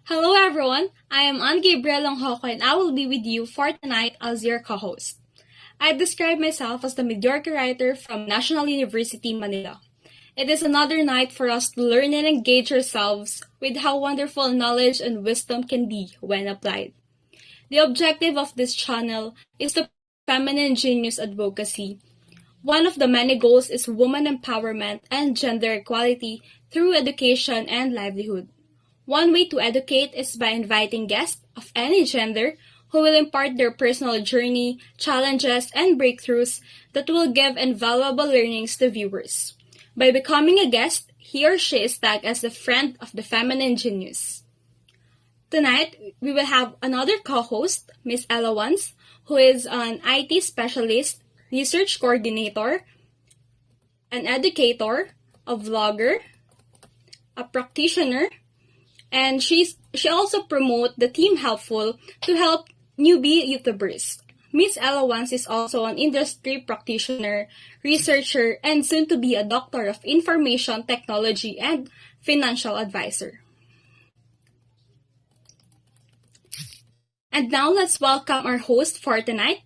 Hello everyone, I am Anne Gabriel Longhoko and I will be with you for tonight as your co-host. I describe myself as the mediocre writer from National University, Manila. It is another night for us to learn and engage ourselves with how wonderful knowledge and wisdom can be when applied. The objective of this channel is to feminine genius advocacy. One of the many goals is woman empowerment and gender equality through education and livelihood. One way to educate is by inviting guests of any gender who will impart their personal journey, challenges, and breakthroughs that will give invaluable learnings to viewers. By becoming a guest, he or she is tagged as the friend of the feminine genius. Tonight, we will have another co-host, Miss Ella Wans, who is an IT specialist, research coordinator, an educator, a vlogger, a practitioner, and she also promote the Team Helpful to help newbie YouTubers. Miss Ella Wans is also an industry practitioner, researcher, and soon to be a doctor of information technology and financial advisor. And now let's welcome our host for tonight,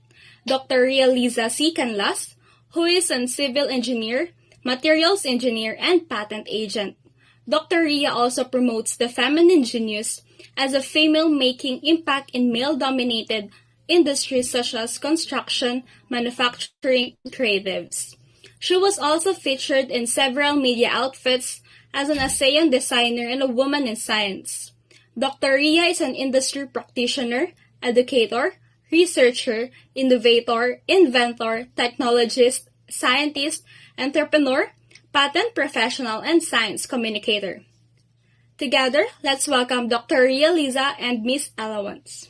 Dr. Ria Liza Canlas, who is a civil engineer, materials engineer, and patent agent. Dr. Ria also promotes the feminine genius as a female making impact in male-dominated industries such as construction, manufacturing, and creatives. She was also featured in several media outfits as an ASEAN designer and a woman in science. Dr. Ria is an industry practitioner, educator, researcher, innovator, inventor, technologist, scientist, entrepreneur, patent professional, and science communicator. Together, let's welcome Dr. Ria Liza and Miss Ella Wans.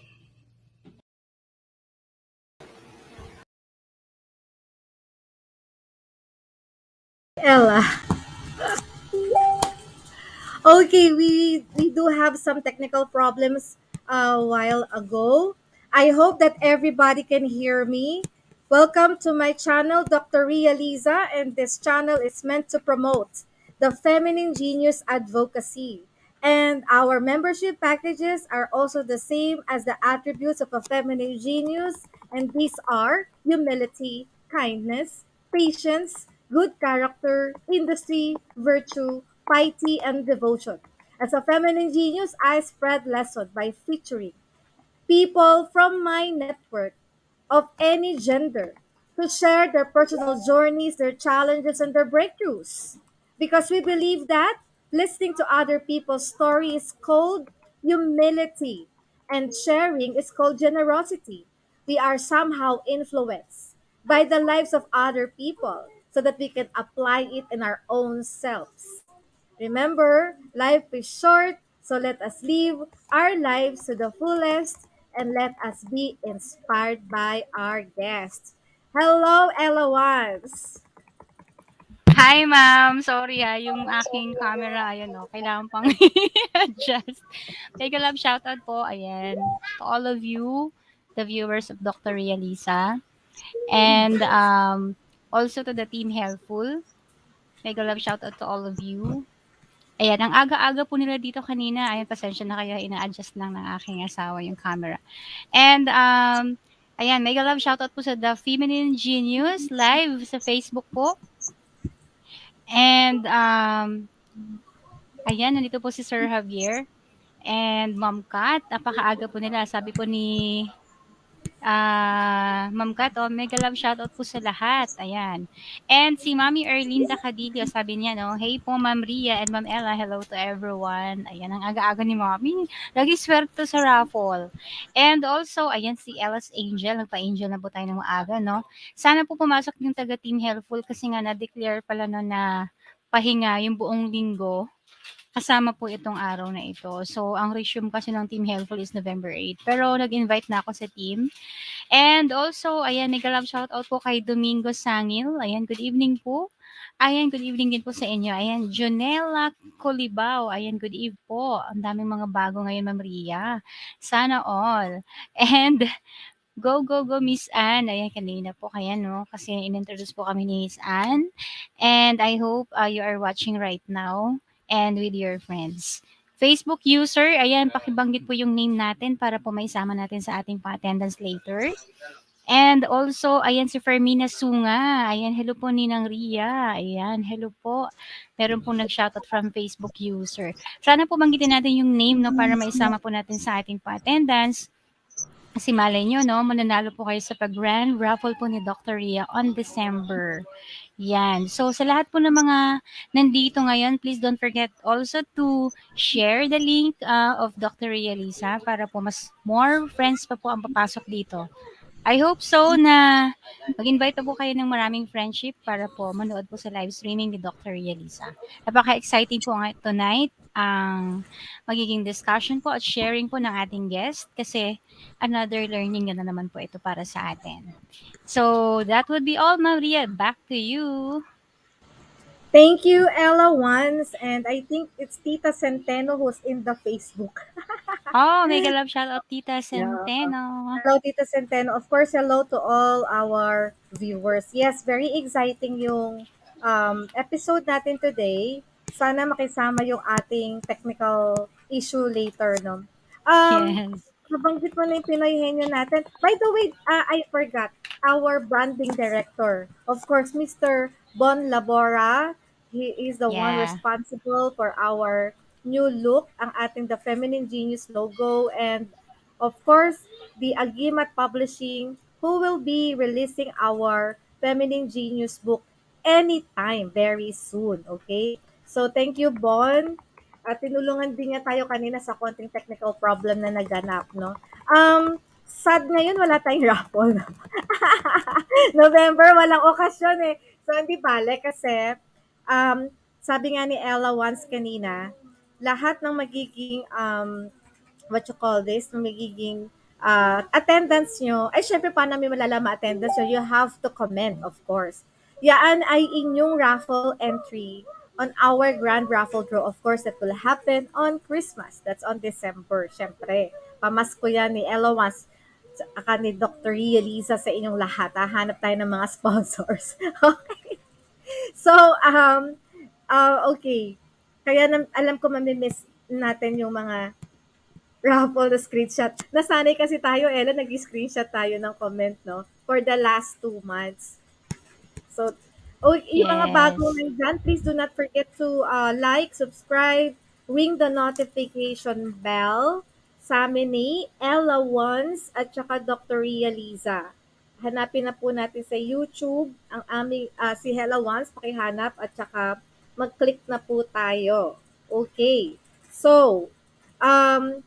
Ella. Okay, we do have some technical problems a while ago. I hope that everybody can hear me. Welcome to my channel, Dr. Ria Liza, and this channel is meant to promote the feminine genius advocacy. And our membership packages are also the same as the attributes of a feminine genius, and these are humility, kindness, patience, good character, industry, virtue, piety, and devotion. As a feminine genius, I spread lesson by featuring people from my network of any gender to share their personal journeys, their challenges, and their breakthroughs. Because we believe that listening to other people's story is called humility and sharing is called generosity. We are somehow influenced by the lives of other people so that we can apply it in our own selves. Remember, life is short, so let us live our lives to the fullest and let us be inspired by our guests. Hello, Elawans! Hi, ma'am. Sorry, yung aking camera, ayun 'no, kailangan pang i-adjust. Mega love shoutout po, ayan, to all of you, the viewers of Dr. Ria Liza, and, also to the team Helpful. Mega love shoutout to all of you. Ayan, ang aga-aga po nila dito kanina, ayan, pasensya na kayo, ina-adjust lang ng aking asawa yung camera. And, ayan, mega love shoutout po sa The Feminine Genius live sa Facebook po. And, ayan, nandito po si Sir Javier and Ma'am Kat. Napakaaga po nila. Sabi po ni Ma'am Kat, oh, mega love shoutout po sa lahat. Ayan. And si Mami Erlinda Cadillo, sabi niya, no, hey po Ma'am Ria and Ma'am Ella, hello to everyone. Ayan, ang aga-aga ni Mami. Lagi swerte sa raffle. And also, ayan, si Ella's Angel. Nagpa-angel na po tayo ng maaga, no? Sana po pumasok yung taga-team Helpful kasi nga na-declare pala no na pahinga yung buong linggo. Kasama po itong araw na ito. So, ang resume kasi ng Team Helpful is November 8. Pero nag-invite na ako sa team. And also, ayan, nag-love shoutout po kay Domingo Sangil. Ayan, good evening po. Ayan, good evening din po sa inyo. Ayan, Jonella Colibao. Ayan, good eve po. Ang daming mga bago ngayon, Ma'am Ria. Sana all. And go, go, go, Miss Anne. Ayan, kanina po kaya, no? Kasi in-introduce po kami ni Miss Anne. And I hope you are watching right now and with your friends. Facebook user, ayan, pakibanggit po yung name natin para po maisama natin sa ating pa-attendance later. And also, ayan si Fermina Sunga. Ayan, hello po Ninang Ria. Ayan, hello po. Meron pong nag-shoutout from Facebook user. Sana po banggitin natin yung name, no, para maisama po natin sa ating pa-attendance. Kasi malay nyo, no, mananalo po kayo sa pag-grand raffle po ni Dr. Ria on December. Yan. So, sa lahat po ng mga nandito ngayon, please don't forget also to share the link of Dr. Ria Liza para po mas more friends pa po ang papasok dito. I hope so na mag-invite po kayo ng maraming friendship para po manood po sa live streaming ni Dr. Ria Liza. Napaka-exciting po nga tonight ang magiging discussion po at sharing po ng ating guest kasi another learning na naman po ito para sa atin. So, that would be all, Maria. Back to you. Thank you, Ella, once. And I think it's Tita Centeno who's in the Facebook. Oh, mega love shout out Tita Yeah. Centeno. Hello, Tita Centeno. Of course, hello to all our viewers. Yes, very exciting yung episode natin today. Sana makisama yung ating technical issue later, no? Um, Yes. Nabanggit mo na yung Pinoy Henyo natin. By the way, I forgot, our branding director, of course, Mr. Bon Labora. He is the one Yeah. responsible for our new look, ang ating The Feminine Genius logo, and of course, the Agimat Publishing, who will be releasing our Feminine Genius book anytime, very soon. Okay? So, thank you, Bon. At tinulungan din niya tayo kanina sa konting technical problem na naganap, no? Sad ngayon, wala tayong raffle. November, walang okasyon eh. So, hindi bale kasi, sabi nga ni Ella once kanina, lahat ng magiging what you call this, magiging attendance nyo, ay syempre paano namin malalaman attendance nyo, you have to comment, of course. Yan ay inyong raffle entry on our grand raffle draw, of course, that will happen on Christmas. That's on December, syempre. Pamasko yan ni Elowans, aka ni Dr. Ria Liza sa inyong lahat. Hanap tayo ng mga sponsors. Okay. So, okay. Kaya alam ko mamimiss natin yung mga raffle na screenshot. Nasanay kasi tayo, Ella, nag-screenshot tayo ng comment, no? For the last 2 months. So, yung mga bago Yes. nandyan, please do not forget to like, subscribe, ring the notification bell sa amin ni Ella Once at saka Dr. Ria Liza. Hanapin na po natin sa YouTube ang aming si Ella Once, pakihanap at saka mag-click na po tayo. Okay. So, um,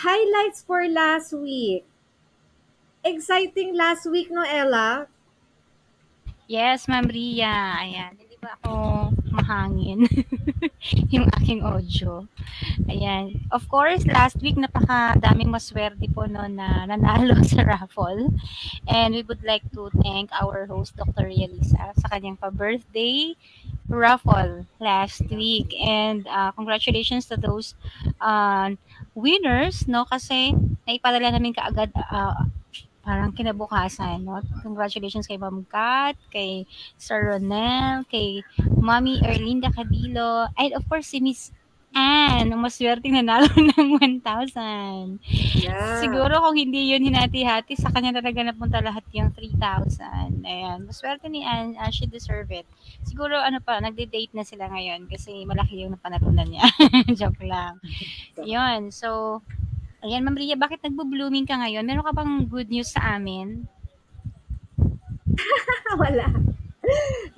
highlights for last week. Exciting last week, no, Ella? Yes, Ma'am Ria. Ayan, hindi ba ako mahangin yung aking audio. Ayan. Of course, last week napakadaming maswerte po no na nanalo sa raffle. And we would like to thank our host, Dr. Realisa, sa kanyang pa-birthday raffle last week. And congratulations to those uh, winners, no? Kasi naipadala namin kaagad parang kinabukasan, no? Congratulations kay Ma'am Kat, kay Sir Ronel, kay Mommy Erlinda Cadilo, and of course si Miss Anne, ang maswerteng nanalo ng 1,000. Yeah. Siguro kung hindi yun hinati-hati, sa kanya talaga napunta lahat yung 3,000. Ayan, maswerte ni Anne, she deserve it. Siguro ano pa, nagde-date na sila ngayon kasi malaki yung napanalunan niya. Joke lang. Yun, so ayan, Ma'am Ria, bakit nagbo-blooming ka ngayon? Meron ka bang good news sa amin? Wala.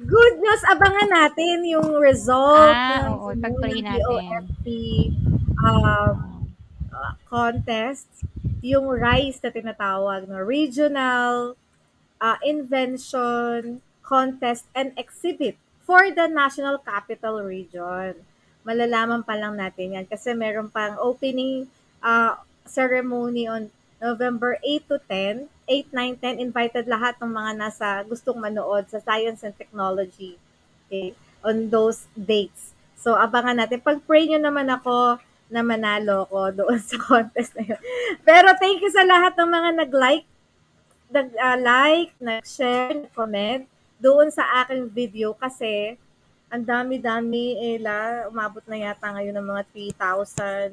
Good news, abangan natin yung result ng Oo, ng ipag-pray natin. DOFT um, Oo. contest, yung RISE na tinatawag, no? Regional Invention Contest and Exhibit for the National Capital Region. Malalaman pa lang natin yan kasi meron pang opening ceremony on November 8 to 10. 8, 9, 10, invited lahat ng mga nasa gustong manood sa Science and Technology, okay, on those dates. So, abangan natin. Pag-pray nyo naman ako na manalo ko doon sa contest na yun. Pero thank you sa lahat ng mga nag-like, nag-share, nag-comment doon sa aking video kasi Ang dami-dami, Ella. Umabot na yata ngayon ng mga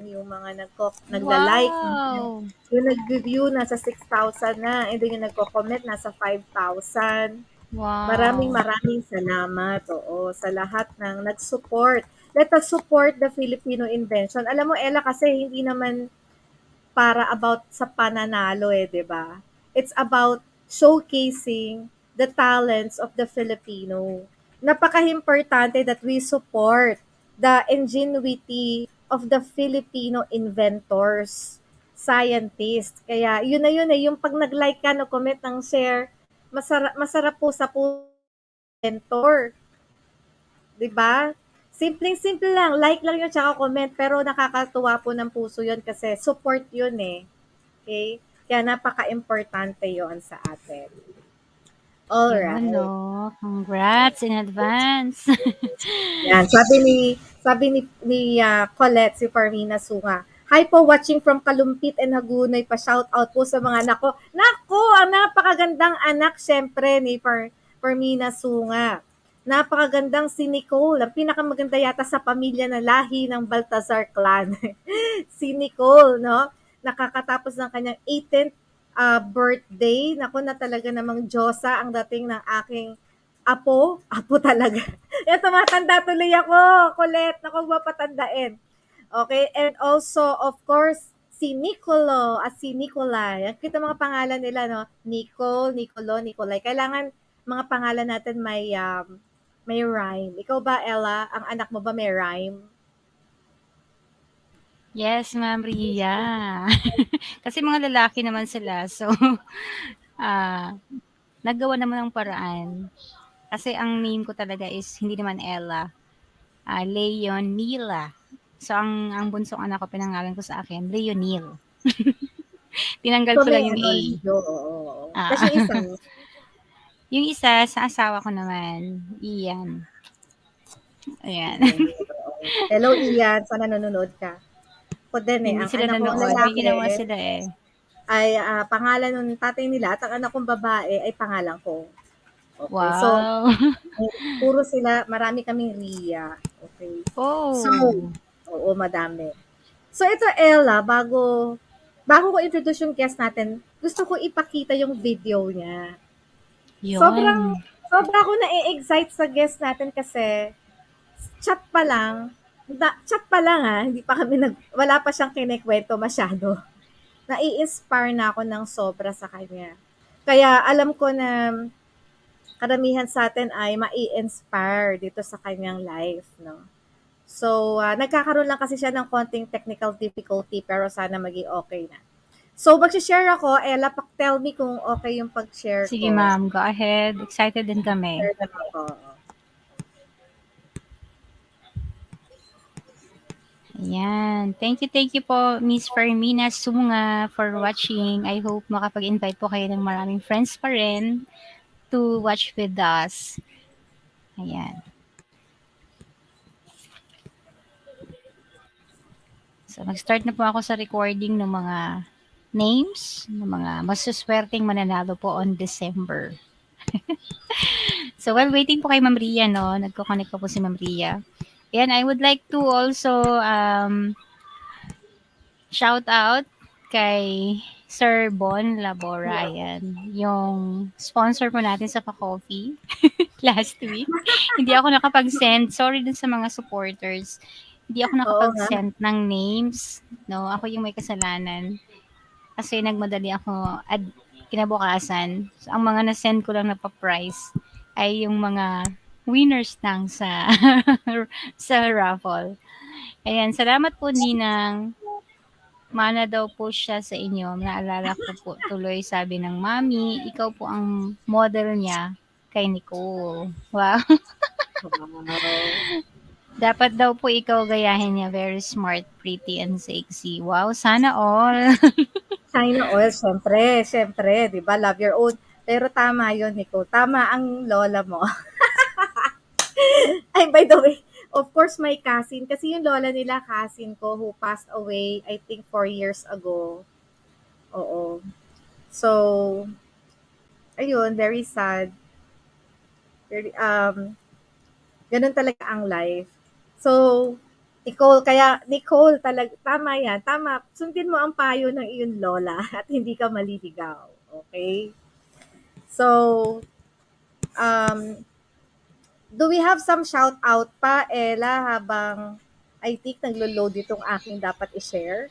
3,000 yung mga nagla-like. Wow! Yung nag-review, nasa 6,000 na. And then yung nagko-comment, nasa 5,000. Maraming Wow! maraming salamat, oo, sa lahat ng nag-support. Let us support the Filipino invention. Alam mo, Ella, kasi hindi naman para about sa pananalo eh, 'di ba? It's about showcasing the talents of the Filipino. Napaka-importante that we support the ingenuity of the Filipino inventors, scientists. Kaya yun eh, yung pag nag-like ka, no, comment ng share, masarap po sa inventor, 'di ba? Simpleng-simple lang, like lang yun tsaka comment, pero nakakatuwa po ng puso yun kasi support yun eh. Okay? Kaya napaka-importante yon sa atin. Yun, Alright. 'no. Congrats in advance. Yan, sabi ni Colette, si Farmina Sunga. Hi po, watching from Kalumpit and Hagunoy. Pa-shout out po sa mga anak ko. Nako, ang napakagandang anak syempre ni Farmina Sunga. Napakagandang si Nicole. Ang pinakamaganda yata sa pamilya na lahi ng Baltazar clan. Si Nicole, no? Nakakatapos ng kanyang 18th birthday. Nako, na talaga namang Diyosa ang dating ng aking apo talaga. Yan, tumatanda tuloy ako, Colette. Naku, mapatandain. Okay, and also, of course, si Nicolo at si Nicolay. Ang kita mga pangalan nila, no? Nicole, Nicolo, Nicolay. Kailangan mga pangalan natin may rhyme. Ikaw ba, Ella? Ang anak mo ba may rhyme? Yes, Ma'am Ria. Kasi mga lalaki naman sila, so, ah, naggawan naman ng paraan. Kasi ang name ko talaga is hindi naman Ella, Leon Nila. So, ang bunsong anak ko, pinangalan ko sa akin, Leonil. Tinanggal So, ko may lang yung ano, A. Leo. Oo. Ah, Tapos yung isa, yung isa, sa asawa ko naman, Ian. Ayan. Ian. Hello, Ian. Sana nanonood ka. Ako din eh. Hindi Ang sila anak kong nanood, may lalaki ginawa sila eh. ay pangalan ng tatay nila at ang anak kong babae ay pangalan ko. Okay. So, Wow. puro sila, marami kaming Ria. Okay. So, Oh, oo, madami. So, ito, Ella, bago ko introduce yung guest natin, gusto ko ipakita yung video niya. Sobrang, yun. sobra ako na-excite sa guest natin kasi chat pa lang, chat pa lang hindi pa kami wala pa siyang kinikwento masyado. Nai-inspire na ako ng sobra sa kanya. Kaya alam ko na karamihan sa atin ay mai-inspire dito sa kanyang life, no? So, nagkakaroon lang kasi siya ng konting technical difficulty pero sana maging okay na. So, mag-share ako. Ella, tell me kung okay yung pag-share Sige ko. ma'am, go ahead. Excited din kami. Share lang ako. Ayan. Thank you po, Miss Fermina Sunga, for watching. I hope makapag-invite po kayo ng maraming friends pa rin to watch with us. Ayan. So, mag-start na po ako sa recording ng mga names, ng mga masuswerteng mananalo po on December. So, while waiting po kay Ma'am Ria, no, nagko-connect pa po si Ma'am Ria. Ayan, I would like to also shout out kay Sir Bon Labora, ayan, yung sponsor po natin sa pa-coffee last week. Hindi ako nakapag-send, sorry dun sa mga supporters. Hindi ako Oo nga. nakapag-send ng names, no, ako yung may kasalanan. Kasi nagmadali ako at kinabukasan. So, ang mga na-send ko lang na pa-prize ay yung mga winners lang sa sa raffle. Ayan, salamat po Ninang. Mana daw po siya sa inyo. Naalala ko po tuloy sabi ng mami, ikaw po ang model niya kay Nicole. Wow. Wow. Dapat daw po ikaw gayahin niya. Very smart, pretty, and sexy. Wow, sana all. China oil, syempre, syempre, di ba? Love your own. Pero tama yun, Nico. Tama ang lola mo. Ay, by the way, of course, my cousin. Kasi yung lola nila, cousin ko, who passed away, I think 4 years ago. Oo. So, ayun, very sad. Very, Ganun talaga ang life. So, Nicole, talaga, tama yan, tama. Sundin mo ang payo ng iyong lola at hindi ka maliligaw. Okay? So, um, do we have some shout out pa, Ella, habang I think naglo-load itong aking dapat i-share?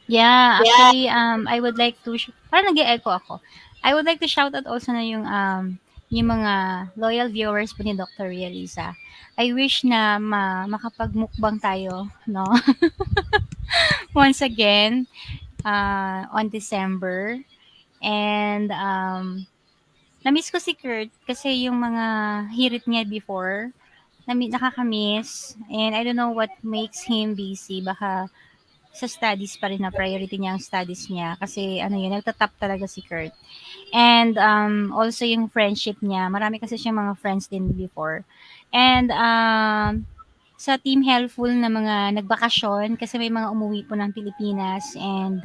Yeah, actually, I would like to, parang nag-e-echo ako. I would like to shout out also na yung mga loyal viewers po ni Dr. Ria Liza. I wish na makapagmukbang tayo, no? Once again, on December. And, na-miss ko si Kurt kasi yung mga hirit niya before, nakakamiss. And I don't know what makes him busy. Baka sa studies pa rin na priority niya ang studies niya. Kasi ano yun, nagtatap talaga si Kurt. And also yung friendship niya. Marami kasi siyang mga friends din before. And sa Team Helpful na mga nagbakasyon kasi may mga umuwi po ng Pilipinas and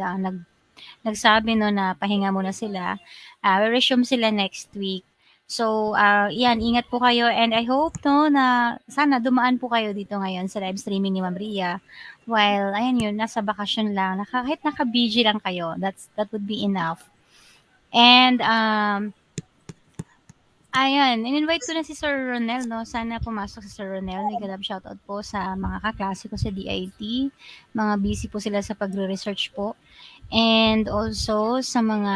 nagsabi no na pahinga muna sila. Resume sila next week. So, yan, ingat po kayo and I hope no na sana dumaan po kayo dito ngayon sa live streaming ni Ma'am Ria. While, ayan yun, nasa bakasyon lang, kahit naka-BG lang kayo, that would be enough. And, ayan, in-invite ko na si Sir Ronel, no? Sana pumasok si Sir Ronel. Mega love shoutout po sa mga kaklase ko sa DIT. Mga busy po sila sa pagre-research po. And also sa mga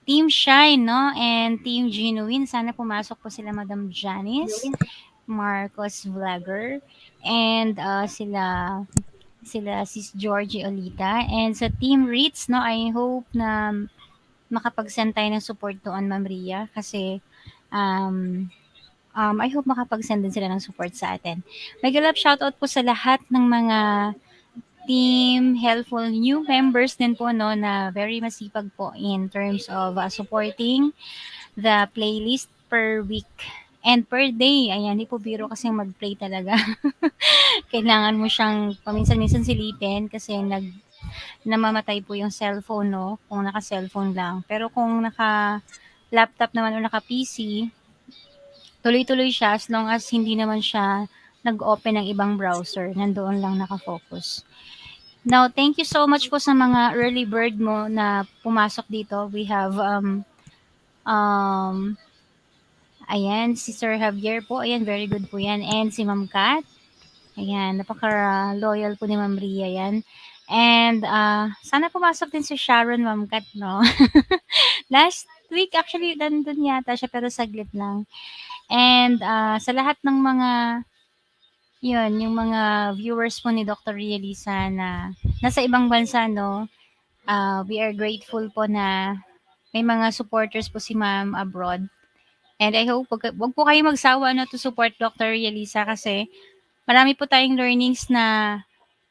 Team Shine, no? And Team Genuine. Sana pumasok po sila Madam Janice, Marcos Vlogger, and sila Sis Georgie Olita. And sa Team Ritz, no? I hope na makapag-send tayo ng support doon, Ma'am Ria. Kasi I hope makapag-send din sila ng support sa atin. Mega love shoutout po sa lahat ng mga team helpful new members din po no na very masipag po in terms of supporting the playlist per week and per day. Ayan, di po biro kasi mag-play talaga. Kailangan mo siyang paminsan-minsan silipin kasi namamatay po yung cellphone, no? Kung naka-cellphone lang. Pero kung naka-laptop naman o naka-PC, tuloy-tuloy siya as long as hindi naman siya nag-open ng ibang browser. Nandoon lang nakafocus. Now, thank you so much po sa mga early bird mo na pumasok dito. We have, um, ayan, si Sir Javier po. Ayan, very good po yan. And si Ma'am Kat. Ayan, napaka-loyal po ni Ma'am Ria yan. And sana pumasok din si Sharon, Ma'am Kat, no? Last week, actually, nandun yata siya, pero saglit lang. And sa lahat ng mga yun, yung mga viewers po ni Dr. Ria Liza na nasa ibang bansa, no? We are grateful po na may mga supporters po si Ma'am abroad. And I hope wag po kayo magsawa na to support Dr. Ria Liza kasi marami po tayong learnings na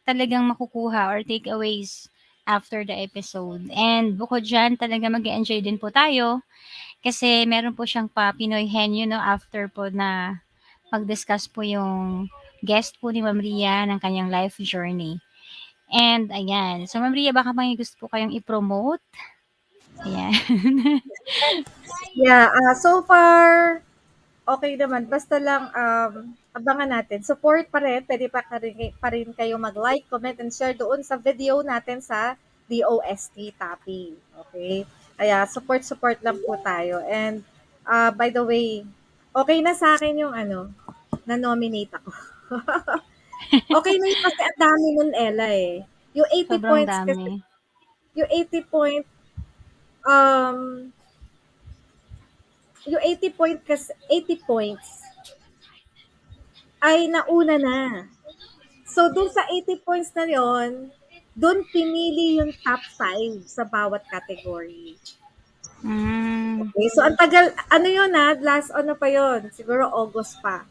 talagang makukuha or takeaways after the episode. And bukod dyan, talaga mag-enjoy din po tayo kasi meron po siyang pa Pinoy Henyo, no, after po na mag-discuss po yung guest po ni Ma'am Ria ng kanyang life journey. And ayan, so Ma'am Ria, baka may gusto po kayong i-promote? Ayan. Yeah, so far, okay naman. Basta lang, abangan natin. Support pa rin. Pwede pa rin kayo mag-like, comment, and share doon sa video natin sa DOST tapping. Okay? Kaya support lang po tayo. And by the way, okay na sa akin yung na-nominate ako. Okay na yun kasi ang dami nun, Ella eh. Yung 80 Sobrang points kasi, dami. yung 80 point, um, yung 80 points ay nauna na. So, dun sa 80 points na yon, dun pinili yung top 5 sa bawat category. Mm. Okay, so ang tagal, ano yun last pa yon, siguro August pa.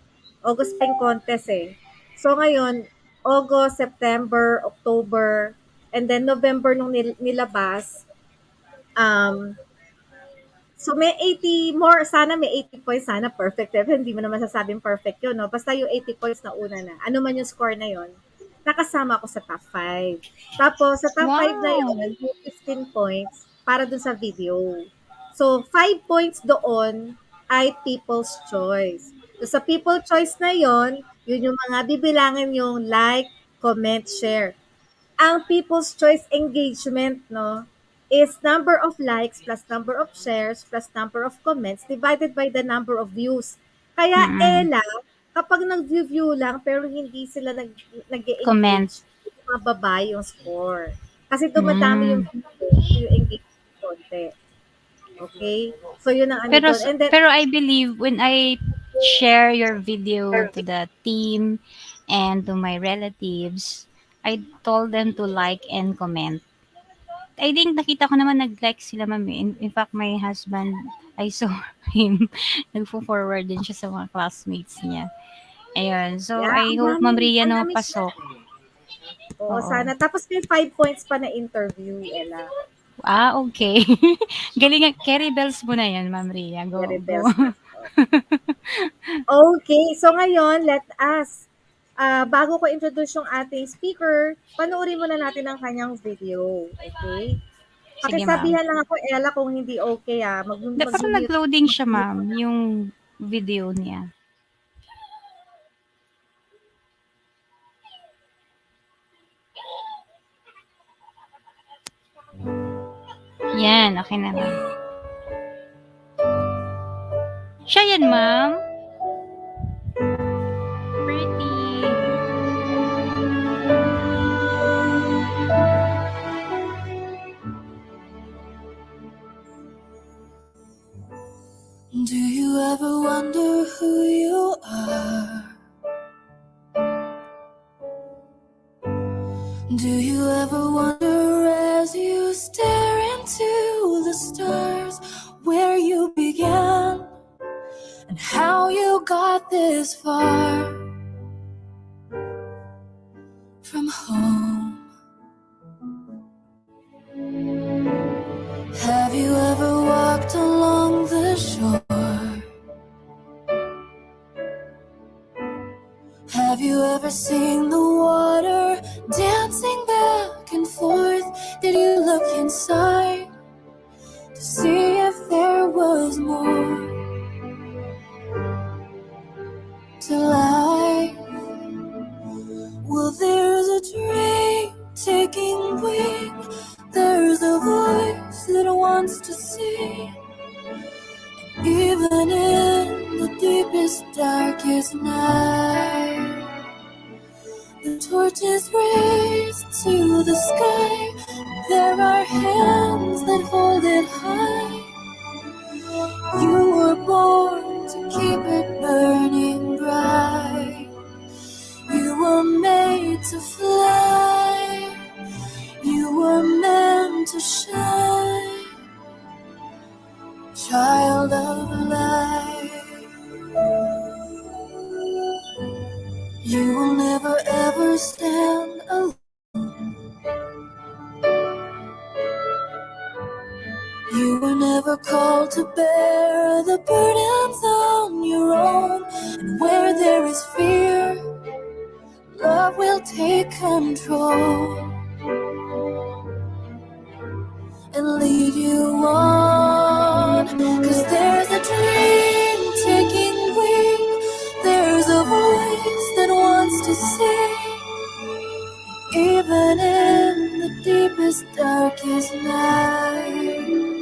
August pa yung contest eh. So ngayon, August, September, October, and then November nung nilabas, so may 80 more, sana may 80 points, sana perfect. Pero hindi mo naman sasabing perfect yun, no? Basta yung 80 points na una na. Ano man yung score na yon, nakasama ako sa top 5. Tapos sa top 5 na Wow! yon, may 15 points para dun sa video. So 5 points doon ay people's choice. So sa people choice na yon, yun yung mga bibilangan yung like, comment, share. Ang people's choice engagement, no, is number of likes plus number of shares plus number of comments divided by the number of views. Kaya Mm. Ella, kapag nag-view lang pero hindi sila Comment. nag-engage, mababa yung score. Kasi dumadami yung Mm. yung engagement konti. Okay? So, yun ang ano Pero doon. And then, pero I believe when I share your video to the team and to my relatives, I told them to like and comment. I think nakita ko naman nag-like sila, ma'am, eh. In fact, my husband, I saw him nagfo-forward din siya sa mga classmates niya. Ayun. So, yeah, I hope, Ma'am Ria, ang 'no, dami share. pasok. Oo, Oo. sana. Tapos may 5 points pa na interview, Ella. Okay. Galing nga. Carry bells mo na 'yan, Ma'am Ria. Go, Very go. best na. Okay, so ngayon, let us, bago ko introduce yung ating speaker, panoorin muna natin ang kanyang video. Okay? Sige, ma'am. Pakisabihan lang ako, Ella, kung hindi okay, Parang mag-mute. nag-loading siya, Mag-mute ma'am, muna. yung video niya. Yan, okay na, ma'am. Siya yan, ma'am. Pretty. Do you ever wonder who you are? Do you ever wonder as you stare into the stars where you began and how you got this far from home? Have you ever walked along the shore? Have you ever seen the water dancing back and forth? Did you look inside to see if there was more to life? Well, there's a dream taking wing. There's a voice that wants to sing. Even in the deepest, darkest night, the torch is raised to the sky. There are hands that hold it high. You were born to keep it burning bright. You were made to fly. You were meant to shine. Child of light. You will never ever stand alone. You were never called to bear the burdens on your own. And where there is fear, love will take control and lead you on. 'Cause there's a dream taking wing. There's a voice that wants to sing. Even in the deepest, darkest night,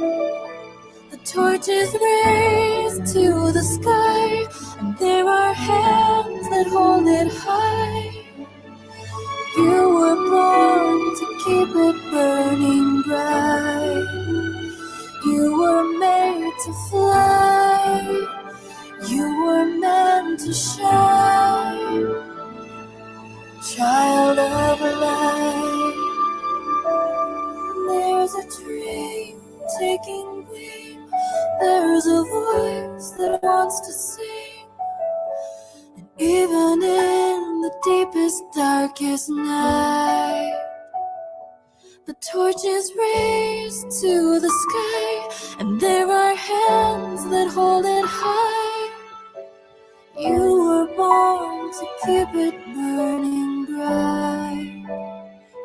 the torch is raised to the sky, and there are hands that hold it high. You were born to keep it burning bright. You were made to fly. You were meant to shine. Child of light. There's a dream taking wing. There's a voice that wants to sing. And even in the deepest, darkest night, the torch is raised to the sky, and there are hands that hold it high. You were born to keep it burning bright.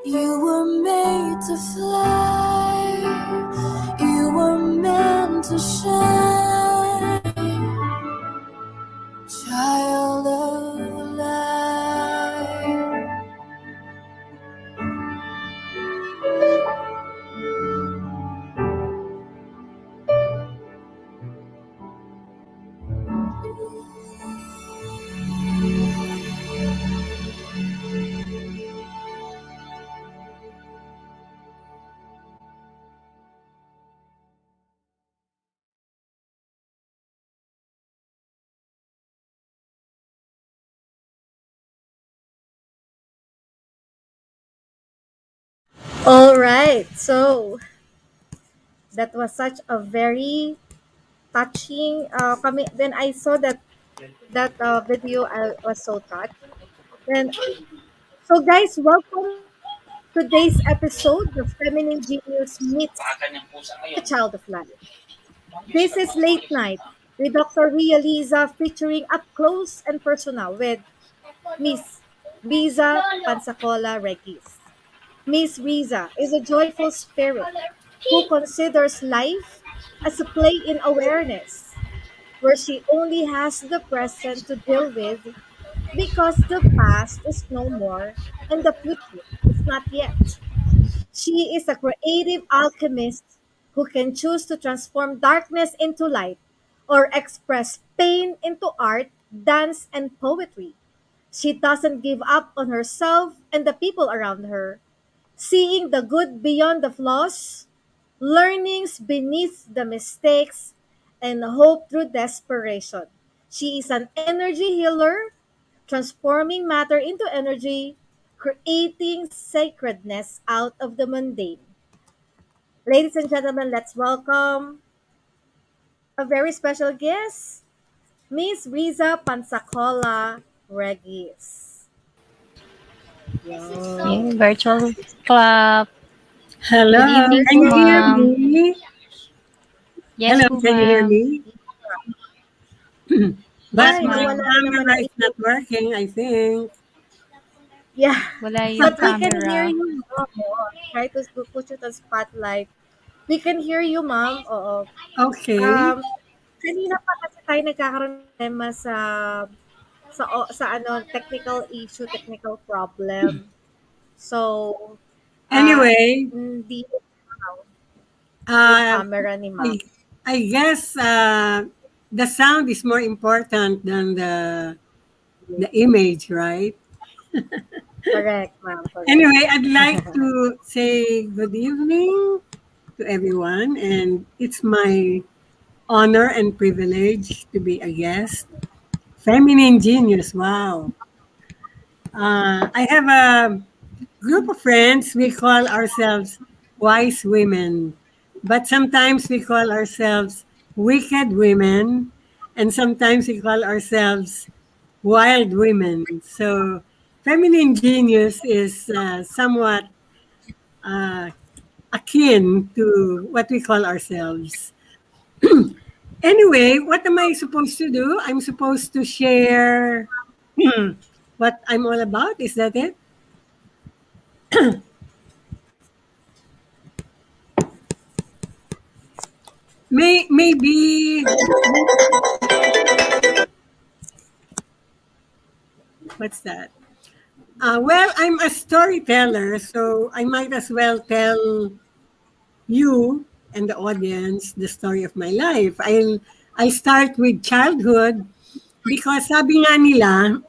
You were made to fly. You were meant to shine. All right. So that was such a very touching. When I saw that video, I was so touched. Then, so guys, welcome to today's episode, "The Feminine Genius Meets the Child of Life." This is Late Night with Dr. Ria Liza, featuring up close and personal with Miss Riza Pansacola Regis. Miss Riza is a joyful spirit who considers life as a play in awareness, where she only has the present to deal with because the past is no more and the future is not yet. She is a creative alchemist who can choose to transform darkness into light or express pain into art, dance, and poetry. She doesn't give up on herself and the people around her, seeing the good beyond the flaws, learnings beneath the mistakes, and hope through desperation. She is an energy healer, transforming matter into energy, creating sacredness out of the mundane. Ladies and gentlemen, let's welcome a very special guest, Miss Riza Pansacola Regis. Okay, Yo. virtual clap. Hello, Good evening can po, you hear ma'am. me? Yes Hello, po, can you hear ma'am. me? But Yes, Ay, my nawala ma'am. na naman camera ang is not iyong. working, I think. Yeah. Wala yung But we can hear camera. you, ma'am. Oo. Try to put you on spotlight. We can hear you, ma'am. Oo. Okay. Um, kanina pa kasi tayo nagkakaroon ng problema sa ano, technical issue, technical problem. So, ah, Anyway, hindi yung uh, camera ni I, ma'am. I guess the sound is more important than the image, right? Correct, ma'am. Correct. Anyway, I'd like to say good evening to everyone, and it's my honor and privilege to be a guest. Feminine genius, wow. I have a group of friends. We call ourselves wise women, but sometimes we call ourselves wicked women, and sometimes we call ourselves wild women. So, feminine genius is somewhat uh, akin to what we call ourselves. Anyway, what am I supposed to do? I'm supposed to share what I'm all about. Is that it? Maybe what's that? Well, I'm a storyteller, so I might as well tell you and the audience the story of my life. I'll start with childhood because sabi nga nila,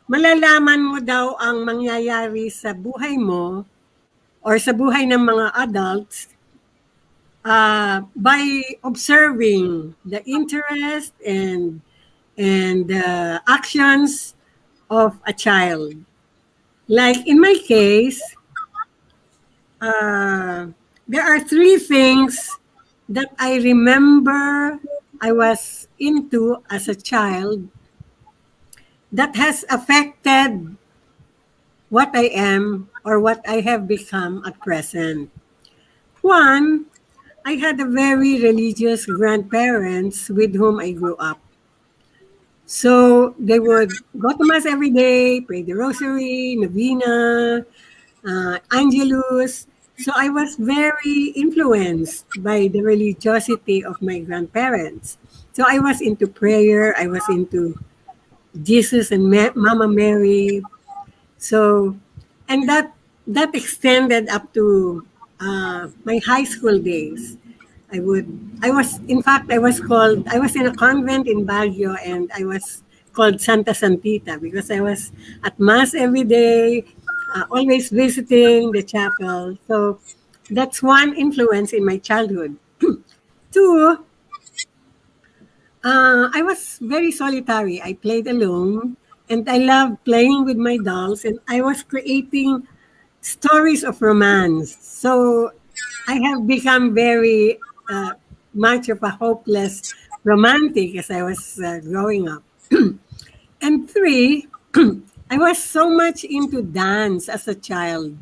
malalaman mo daw ang mangyayari sa buhay mo or sa buhay ng mga adults by observing the interest and actions of a child. Like in my case, uh, there are three things that I remember I was into as a child that has affected what I am or what I have become at present. One, I had a very religious grandparents with whom I grew up. So they would go to mass every day, pray the rosary, novena, Angelus. So I was very influenced by the religiosity of my grandparents. So I was into prayer. I was into Jesus and Mama Mary. So, and that extended up to my high school days. I would, I was, in fact, I was in a convent in Baguio and I was called Santa Santita because I was at Mass every day, always visiting the chapel. So that's one influence in my childhood. Two, I was very solitary. I played alone and I loved playing with my dolls and I was creating stories of romance. So I have become very much of a hopeless romantic as I was growing up. And three, I was so much into dance as a child.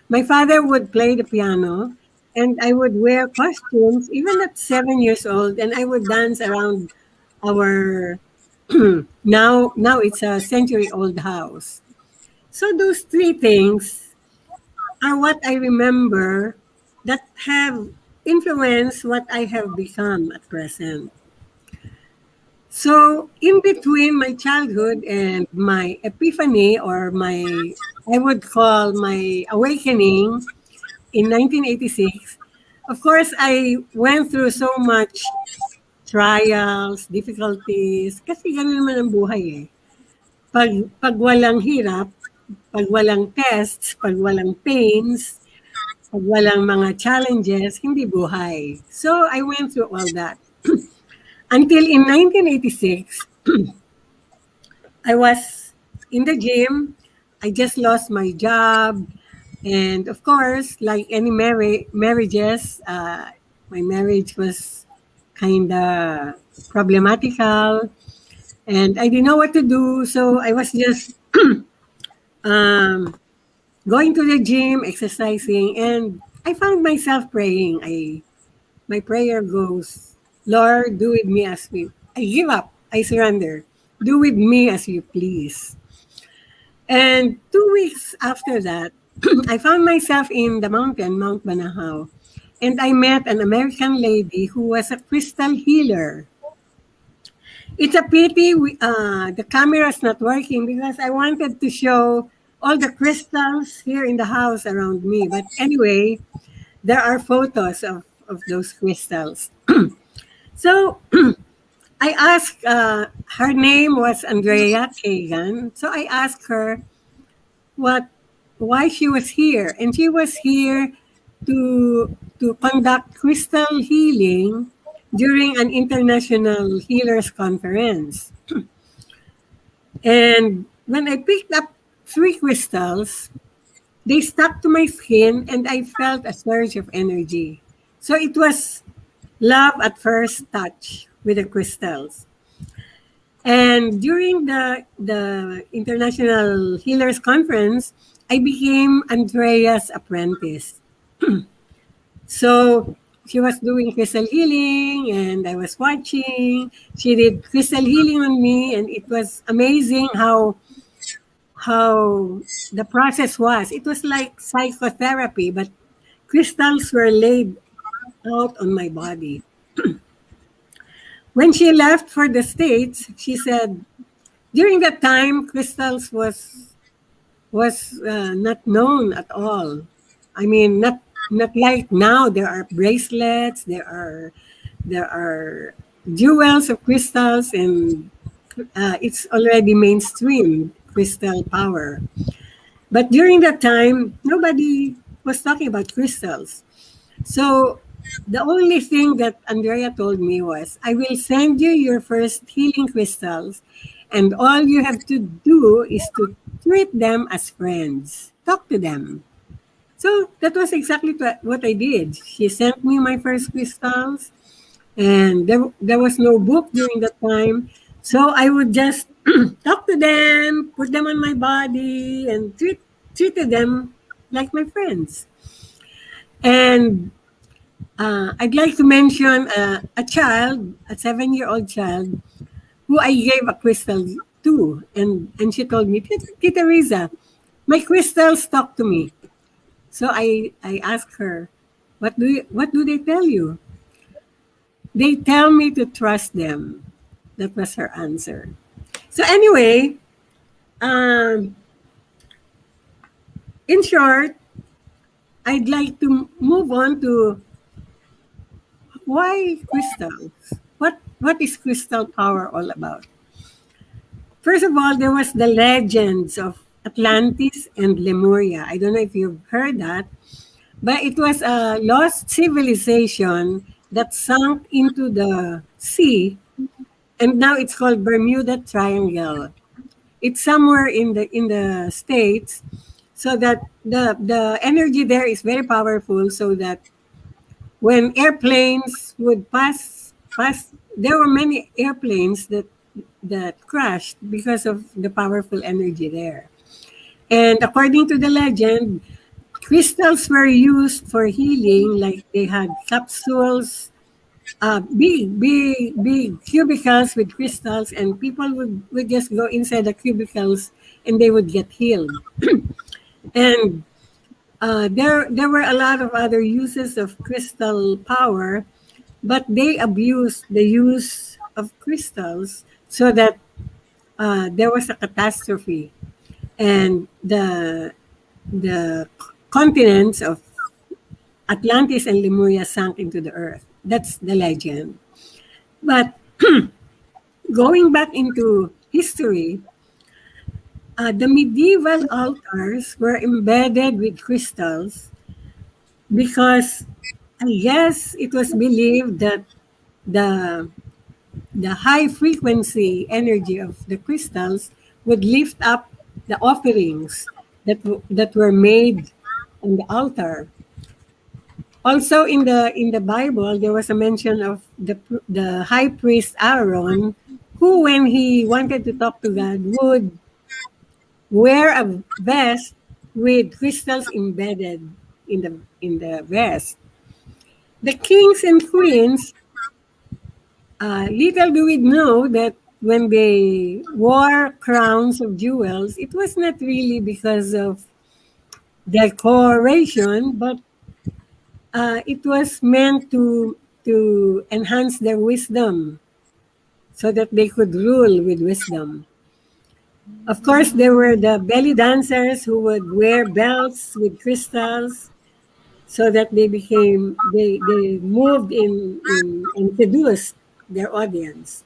My father would play the piano, and I would wear costumes even at 7 years old, and I would dance around our now it's a century old house. So those three things are what I remember that have influenced what I have become at present. So, in between my childhood and my epiphany, or my, I would call my awakening in 1986, of course, I went through so much trials, difficulties, kasi ganun naman ang buhay eh. Pag walang hirap, pag walang tests, pag walang pains, pag walang mga challenges, hindi buhay. So, I went through all that. Until in 1986, I was in the gym. I just lost my job. And of course, like any marriages, my marriage was kind of problematical. And I didn't know what to do. So I was just um, going to the gym, exercising. And I found myself praying. My prayer goes, Lord, do with me as we, I give up, I surrender. Do with me as you please. And 2 weeks after that, I found myself in the mountain, Mount Banahaw, and I met an American lady who was a crystal healer. It's a pity the camera is not working because I wanted to show all the crystals here in the house around me. But anyway, there are photos of those crystals. So I asked, her name was Andrea Kagan. So I asked her what, why she was here. And she was here to conduct crystal healing during an international healers conference. And when I picked up 3 crystals, they stuck to my skin and I felt a surge of energy. So it was love at first touch with the crystals. And during the International Healers Conference, I became Andrea's apprentice. So she was doing crystal healing and I was watching. She did crystal healing on me and it was amazing how the process was. It was like psychotherapy, but crystals were laid out on my body. When she left for the States, she said, during that time, crystals was not known at all. I mean, not like now. There are bracelets, there are jewels of crystals, and it's already mainstream crystal power. But during that time, nobody was talking about crystals. So the only thing that Andrea told me was, I will send you your first healing crystals, and all you have to do is to treat them as friends. Talk to them. So that was exactly what I did. She sent me my first crystals, and there was no book during that time. So I would just talk to them, put them on my body, and treated them like my friends. And I'd like to mention a child, a 7-year-old child, who I gave a crystal to, and she told me, Tita Riza, my crystals talk to me. So I asked her, what do they tell you? They tell me to trust them. That was her answer. So anyway, um, in short, I'd like to move on to why crystals. What is crystal power all about? First of all, there was the legends of Atlantis and Lemuria. I don't know if you've heard that, but it was a lost civilization that sunk into the sea, and now it's called Bermuda Triangle. It's somewhere in the States. so that the energy there is very powerful, so that when airplanes would pass, there were many airplanes that crashed because of the powerful energy there. And according to the legend, crystals were used for healing, like they had capsules, big cubicles with crystals, and people would just go inside the cubicles and they would get healed. And there were a lot of other uses of crystal power, but they abused the use of crystals so that there was a catastrophe, and the continents of Atlantis and Lemuria sank into the earth. That's the legend. But going back into history, the medieval altars were embedded with crystals because I guess it was believed that the the high frequency energy of the crystals would lift up the offerings that were made on the altar. Also in the Bible, there was a mention of the high priest Aaron, who, when he wanted to talk to God, would wear a vest with crystals embedded in the vest. The kings and queens, little do we know that when they wore crowns of jewels, it was not really because of decoration, but it was meant to enhance their wisdom so that they could rule with wisdom. Of course, there were the belly dancers who would wear belts with crystals so that they moved in and seduced their audience.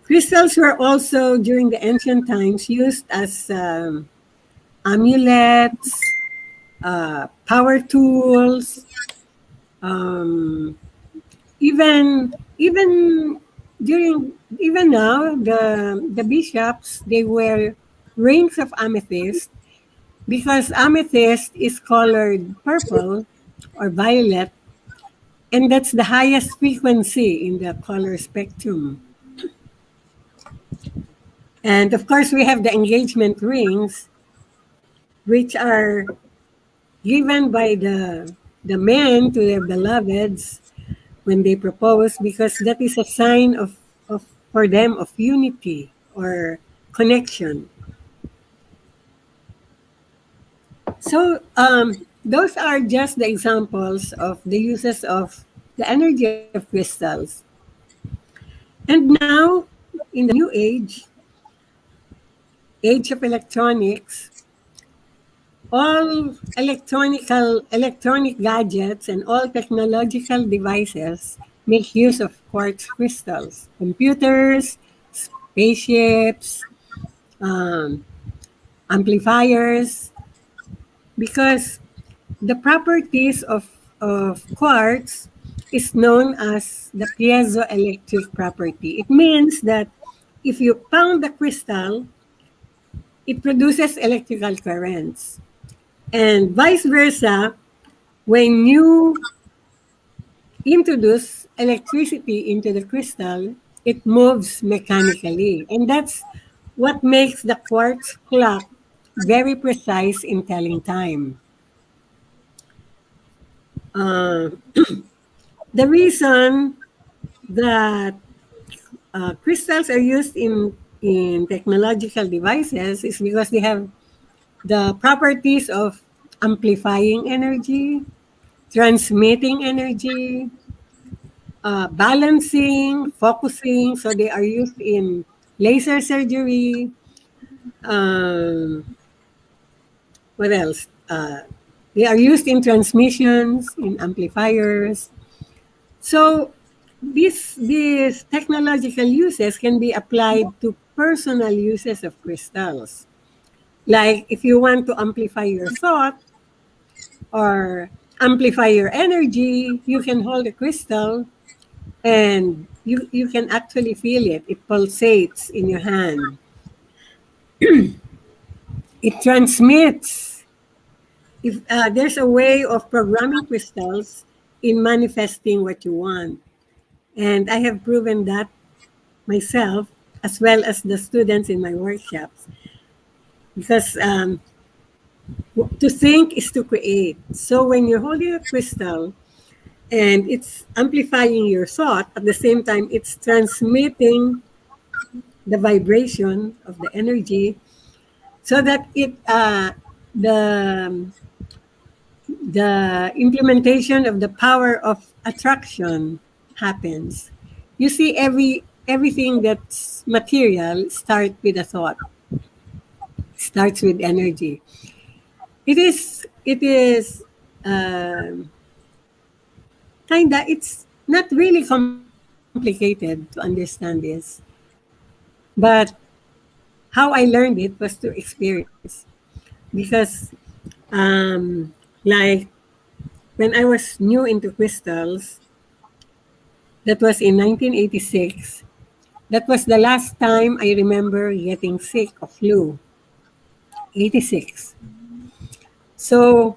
Crystals were also during the ancient times used as amulets, power tools, um, even during even now the bishops, they wear rings of amethyst because amethyst is colored purple or violet, and that's the highest frequency in the color spectrum. And of course, we have the engagement rings, which are given by the men to their beloveds when they propose, because that is a sign of for them of unity or connection. So those are just the examples of the uses of the energy of crystals. And now, in the new age of electronics, all electronic gadgets and all technological devices make use of quartz crystals. Computers, spaceships, um, amplifiers, because the properties of quartz is known as the piezoelectric property. It means that if you pound the crystal, it produces electrical currents. And vice versa, when you introduce electricity into the crystal, it moves mechanically. And that's what makes the quartz clock very precise in telling time. Uh, the reason that crystals are used in technological devices is because they have the properties of amplifying energy, transmitting energy, balancing, focusing. So they are used in laser surgery. Um, what else? They are used in transmissions, in amplifiers. So these technological uses can be applied to personal uses of crystals. Like if you want to amplify your thought or amplify your energy, you can hold a crystal and you can actually feel it. It pulsates in your hand. it transmits. If there's a way of programming crystals in manifesting what you want, and I have proven that myself as well as the students in my workshops, because to think is to create. So when you're holding a crystal and it's amplifying your thought, at the same time it's transmitting the vibration of the energy, so that the the implementation of the power of attraction happens. You see, everything that's material starts with a thought, starts with energy. It is kinda, it's not really complicated to understand this, but how I learned it was to experience. Because like when I was new into crystals, that was in 1986. That was the last time I remember getting sick of flu. 86. So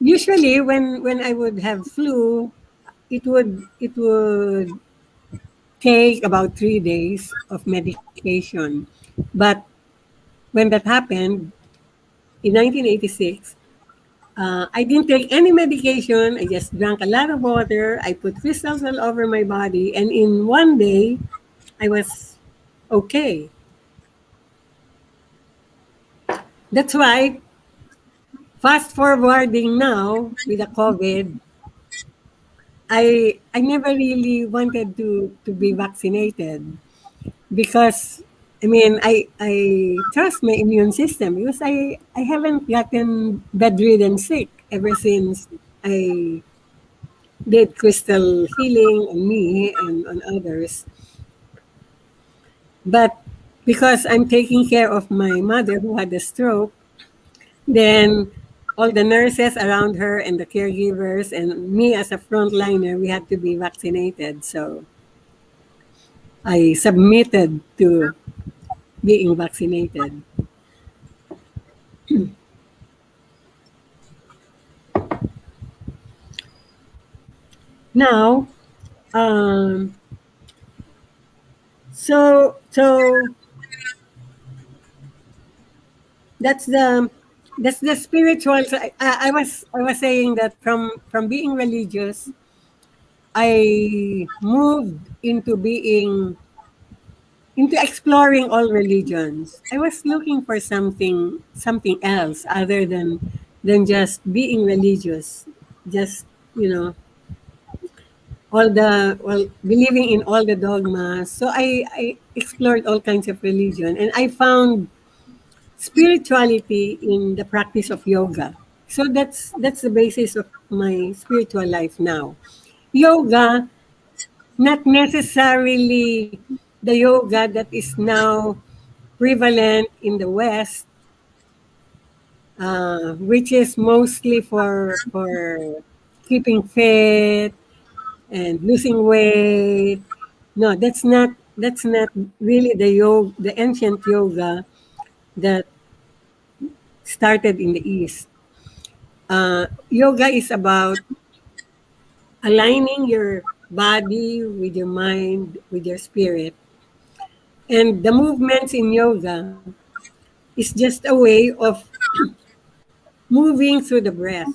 usually when I would have flu, it would take about 3 days of medication. But when that happened in 1986, I didn't take any medication. I just drank a lot of water. I put crystals all over my body, and in one day, I was okay. That's why, fast forwarding now with the COVID, I never really wanted to be vaccinated, because I mean I trust my immune system, because I haven't gotten bedridden sick ever since I did crystal healing on me and on others. But because I'm taking care of my mother who had a stroke, then all the nurses around her and the caregivers and me as a frontliner, we had to be vaccinated. So I submitted to being vaccinated. Now, um, so that's the that's the spiritual. So I was saying that from being religious, I moved into exploring all religions. I was looking for something else other than just being religious. Just, you know, believing in all the dogmas. So I explored all kinds of religion, and I found spirituality in the practice of yoga. So that's the basis of my spiritual life now. Yoga, not necessarily the yoga that is now prevalent in the West, which is mostly for keeping fit and losing weight. No, that's not really the ancient yoga that started in the East. Yoga is about aligning your body with your mind, with your spirit. And the movements in yoga is just a way of moving through the breath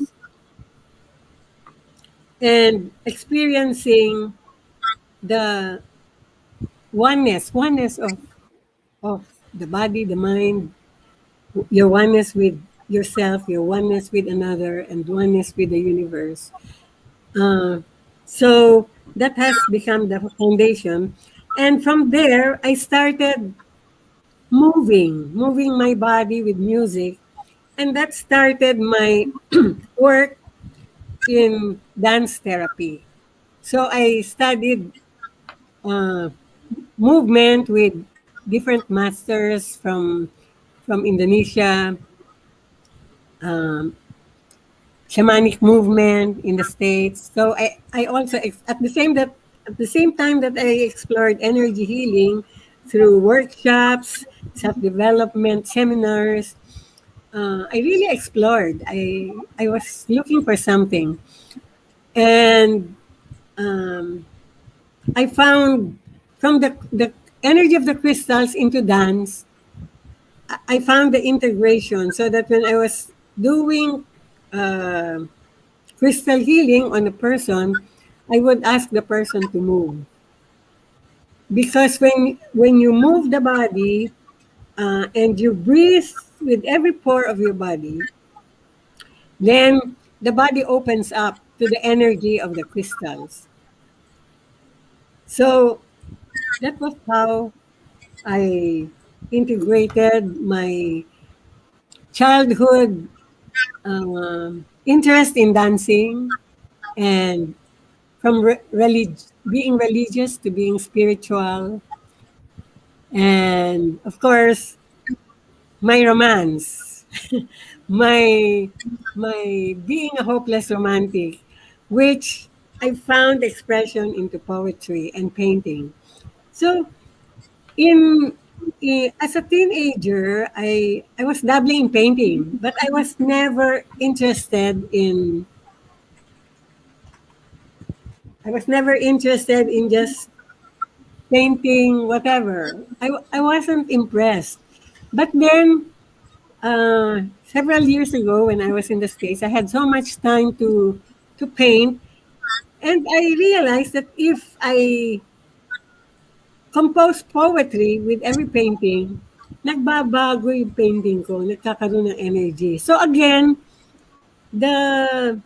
and experiencing the oneness of the body, the mind, your oneness with yourself, your oneness with another, and oneness with the universe. Uh, so that has become the foundation. And from there, I started moving my body with music. And that started my work in dance therapy. So I studied uh, movement with different masters from Indonesia, um, shamanic movement in the States. So at the same time that I explored energy healing through workshops, self-development seminars. I really explored. I was looking for something, and um, I found from the energy of the crystals into dance. I found the integration so that when I was doing uh, crystal healing on a person, I would ask the person to move because when you move the body and you breathe with every pore of your body, then the body opens up to the energy of the crystals. So that was how I integrated my childhood interest in dancing and from being religious to being spiritual, and of course my romance, my my being a hopeless romantic, which I found expression into poetry and painting. So in, as a teenager, I was dabbling in painting, but I was never interested in just painting whatever. I wasn't impressed. But then several years ago when I was in the States, I had so much time to paint, and I realized that if I compose poetry with every painting, nagbabago yung painting ko, nagkakaroon ng energy. So again, the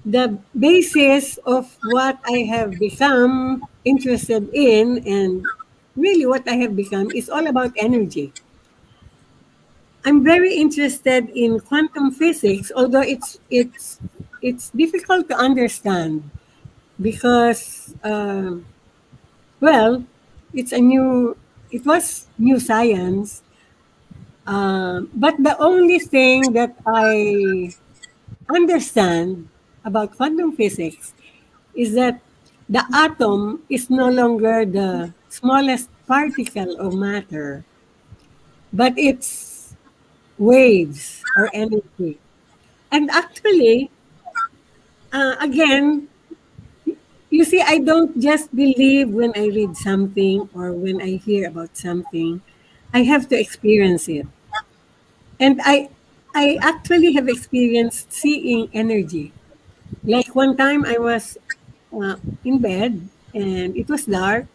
the basis of what I have become interested in and really what I have become is all about energy. I'm very interested in quantum physics, although it's difficult to understand because well, it's a new it was new science. But the only thing that I understand about quantum physics is that the atom is no longer the smallest particle of matter, but it's waves or energy. And actually, again, you see, I don't just believe when I read something or when I hear about something. I have to experience it. And I actually have experienced seeing energy. Like one time I was in bed and it was dark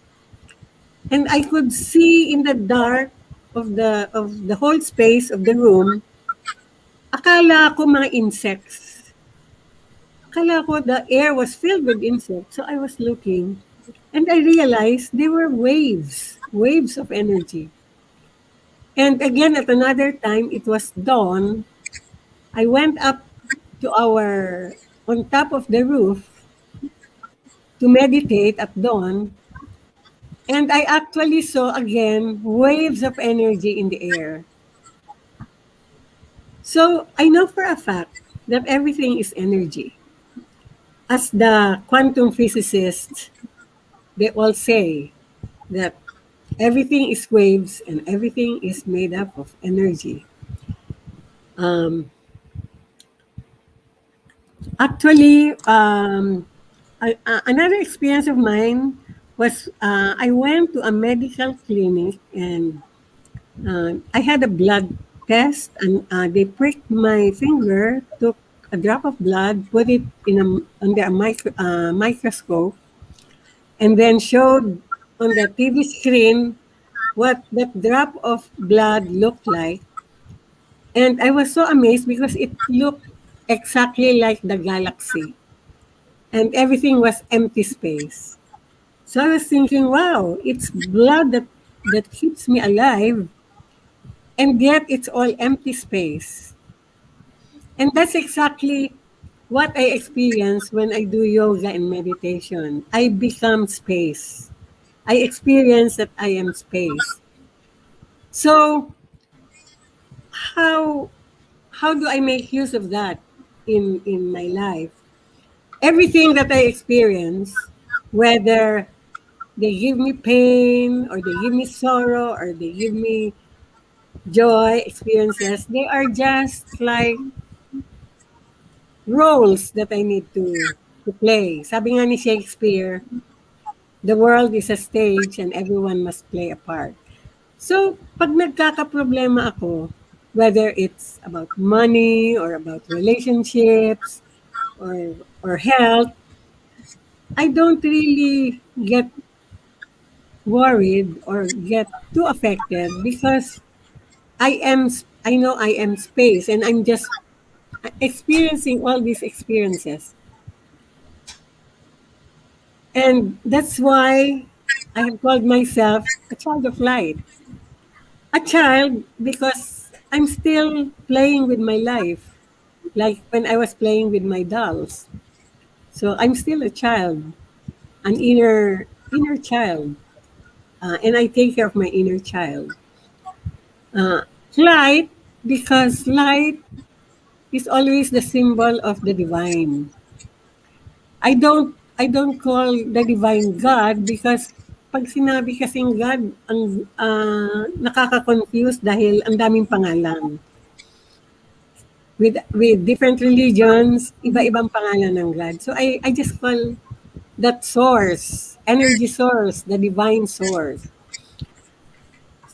and I could see in the dark of the whole space of the room, akala ko mga insects. Akala ko the air was filled with insects. So I was looking and I realized they were waves, waves of energy. And again, at another time, it was dawn. I went up to on top of the roof to meditate at dawn. And I actually saw again waves of energy in the air. So I know for a fact that everything is energy. As the quantum physicists, they all say that everything is waves and everything is made up of energy. Um, Actually, another experience of mine was I went to a medical clinic and I had a blood test and they pricked my finger, took a drop of blood, put it under a microscope, and then showed on the TV screen what that drop of blood looked like. And I was so amazed because it looked exactly like the galaxy and everything was empty space. So I was thinking, wow, it's blood that keeps me alive, and yet it's all empty space. And that's exactly what I experience when I do yoga and meditation. I become space. I experience that I am space. So how how do I make use of that in my life? Everything that I experience, whether they give me pain, or they give me sorrow, or they give me joy experiences. They are just like roles that I need to play. Sabi nga ni Shakespeare, the world is a stage and everyone must play a part. So, pag nagkakaproblema ako, whether it's about money or about relationships or health, I don't really get worried or get too affected because I know I am space and I'm just experiencing all these experiences. And that's why I have called myself a child of light. A child because I'm still playing with my life, like when I was playing with my dolls. So I'm still a child, an inner child, and I take care of my inner child. Uh, Light because light is always the symbol of the divine. I don't call the divine God because pag sinabi kasing God, ang nakaka-confuse dahil ang daming pangalan. With different religions, iba-ibang pangalan ng God. So I just call that source, energy source, the divine source.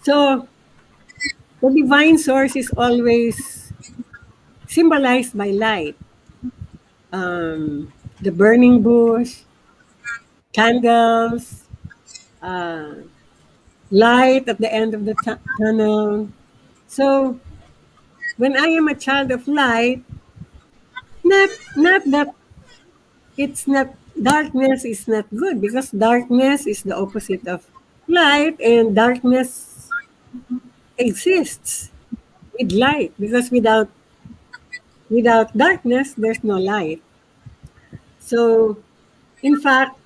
So the divine source is always symbolized by light. The burning bush, candles, uh, light at the end of the tunnel. So when I am a child of light, not that it's not darkness is not good because darkness is the opposite of light and darkness exists with light because without darkness there's no light. So in fact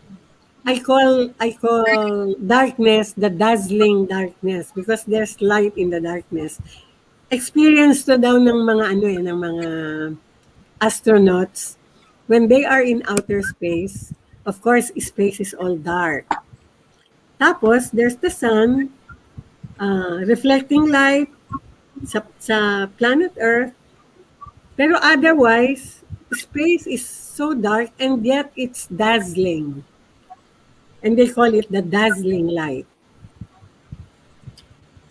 I call darkness the dazzling darkness because there's light in the darkness. Experience to daw ng mga ng mga astronauts when they are in outer space. Of course, space is all dark. Tapos there's the sun reflecting light sa planet Earth. Pero otherwise, space is so dark and yet it's dazzling. And they call it the dazzling light.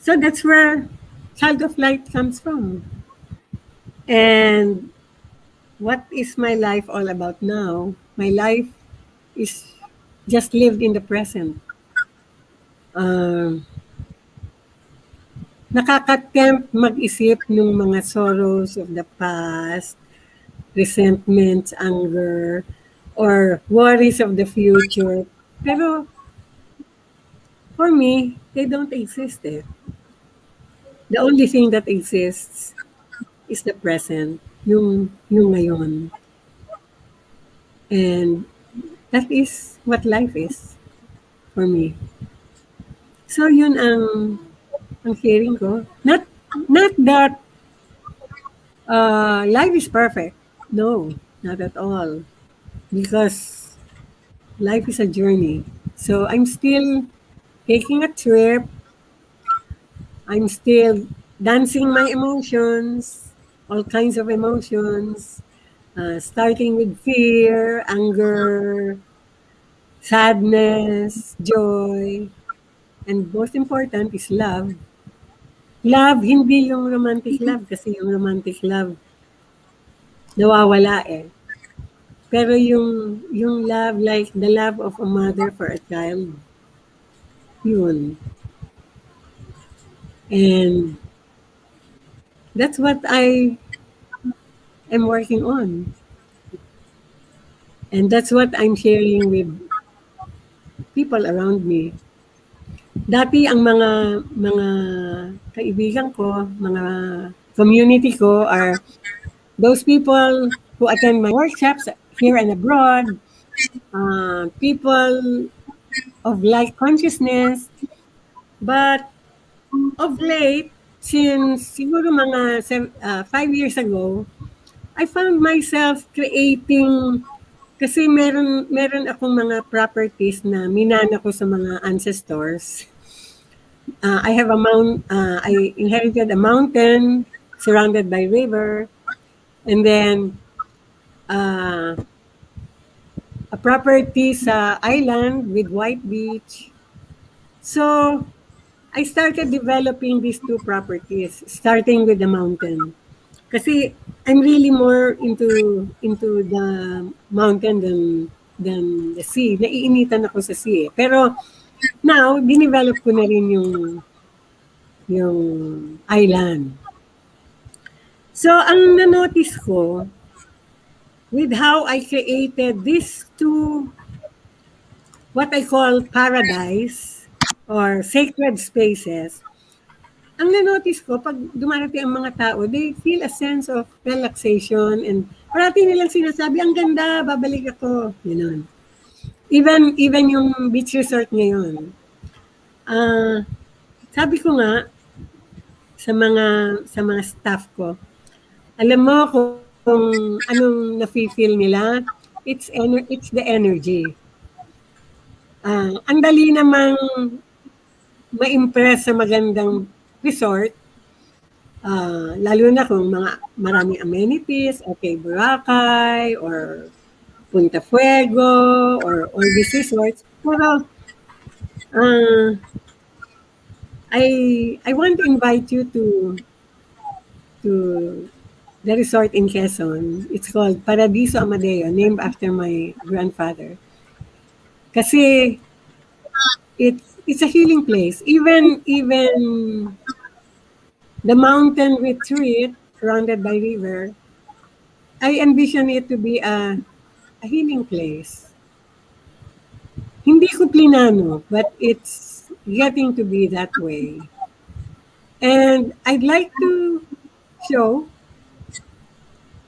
So that's where child of light comes from. And what is my life all about now? My life is just lived in the present. Nakaka-tempt mag-isip ng mga sorrows of the past, resentments, anger, or worries of the future. Pero for me, they don't exist eh. The only thing that exists is the present, yung ngayon. And that is what life is for me. So yun ang sharing ko. Not that life is perfect. No, not at all. Because life is a journey. So I'm still taking a trip. I'm still dancing my emotions, all kinds of emotions, starting with fear, anger, sadness, joy, and most important is love. Love, hindi yung romantic love kasi yung romantic love nawawala eh. Pero yung love like the love of a mother for a child, yun. And that's what I am working on. And that's what I'm sharing with people around me. Dati ang mga kaibigan ko, mga community ko are those people who attend my workshops here and abroad, people of like consciousness. But of late, since siguro mga 5 years ago, I found myself creating Kasi meron akong mga properties na minana ko sa mga ancestors. I have a I inherited a mountain surrounded by river, and then uh, a property sa island with white beach. So I started developing these two properties, starting with the mountain. Kasi I'm really more into the mountain than the sea. Naiinitan ako sa sea. Pero now, dinevelop ko na rin yung island. So, ang na-notice ko, with how I created these two, what I call paradise or sacred spaces, ang na-notice ko, pag dumarating ang mga tao, they feel a sense of relaxation and parati nilang sinasabi, ang ganda, babalik ako. Yun. Even yung beach resort ngayon. Sabi ko nga sa mga staff ko, alam mo kung anong nafe-feel nila, it's the energy. Ang dali namang ma-impress sa magandang resort, lalo na kung maraming amenities, okay, Boracay, or Punta Fuego, or all these resorts. Pero, I want to invite you to the resort in Quezon. It's called Paradiso Amadeo, named after my grandfather. Kasi it's a healing place. Even the mountain retreat surrounded by river, I envision it to be a healing place. Hindi ko plinano, but it's getting to be that way. And I'd like to show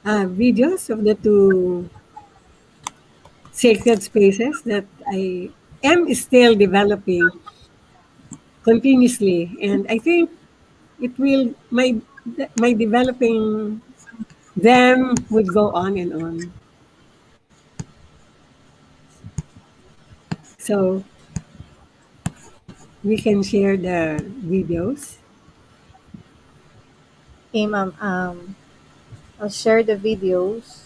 videos of the two sacred spaces that I am still developing continuously. And I think it will, my developing them would go on and on. So we can share the videos. Okay, ma'am. I'll share the videos.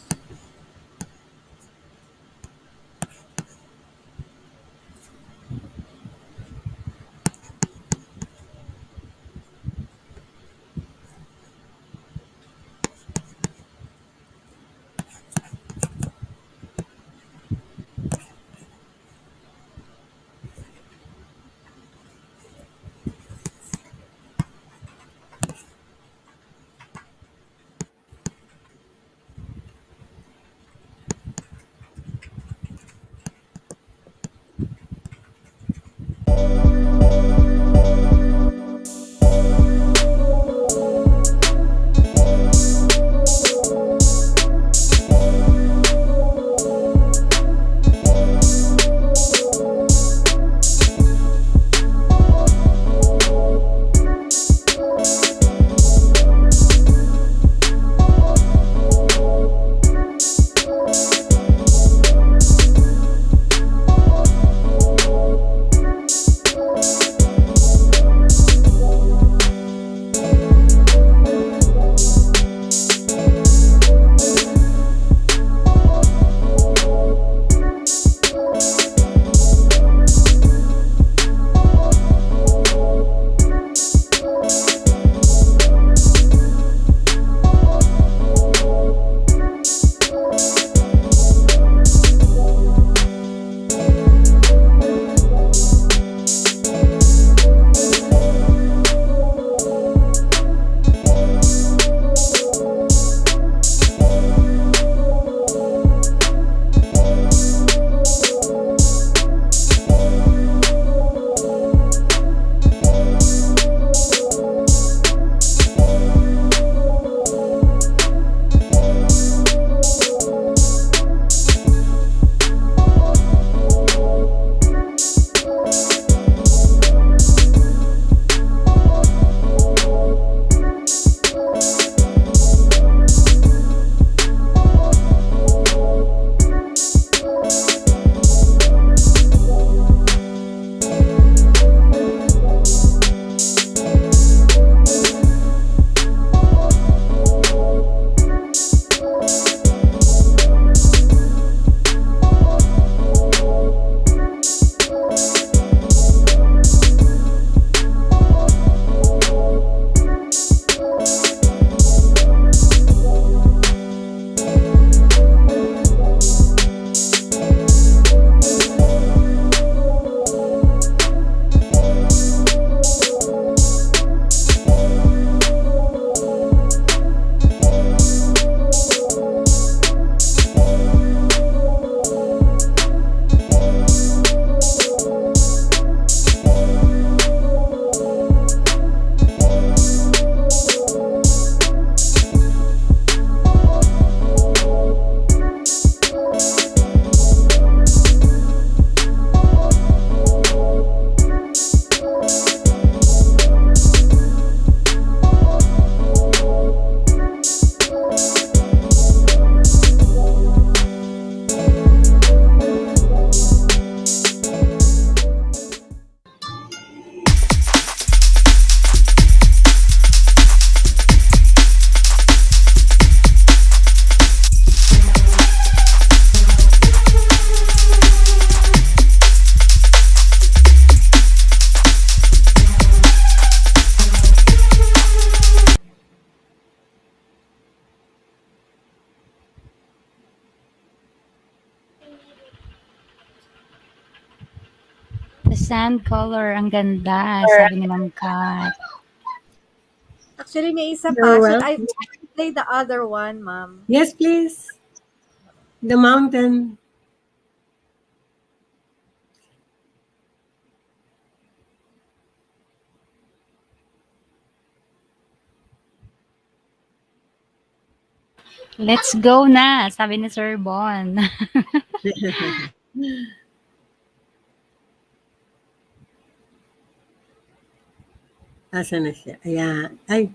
The sand color, ang ganda, sabi ni Ma'am Kat. Actually, may isa You're pa. Should I welcome. play the other one, ma'am? Yes, please. The mountain. Let's go na, sabi ni Sir Bon. Asa na siya? Ayan. Ay,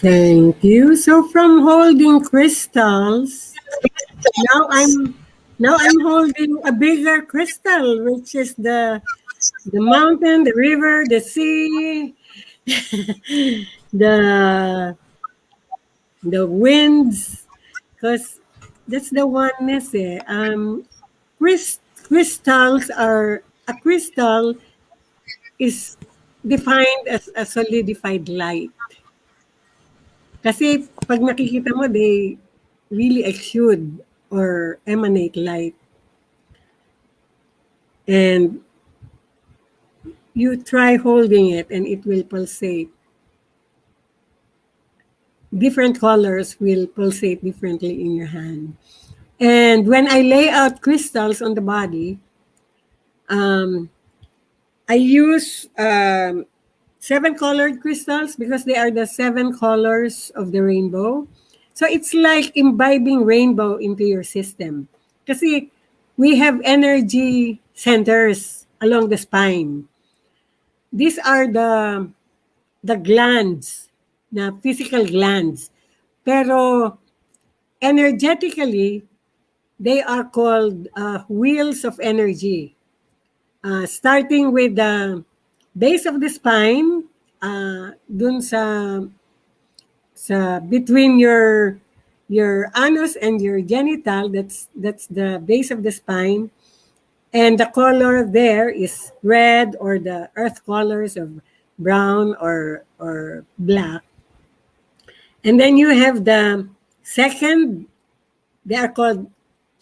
thank you. So from holding crystals, now I'm holding a bigger crystal, which is the mountain, the river, the sea, the the winds, because that's the oneness. Crystals are a crystal is defined as a solidified light. Kasi pag nakikita mo, they really exude or emanate light. And you try holding it and it will pulsate. Different colors will pulsate differently in your hand. And when I lay out crystals on the body, I use 7 colored crystals because they are the 7 colors of the rainbow. So it's like imbibing rainbow into your system. Kasi we have energy centers along the spine. These are the glands, na physical glands. Pero energetically, they are called wheels of energy. Starting with the base of the spine, dun sa between your anus and your genital, that's the base of the spine. And the color there is red or the earth colors of brown or black. And then you have the second, they are called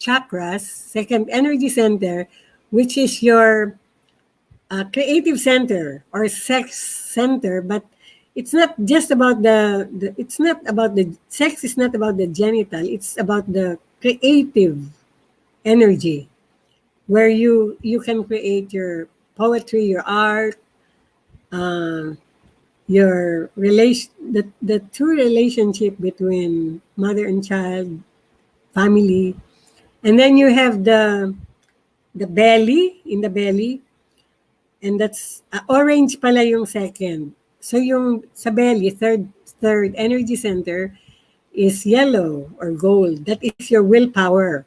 chakras, second energy center, which is your creative center or sex center, but it's not just about it's not about the sex is not about the genital, it's about the creative energy where you can create your poetry, your art, your relation, the true relationship between mother and child, family. And then you have the belly, in the belly, and that's orange pala yung second. So yung sa belly, third energy center is yellow or gold. That is your willpower.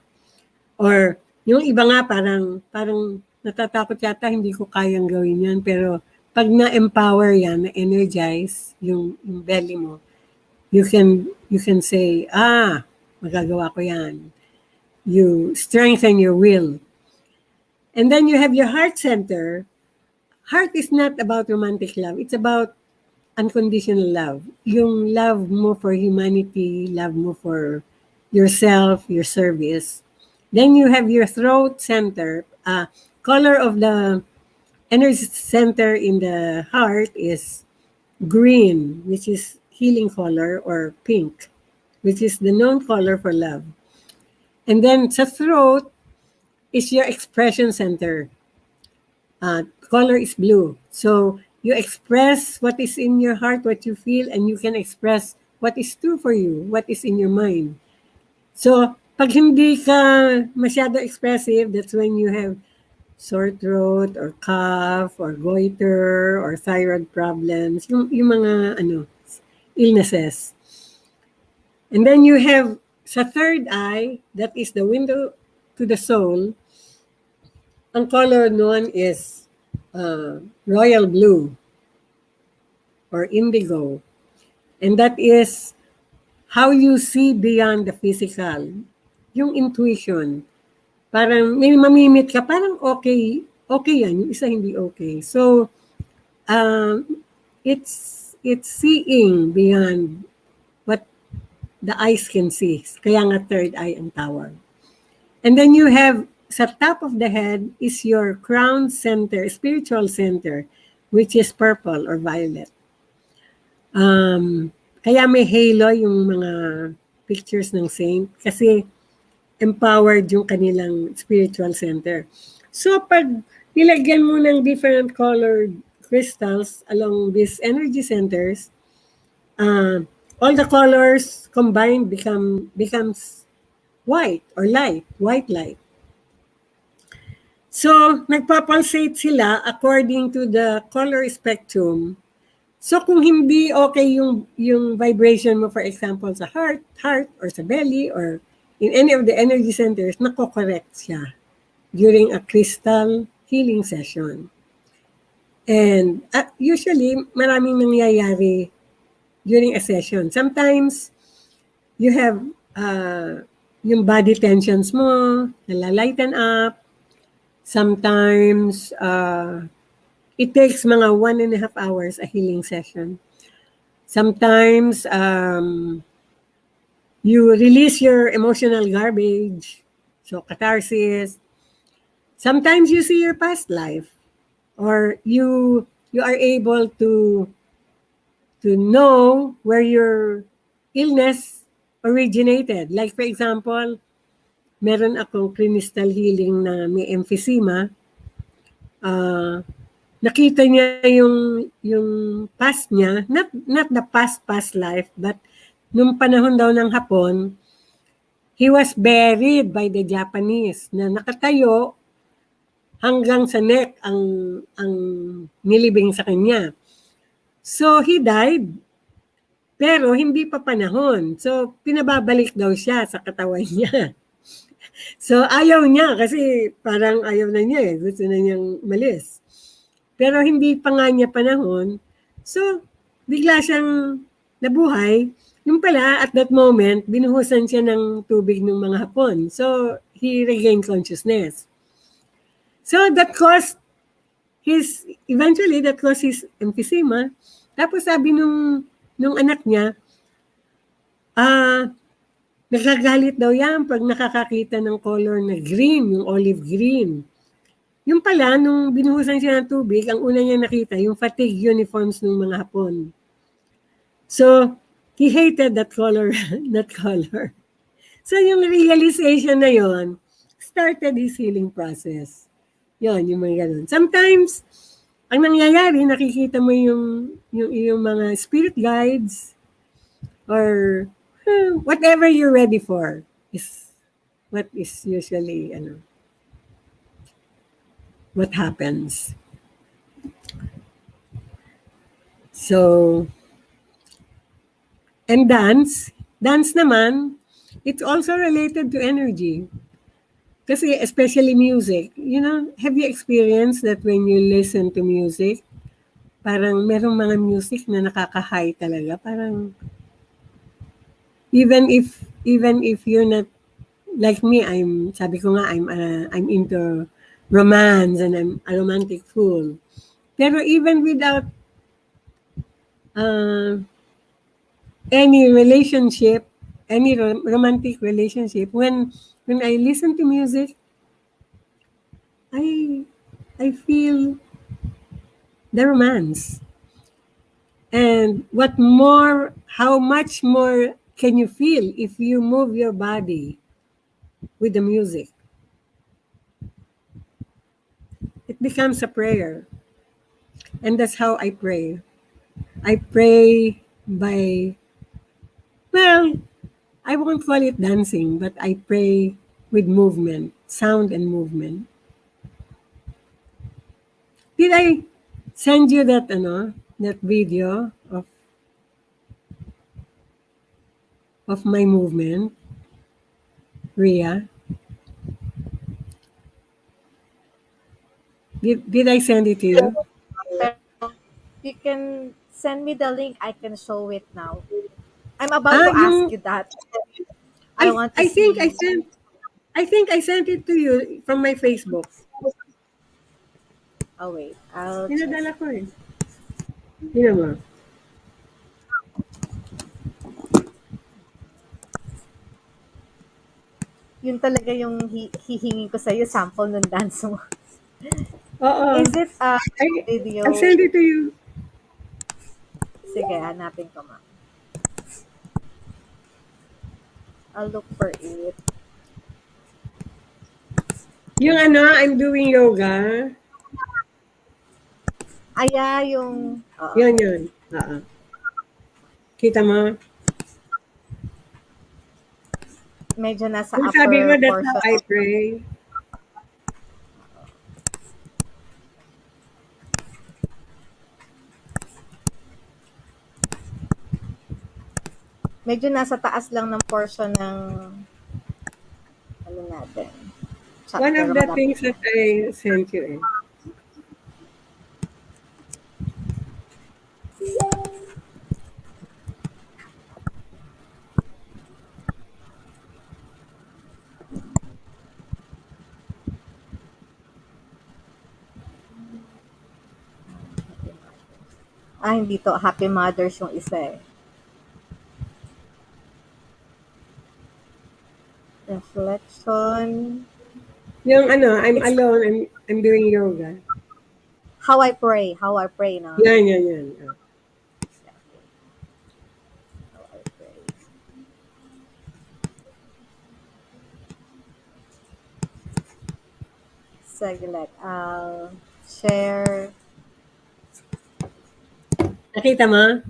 Or yung iba nga parang natatakot yata, hindi ko kayang gawin yan. Pero pag na-empower yan, na-energize yung belly mo, you can say, magagawa ko yan. You strengthen your will. And then you have your heart center. Heart is not about romantic love. It's about unconditional love. Yung love mo for humanity, love mo for yourself, your service. Then you have your throat center. Color of the energy center in the heart is green, which is healing color, or pink, which is the known color for love. And then sa throat is your expression center. Color is blue. So you express what is in your heart, what you feel, and you can express what is true for you, what is in your mind. So pag hindi ka masyado expressive, that's when you have sore throat or cough or goiter or thyroid problems, yung mga illnesses. And then you have sa third eye, that is the window to the soul. Ang color noon is royal blue or indigo. And that is how you see beyond the physical. Yung intuition. Parang may mamimit ka, parang okay yan, yung isa hindi okay. So, it's seeing beyond what the eyes can see. Kaya nga third eye ang tawag. And then you have, sa top of the head is your crown center, spiritual center, which is purple or violet. Kaya may halo yung mga pictures ng saint kasi empowered yung kanilang spiritual center. So pag nilagyan mo ng different colored crystals along these energy centers, all the colors combined becomes white or light, white light. So nagpapulsate sila according to the color spectrum. So kung hindi okay yung vibration mo, for example, sa heart or sa belly or in any of the energy centers, nako-correct siya during a crystal healing session. And usually, maraming nangyayari during a session. Sometimes, you have yung body tensions mo, nalalighten up. Sometimes, it takes mga 1.5 hours a healing session. Sometimes you release your emotional garbage, so catharsis. Sometimes you see your past life, or you are able to know where your illness originated. Like for example, meron akong crystal healing na may emphysema. Nakita niya yung past niya, not the past life, but nung panahon daw ng Hapon, he was buried by the Japanese na nakatayo hanggang sa neck ang nilibing sa kanya. So he died, pero hindi pa panahon. So pinababalik daw siya sa katawan niya. So ayaw niya kasi parang ayaw na niya eh. Gusto na niyang malis. Pero hindi pa nga niya panahon. So bigla siyang nabuhay. Yung pala, at that moment, binuhusan siya ng tubig ng mga Hapon. So he regained consciousness. So that caused eventually that caused his emphysema. Tapos sabi nung anak niya, nagagalit daw yan pag nakakakita ng color na green, yung olive green. Yung pala, nung binuhusan siya ng tubig, ang una niya nakita, yung fatigue uniforms ng mga Hapon. So, he hated that color, that color. So, yung realization na yon started his healing process. Yon, yung mga ganun. Sometimes, ang nangyayari, nakikita mo yung mga spirit guides or whatever you're ready for is what is usually, what happens. So, and dance naman, it's also related to energy. Kasi especially music, have you experienced that when you listen to music, parang merong mga music na nakaka-high talaga, parang even if you're not like me, sabi ko nga, I'm into romance and I'm a romantic fool. Pero even without any relationship, any romantic relationship, when I listen to music, I feel the romance. And how much more can you feel if you move your body with the music? It becomes a prayer. And that's how I pray. I pray by, well, I won't call it dancing, but I pray with movement, sound and movement. Did I send you that video of my movement, Ria? Did I send it to you? You can send me the link. I can show it now. I'm about to ask you that. I want to see. I think I sent it to you from my Facebook. Oh wait, I'll check. Pinadala ko eh. Tingnan mo. Yun talaga yung hihingin ko sa'yo, sample ng dance mo. Oo. Is it a video? I sent it to you. Sige, hanapin ko, ma. I'll look for it. Yung I'm doing yoga. Yung... Yun. Kita mo? Medyo nasa Kung upper sabi mo, that's portion. how I pray. Medyo nasa taas lang ng portion ng natin. One of the things that I sent you eh. Hindi to. Happy Mothers yung isa eh. Reflection. Yung ano, I'm It's alone, I'm doing yoga. how I pray. How I pray, no? Yan. Ah. How I pray. Saglit. I'll share. Nakita mo?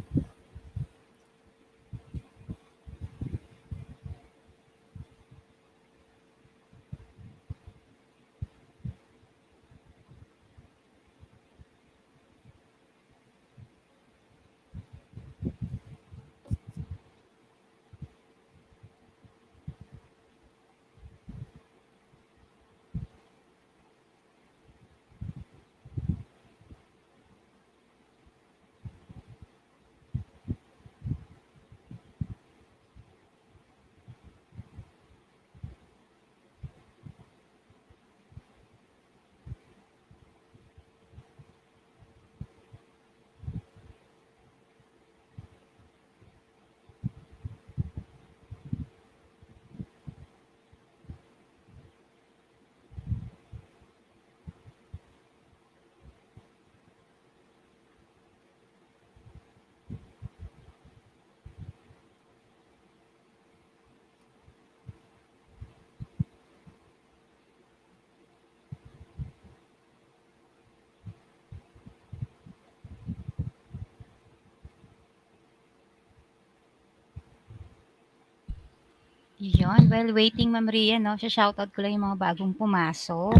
Yun, while waiting Ma'am Ria 'no, sha-shoutout ko lang yung mga bagong pumasok.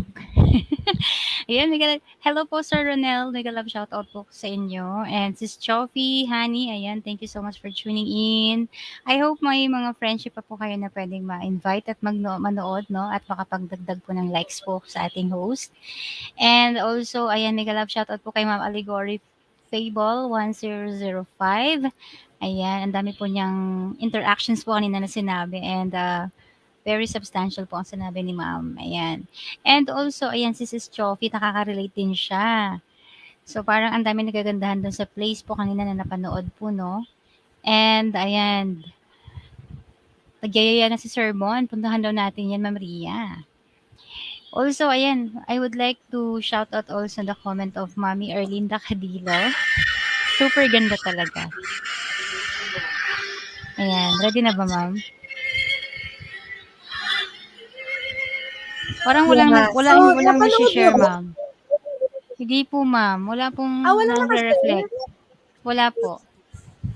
Ayan, hello po Sir Ronel, mega love shoutout po sa inyo. And Sis Chofi, Honey, ayan, thank you so much for tuning in. I hope may mga friendship pa po kayo na pwedeng ma-invite at manood 'no, at makapagdagdag po ng likes po sa ating host. And also, ayan, mega love shoutout po kay Ma'am Allegory Fable 1005. Ayan, ang dami po niyang interactions po kanina na sinabi and very substantial po ang sinabi ni ma'am. Ayan. And also, ayan, si Sis Chofi, nakaka-relate din siya. So, parang ang dami nagagandahan dun sa place po kanina na napanood po, no? And, ayan, nagyayaya na si Sir Bon. Puntahan daw natin yan, Ma'am Ria. Also, ayan, I would like to shout out also the comment of Mami Erlinda Cadillo. Super ganda talaga. Ayan, ready na ba, ma'am? Parang Yeah. So, walang napanood niyo nagshi-share, ba? ma'am. Hindi po, ma'am. Wala pong Wala nagre-reflect. nakashare? Wala po.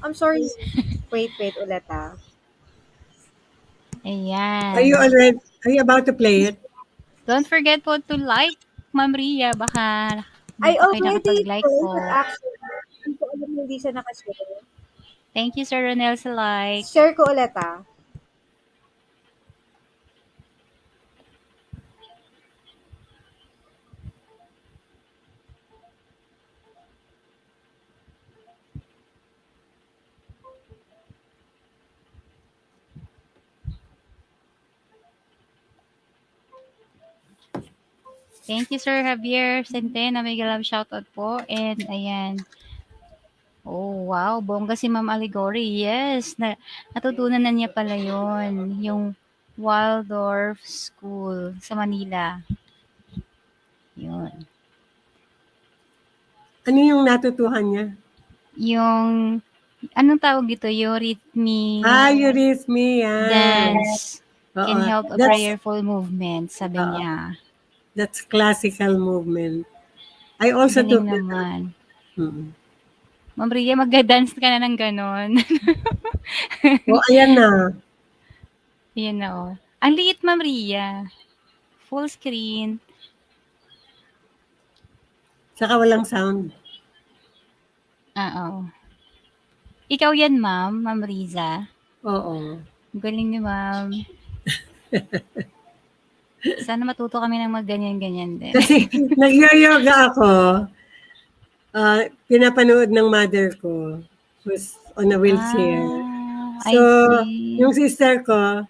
I'm sorry. Wait ulit ah. Are you Ayan. already, are you about to play it? Don't forget po to like, Ma'am Ria. Baka hindi I pa kayo already nakapag-like told but po. actually, hindi ko alam hindi siya nakashare. Thank you, Sir Ronel, sa like. Share ko ulit ah. Thank you, Sir Javier Centena. May love shoutout po. And ayan. Oh, wow. Bongga si Ma'am Allegory. Yes. Natutunan na niya pala yon, yung Waldorf School sa Manila. Yun. Ano yung natutuhan niya? Yung, anong tawag dito? Eurythmic Eurythmy, yan. dance can Oo. help a prayerful movement, sabi Oo. niya. That's classical movement. I also Galing took that. naman. Mm. Ma'am Ria, magda-dance ka na ng ganon. Ayan na. Yan na oh. Ang liit, Ma'am Ria. Full screen. Saka walang sound. Oo. Ikaw yan, Ma'am Riza. Oo. Galing ni Ma'am. Sana matuto kami ng ganyan-ganyan din. Kasi nag-yoga ako. Pinapanood ng mother ko who's on a wheelchair. I So, see. yung sister ko,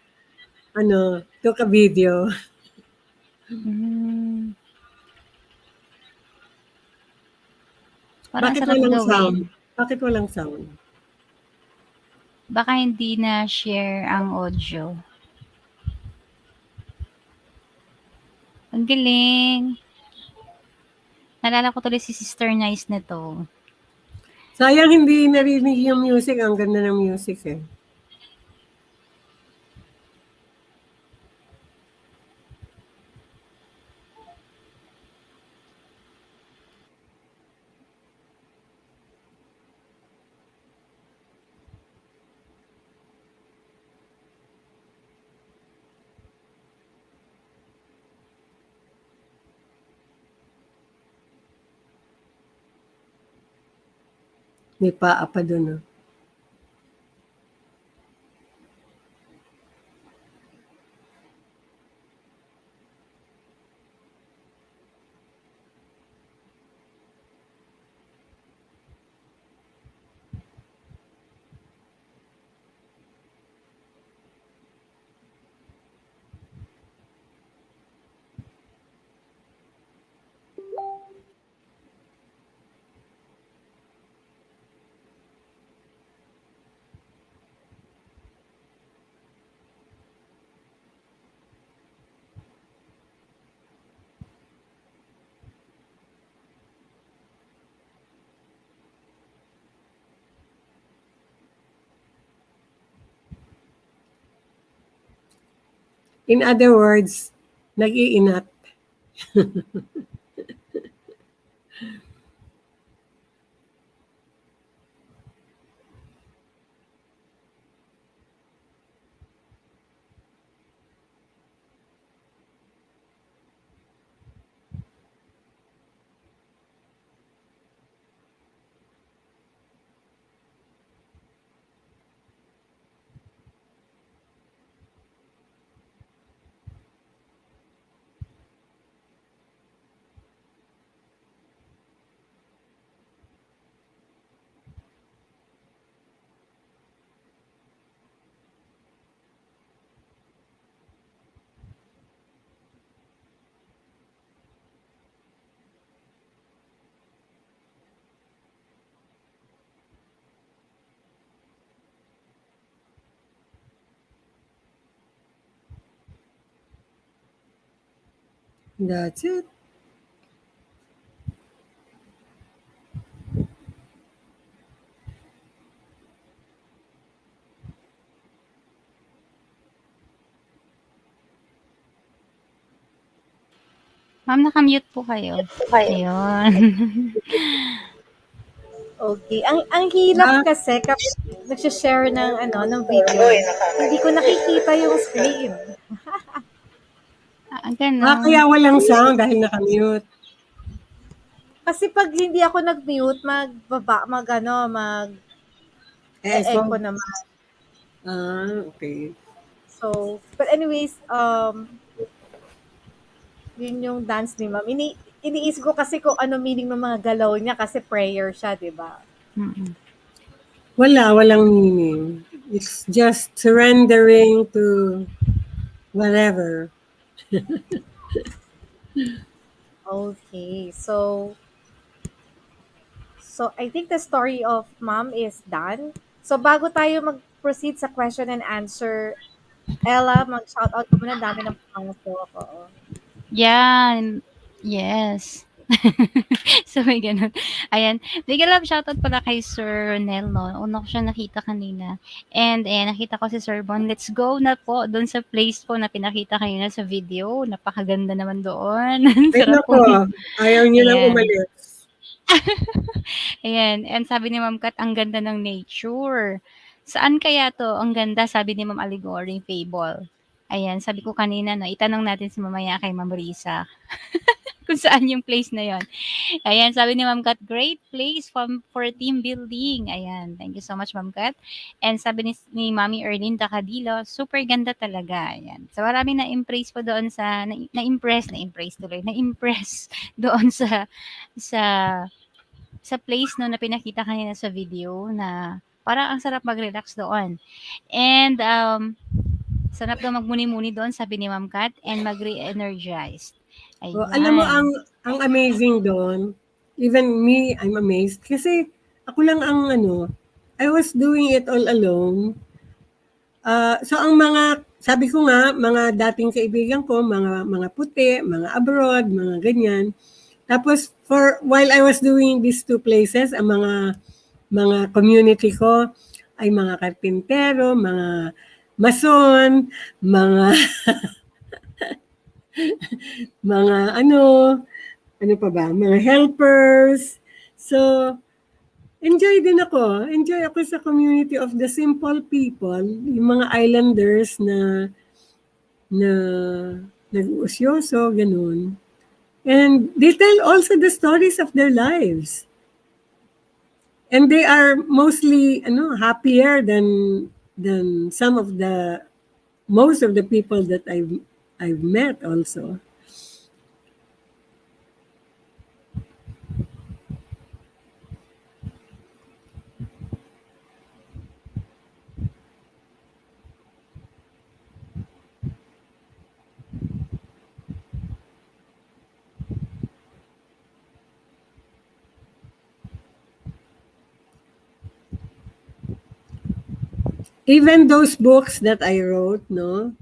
took a video. Parang Bakit sarap walang gawin. sound? Bakit walang sound? Baka hindi na share ang audio. Ang galing. Naalala ko tuloy si Sister Nice nito. Sayang hindi narinig yung music. Ang ganda ng music eh. May paa pa doon. Oh. In other words, nag-iinat. That's it. Ma'am, naka-mute po kayo. Ayun. Okay. Ang hirap Ah, kasi kapag nagse-share ng ano ng video, hindi ko nakikita yung screen. Gano'n. kaya walang sound dahil nakamute. Kasi pag hindi ako nag-mute, mag ano, mag So, echo naman. okay. So, but anyways, yun yung dance ni Ma'am. Iniisip ko kasi kung ano meaning ng mga galaw niya kasi prayer siya, 'di ba? Mm. Walang meaning. It's just surrendering to whatever. Okay. So I think the story of Mom is done. So bago tayo mag-proceed sa question and answer, Ella, mag-shoutout ka muna. Dami ng pumasok. Oo. Yan. Yes. So, may gano'n. Ayan. Big love shoutout pala kay Sir Ronel, no? Una ko siya nakita kanina. And, ayan, nakita ko si Sir Bon. Let's go na po doon sa place po na pinakita kanina sa video. Napakaganda naman doon. Ang Ay, sarap po. nako. Ayaw niyo lang Ayan. umalis. Ayan. And sabi ni Ma'am Kat, ang ganda ng nature. Saan kaya to? Ang ganda, sabi ni Ma'am Allegory Fable. Ayan, sabi ko kanina, no, itanong natin si mamaya kay Ma'am Riza kung saan yung place na yon. Ayan, sabi ni Ma'am Kat, great place for team building. Ayan, thank you so much, Ma'am Kat. And sabi ni Mami Erlinda Cadillo, super ganda talaga. Ayan. So, marami na-impress po doon sa, na-impress tuloy, na-impress doon sa, sa place no na pinakita kanina sa video na parang ang sarap mag-relax doon. And, sarap daw magmuni-muni doon, sabi ni Ma'am Kat, and mag-re-energize. Alam mo, Ayan. ang amazing doon, even me, I'm amazed. Kasi ako lang ang I was doing it all alone. So ang mga, sabi ko nga, mga dating kaibigan ko, mga puti, mga abroad, mga ganyan. Tapos while I was doing these two places, ang mga community ko ay mga karpintero, mga mason, mga mga ano pa ba, mga helpers. So enjoy din ako. Enjoy ako sa community of the simple people, yung mga islanders na nag-uusyoso, ganun. And they tell also the stories of their lives. And they are mostly happier than some of the most of the people that I've met also. Even those books that I wrote, no,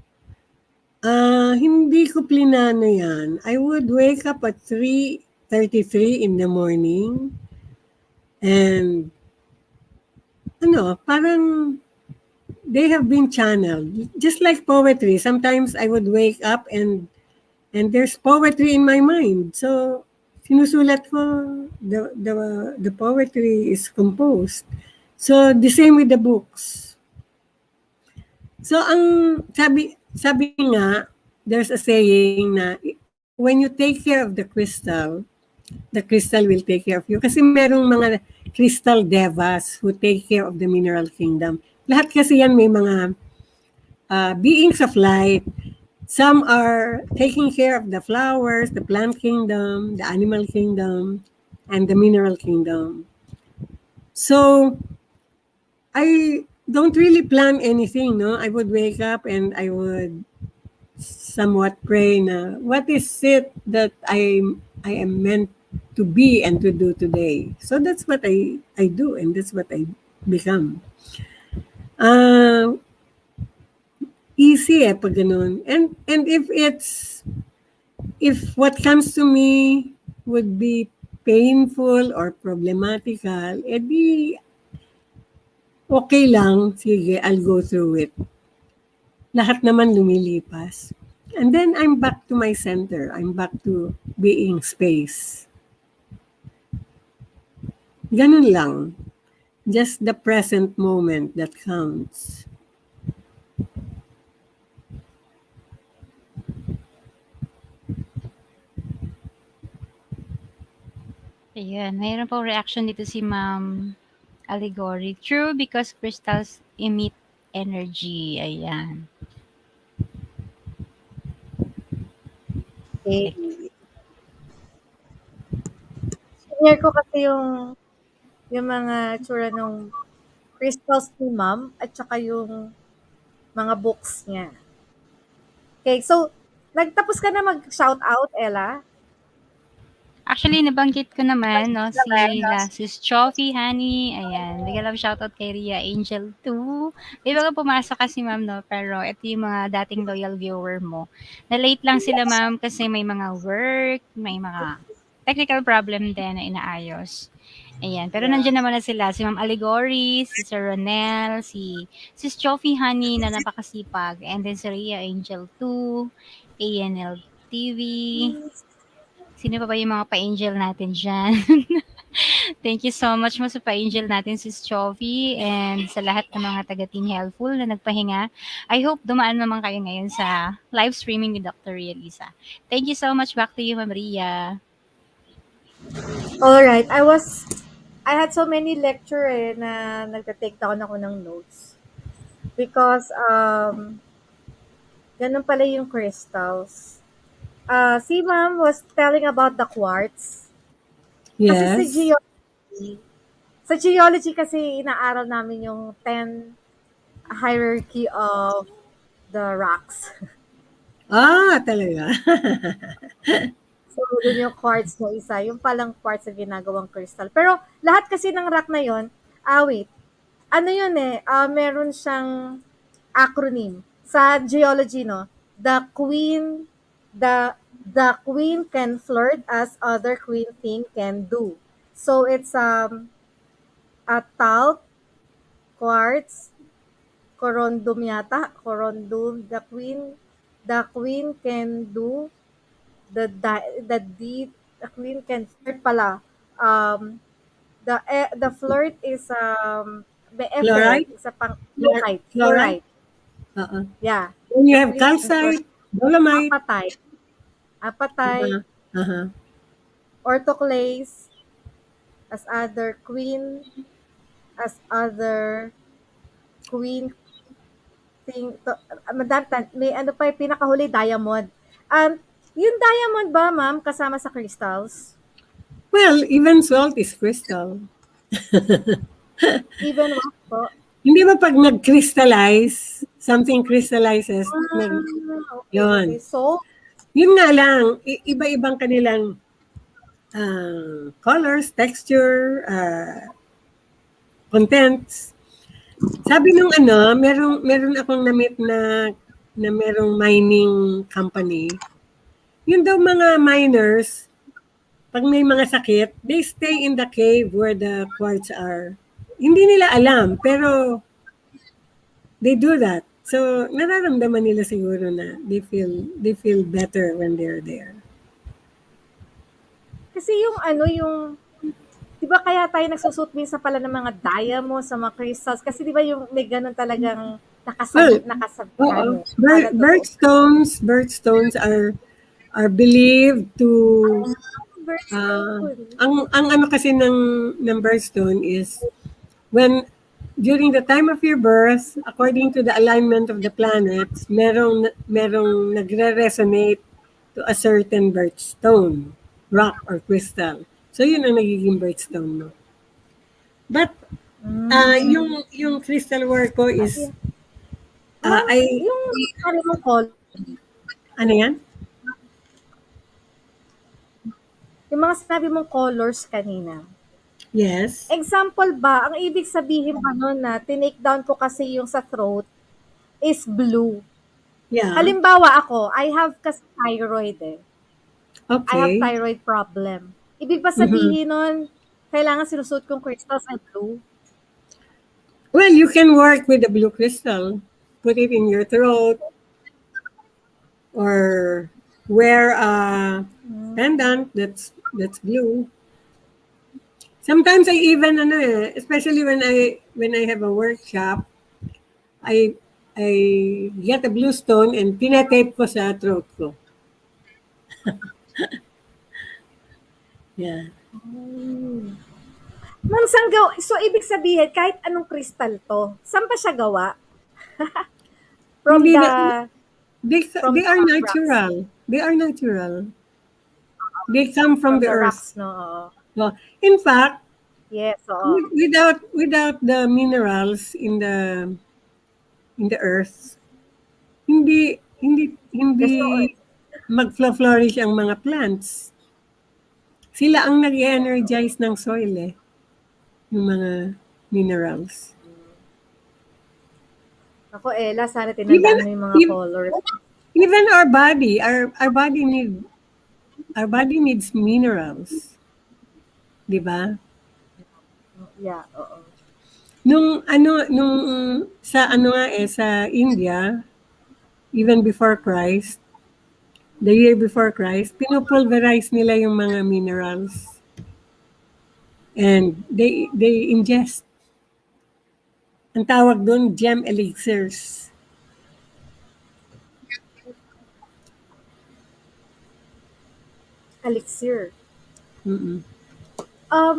hindi ko plinano yan. I would wake up at 3:33 in the morning and parang they have been channeled. Just like poetry. Sometimes I would wake up and there's poetry in my mind. So sinusulat ko, the poetry is composed. So the same with the books. So ang sabi nga, there's a saying na when you take care of the crystal will take care of you. Kasi merong mga crystal devas who take care of the mineral kingdom. Lahat kasi yan may mga beings of light. Some are taking care of the flowers, the plant kingdom, the animal kingdom, and the mineral kingdom. So I don't really plan anything, no? I would wake up and I would somewhat pray na what is it that I am meant to be and to do today. So that's what I do and that's what I become. Easy pag ganun. And if what comes to me would be painful or problematical, edi okay lang, sige, I'll go through it. Lahat naman lumilipas. And then I'm back to my center. I'm back to being space. Ganun lang. Just the present moment that counts. Ayan, mayroon po reaction dito si Ma'am Allegory. True, because crystals emit energy. Ayan. Okay. Share ko kasi yung mga tsura ng crystals ni ma'am at saka yung mga books niya. Okay, so nagtapos ka na mag-shoutout, Ella? Actually, nabanggit ko naman, no, si Chofi, Honey, ayan. Bigyan lang shoutout kay Ria Angel 2. Di ba pumasok kasi ma'am, no, pero ito yung mga dating loyal viewer mo. Na-late lang sila ma'am kasi may mga work, may mga technical problem din na inaayos. Ayan, pero nandiyan naman na sila, si Ma'am Allegory, si Sir Ronel, si Chofi Honey na napakasipag, and then si Ria Angel 2, ANL TV, sino pa ba yung mga pa-angel natin dyan? Thank you so much mo sa pa-angel natin, Sis Chofi, and sa lahat ng mga taga-team Helpful na nagpahinga. I hope dumaan naman kayo ngayon sa live streaming ni Dr. Ria Liza. Thank you so much. Back to you, Ma'am Ria. Alright, I had so many lecture na nagta-take down ako ng notes. Because, ganun pala yung crystals. Si ma'am was telling about the quartz. Kasi Yes. sa geology kasi inaaral namin yung 10 hierarchy of the rocks. Talaga. So, dun yung quartz na isa, yung palang quartz na ginagawang crystal. Pero lahat kasi ng rock na yon, wait, ano yun meron siyang acronym sa geology, no? The queen, the queen can flirt as other queen thing can do. So it's a talc, quartz, corundum yata, corundum, the queen can do the deed, the queen can flirt pala. The flirt is may F Fluoride? isa pang fluorite, Fluoride? fluorite. Oo. Yeah. Then you The have queen can flirt. calcite, dolomite. Apatite, apatite, Uh-huh. Uh-huh. orthoclase, as other queen, as other queen thing. May ano pa yung pinakahuli, diamond. Yung diamond ba, ma'am, kasama sa crystals? Well, even salt is crystal. Even what po? Hindi ba pag nag-crystallize, something crystallizes, Okay, okay. yun. So, Yun nga lang, iba-ibang kanilang colors, texture, contents. Sabi nung meron akong na-meet na merong mining company. Yun daw mga miners, pag may mga sakit, they stay in the cave where the quartz are. Hindi nila alam, pero they do that. So, nararamdaman nila siguro na they feel better when they're there. kasi yung ano, yung, di ba kaya tayo nagsusut minsan pala ng mga diamonds sa mga crystals? Kasi di ba yung may ganun talagang Well, nakasabihan oo. Para totoo. Birthstones are believed to Birthstone. ang ano kasi ng birthstone is when during the time of your birth, according to the alignment of the planets, merong nagre-resonate to a certain birthstone, rock or crystal. So yun ang nagiging birthstone mo. But yung crystal work ko is Ma'am, I yung ano mong color, ano yan? yung mga sinabi mong colors kanina. Yes. Example ba, ang ibig sabihin ba nun na tinake down ko kasi yung sa throat is blue. Yeah. Halimbawa ako, I have kasi thyroid I have Okay. thyroid problem. Ibig ba sabihin nun, kailangan sinusuot kong crystals ay blue? Well, you can work with the blue crystal. Put it in your throat or wear a pendant that's blue. Sometimes I even especially when I have a workshop, I get a blue stone and pinatape ko sa throat ko. Yeah. Ma'am, saan gawa? So, ibig sabihin, kahit anong crystal to, saan pa siya gawa? From Hindi the, na, they from they the are rocks. natural. They are natural. They come from From the the earth. rocks, no? Oo. Well, in fact, Yes, oo. without the minerals in the earth, hindi There's no earth. mag-flourish ang mga plants. Sila ang nag-energize ng soil yung mga minerals. Ako, Ella, sana Even tinandaan mo yung mga ev- colors. even our body needs minerals. 'Di ba? Yeah, oo. Nung sa India, even before Christ, the year before Christ, pinupulverize nila yung mga minerals. And they ingest. Ang tawag doon, gem elixirs. Elixir. Mm-mm. Um,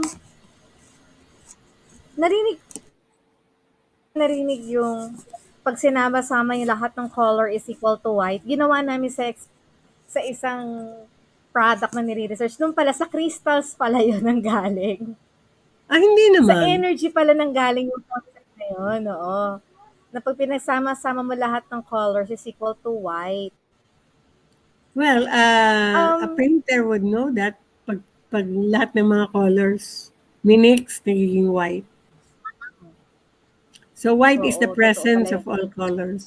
narinig yung pag sinama-sama yung lahat ng color is equal to white. Ginawa namin sa isang product na nire-research. Nung pala, sa crystals pala yun ang galing. Hindi Sa naman. energy pala nang galing yung concept na yun, oo. Na pag pinagsama-sama mo lahat ng colors is equal to white. Well, a Um, painter would know that pag lahat ng mga colors minix, nagiging white. So white is oo, the totoo pala presence yun. of all colors.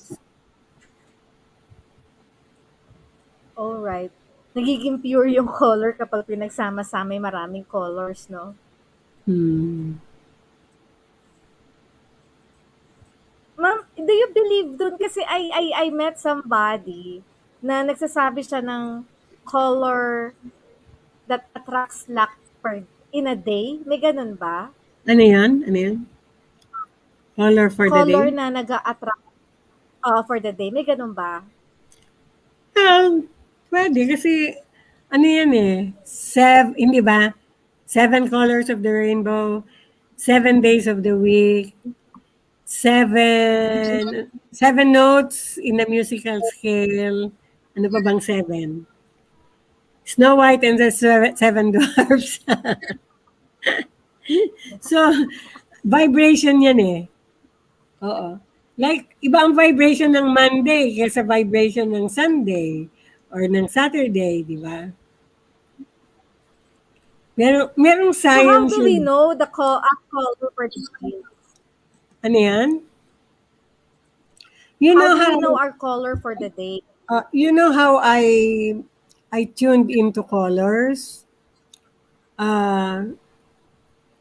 Alright. Nagiging pure yung color kapag pinagsama-sama yung maraming colors, no? Hmm. Ma'am, do you believe dun? Kasi I met somebody na nagsasabi siya ng color that attracts luck per in a day. May ganun ba? Ano yan? Ano yan? Color for the Color day? na nag-a-attract for the day. May ganun ba? Pwede kasi ano yan eh, hindi ba? 7 colors of the rainbow, 7 days of the week, seven notes in the musical scale. Ano pa bang seven? Snow White and the Seven Dwarfs. So, vibration yan eh. Oo. Like, iba ang vibration ng Monday kaysa vibration ng Sunday or ng Saturday, di ba? Merong So how science do we yun. know the color for the day? Ano yan? You How know do we how, know our color for the day? I tuned into colors? Uh,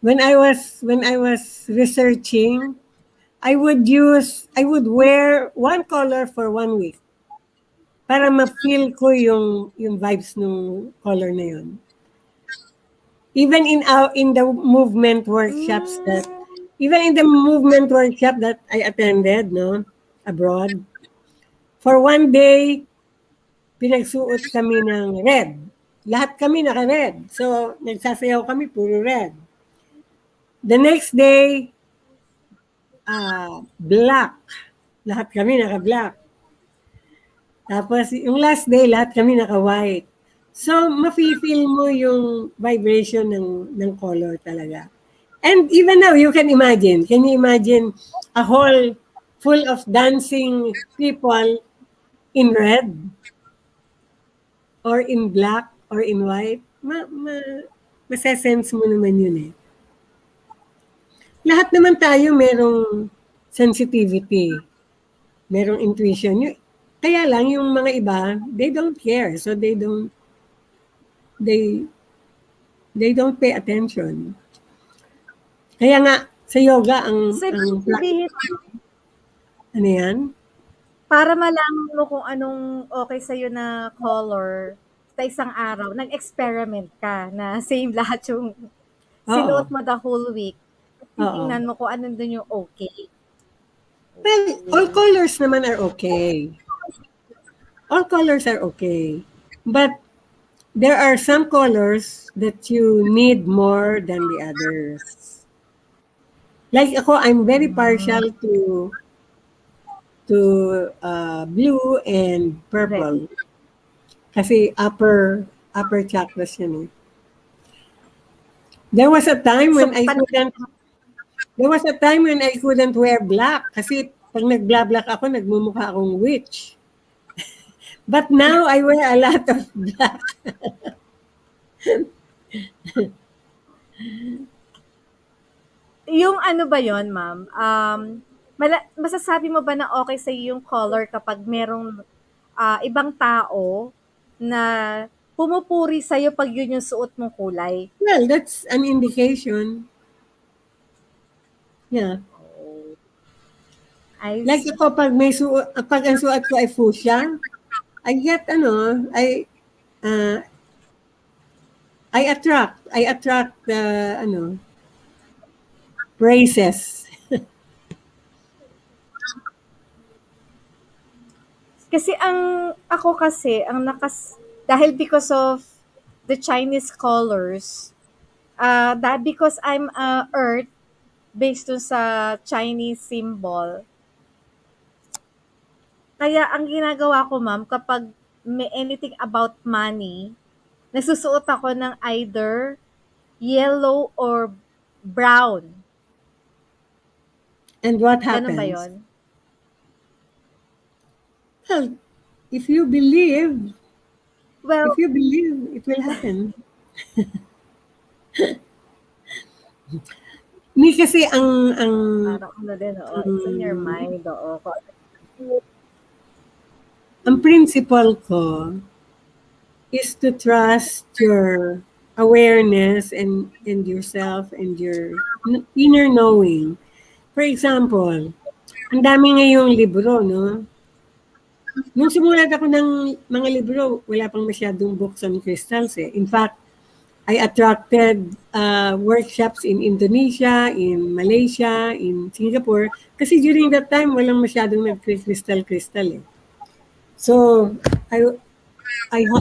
when I was researching, I would wear one color for one week para ma-feel ko yung vibes ng color na yun. Even in the movement workshops that Mm, even in the movement workshop that I attended, no, abroad, for one day pinagsuot kami ng red. Lahat kami naka-red. So, nagsasayaw kami puro red. The next day, black. Lahat kami naka-black. Tapos, yung last day, lahat kami naka-white. So, mafe-feel mo yung vibration ng color talaga. And even now, you can imagine. Can you imagine a hall full of dancing people in red or in black or in white? Masasense mo naman yun eh. Lahat naman tayo merong sensitivity, merong intuition. Kaya lang yung mga iba, they don't care. So they they don't pay attention. Kaya nga sa yoga so ibig sabihin, ano yan? para malaman mo kung anong okay sa'yo na color sa isang araw, nag-experiment ka na same lahat yung sinuot Oo. mo the whole week. Oo. Titingnan mo kung ano dun yung okay. Well, all colors naman are okay. All colors are okay. But there are some colors that you need more than the others. Like ako, I'm very partial to blue and Red. purple. Kasi upper chakras yun eh. There was a time So, when I couldn't There was a time when I couldn't wear black kasi pag nag-black ako, nagmumukha akong witch. But now I wear a lot of black. yung ano ba yon ma'am? Masasabi mo ba na okay sa yung color kapag merong ibang tao na pumupuri sa'yo pag yun yung suot mong kulay? Well, that's an indication. Yeah. I Like see. ako, pag ang suot ko ay fuchsia, I get, uh, I attract praises. Kasi ako kasi, dahil because of the Chinese colors, that because I'm Earth, based dun sa Chinese symbol, kaya ang ginagawa ko ma'am, kapag may anything about money, nagsusuot ako ng either yellow or brown. And what Ganun ba happens? yon? Well, if you believe, Well, If you believe, it will happen. Ni kasi parang ano din, oo, ang, it's in your mind, oo. ang principle ko is to trust your awareness and yourself and your inner knowing. For example, ang dami ngayong libro, no? Nung sumulat ako ng mga libro, wala pang masyadong books on crystals eh. In fact, I attracted workshops in Indonesia, in Malaysia, in Singapore. Kasi during that time, walang masyadong nag-crystal-crystal eh. So, I,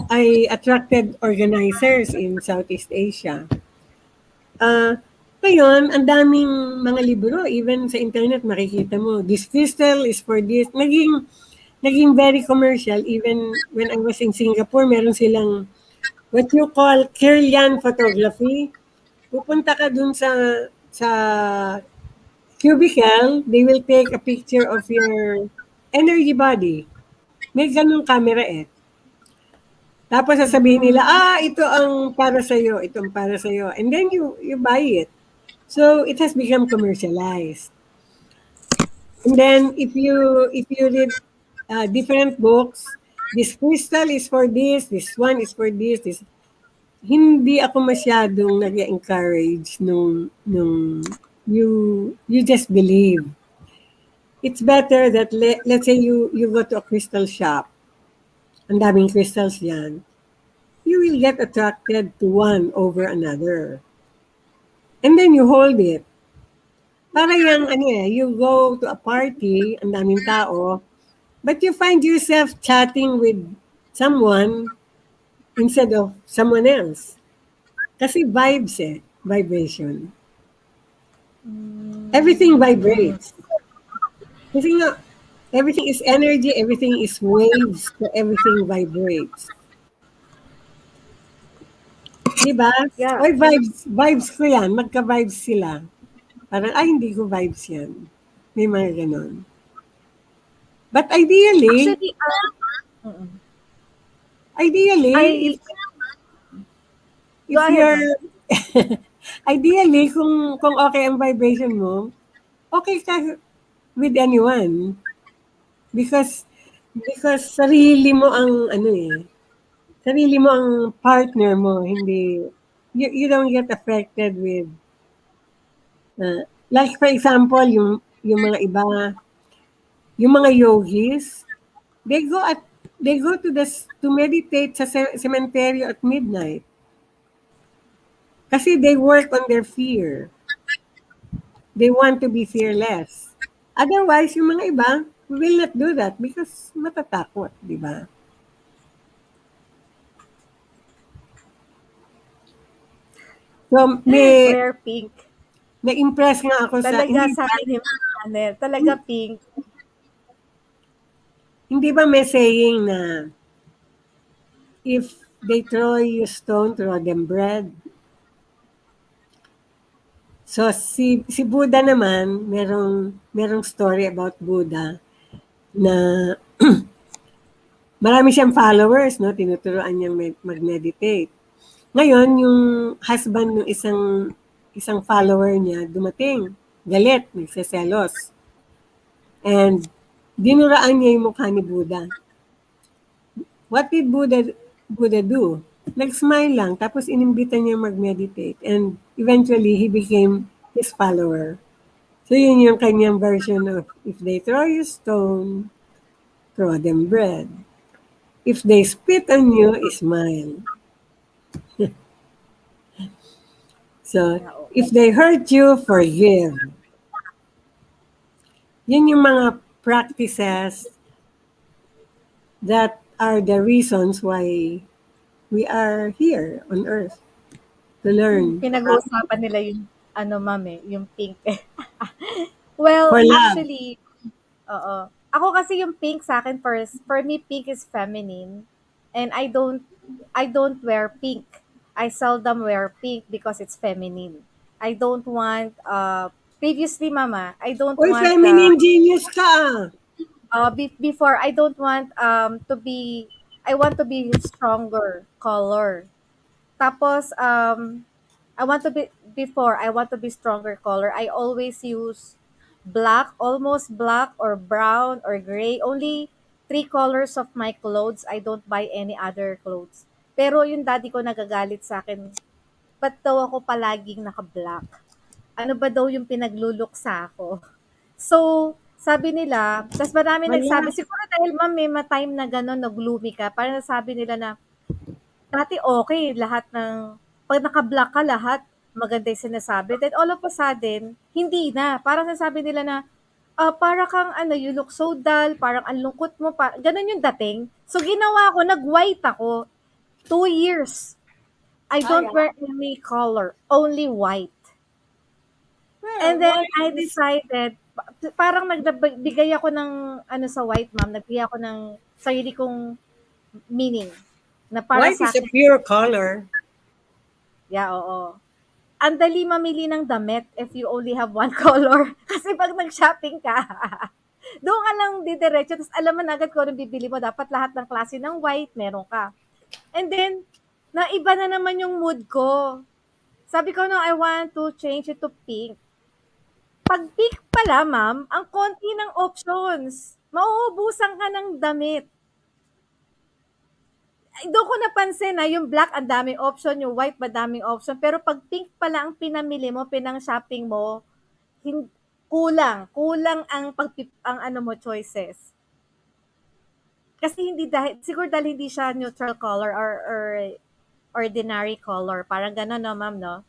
I attracted organizers in Southeast Asia. Ngayon, ang daming mga libro, even sa internet makikita mo, this crystal is for this. Naging very commercial. Even when I was in Singapore, meron silang what you call Kirlian photography. Pupunta ka dun sa cubicle, they will take a picture of your energy body. May ganung camera eh. Tapos sasabihin nila, ito ang para sa'yo, ito ang para sa'yo. And then you buy it. So it has become commercialized. And then if you read different books, this crystal is for this one is for this. Hindi ako masyadong nag-encourage nung you just believe. It's better that let's say you go to a crystal shop. Ang daming crystals yan. You will get attracted to one over another. And then you hold it. Para yung you go to a party, ang daming tao, but you find yourself chatting with someone instead of someone else. Kasi vibes vibration. Everything vibrates. Kasi nga, everything is energy, everything is waves, so everything vibrates. Diba? Yeah. Oy, vibes ko yan. Magka-vibes sila. Parang, hindi ko vibes yan. May mga ganon. But ideally, Actually, if Go ahead, you're, ideally, kung okay ang vibration mo, okay ka with anyone. Because sarili mo ang sarili mo ang partner mo, hindi, you don't get affected with, like for example, yung mga iba, yung mga yogis, they go to meditate sa cemetery at midnight. Kasi they work on their fear. They want to be fearless. Otherwise, yung mga iba will not do that because matatakot, di ba? So, wear pink. na-impress nga ako Talaga sa akin yung talaga pink. Hindi ba may saying na if they throw you stone, throw them bread? So si Buddha naman, merong story about Buddha na marami siyang followers, no? Tinuturuan niyang mag-meditate. Ngayon, yung husband ng isang follower niya dumating, galit, nagseselos. And dinuraan niya yung mukha ni Buddha. What did Buddha do? Nag-smile lang, tapos inimbita niya mag-meditate. And eventually, he became his follower. So yun yung kanyang version of, if they throw you stone, throw them bread. If they spit on you, smile. So, if they hurt you, forgive. Yun yung mga practices that are the reasons why we are here on earth to learn. Pinag-uusapan nila yung ma'am yung pink. Well, For love. actually, oo. Ako kasi yung pink sa akin for me pink is feminine and I don't wear pink. I seldom wear pink because it's feminine. I don't want previously mama, I don't Uy, want feminine genius ka. before I don't want to be I want to be stronger color. Tapos, I want to be, before, I want to be stronger color. I always use black, almost black or brown or gray. Only three colors of my clothes. I don't buy any other clothes. Pero yung daddy ko nagagalit sa akin, ba't daw ako palaging naka-black? Ano ba daw yung pinagluluksa ako? So, sabi nila, tas marami nagsabi, Wala. siguro dahil ma'am may time na gano'n, na gloomy ka, parang nasabi nila na, dati okay lahat ng 'pag naka-black ka lahat maganda yung sinasabi. Then all of a sudden, hindi na. Parang sinasabi nila na, para kang ano, you look so dull, parang ang lungkot mo pa, gano'n yung dating. So ginawa ko, nag-white ako. 2 years. I don't wear any color, only white. And then Why I is decided, parang nagbigay ako ng ano sa white, ma'am, nagbigay ako ng sarili kong meaning na para white sa is a akin. pure color. Yeah, oo. Ang dali mamili ng damit if you only have one color. Kasi pag nag-shopping ka, doon ka lang didiretso, tapos alam mo na agad kung anong bibili mo. Dapat lahat ng klase ng white, meron ka. And then, naiba na naman yung mood ko. Sabi ko, no, I want to change it to pink. Pag pink pala, ma'am, ang konti ng options. Mauubusan ka ng damit. Doon ko napansin na yung black ang daming option, yung white madaming option, pero pag pink pala ang pinamili mo, pinang-shopping mo, kulang ang ang ano mo choices. Kasi hindi dahil siguro dahil hindi siya neutral color or ordinary color, parang gano'n, no, ma'am, no?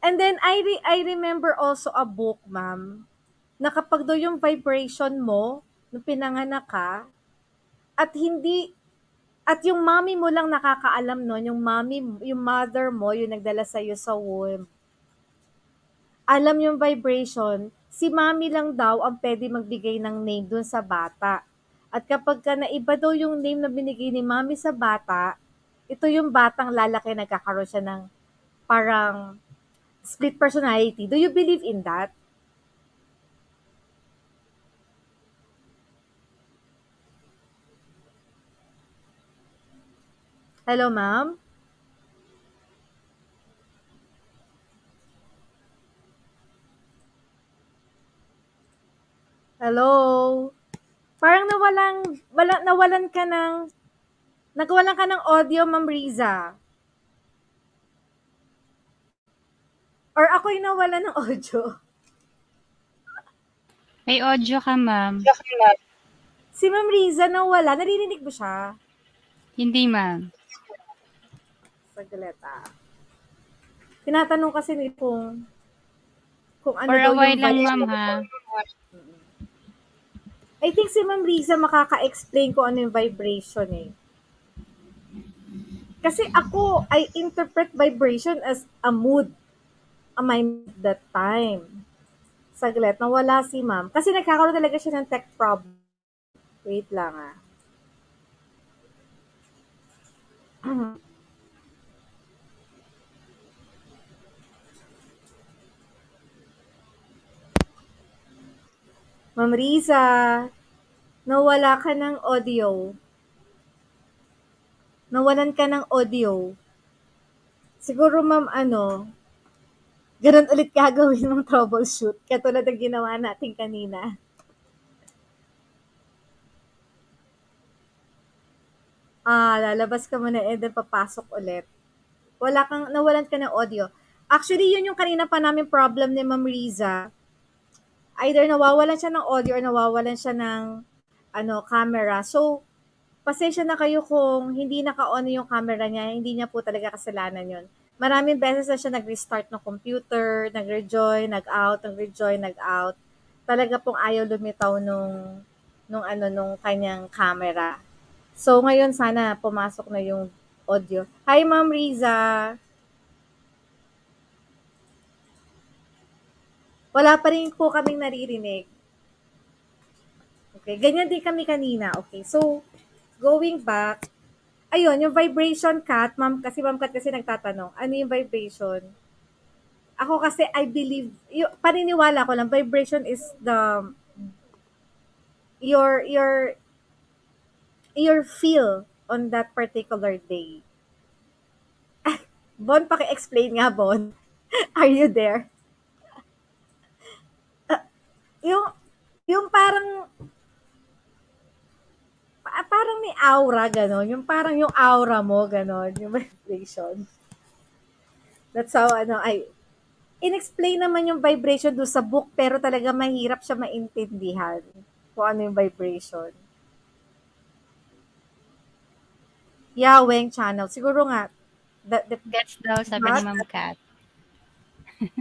And then I remember also a book, ma'am, na kapag daw yung vibration mo nung pinanganak ka, at hindi at yung mommy mo lang nakakaalam nun, yung mother mo, yung nagdala sa'yo sa womb, alam yung vibration, si mommy lang daw ang pwede magbigay ng name dun sa bata. At kapag ka naiba daw yung name na binigay ni mommy sa bata, ito yung batang lalaki, nagkakaroon siya ng parang split personality. Do you believe in that? Hello, ma'am? Hello? Parang nawalan ka ng audio, Ma'am Riza. Or ako yung nawalan ng audio. May audio ka, ma'am. Si Ma'am Riza nawala. Naririnig mo siya? Hindi, ma'am. Saglit, Tinatanong kasi ni kung ano For a daw while yung lang, ma'am, vibration. ha? I think si Ma'am Riza makaka-explain kung ano yung vibration eh. Kasi ako, I interpret vibration as a mood. A mind that time. Saglit, nawala si Ma'am. Kasi nagkakaroon talaga siya ng tech problem. Wait lang Ma'am Riza, nawala ka ng audio. Nawalan ka ng audio. Siguro, ma'am, ganun ulit gagawin mong troubleshoot. Katulad ng ginawa natin kanina. Lalabas ka muna and then papasok ulit. Nawalan ka ng audio. Actually, yun yung kanina pa namin problem ni Ma'am Riza. Either nawawalan siya ng audio or nawawalan siya ng camera. So, pasensya na kayo kung hindi naka-on yung camera niya, hindi niya po talaga kasalanan yun. Maraming beses na siya nag-restart ng computer, nag-rejoin, nag-out, nag-rejoin, nag-out. Talaga pong ayaw lumitaw nung kanyang camera. So, ngayon sana pumasok na yung audio. Hi, Ma'am Riza. Wala pa rin po kaming naririnig. Okay, ganyan din kami kanina. Okay, so, going back, ayun, yung vibration cat, Ma'am Cat kasi nagtatanong, ano yung vibration? Ako kasi, I believe, paniniwala ko lang, vibration is your your feel on that particular day. Bon, paki-explain nga, Bon. Are you there? Yung yung parang may aura gano'n, yung parang yung aura mo gano'n, yung vibration. That's how inexplain naman yung vibration do sa book pero talaga mahirap siya maintindihan kung ano yung vibration. Yaweng channel. Siguro nga, the Gets daw, sabi ni God, Ma'am Kat.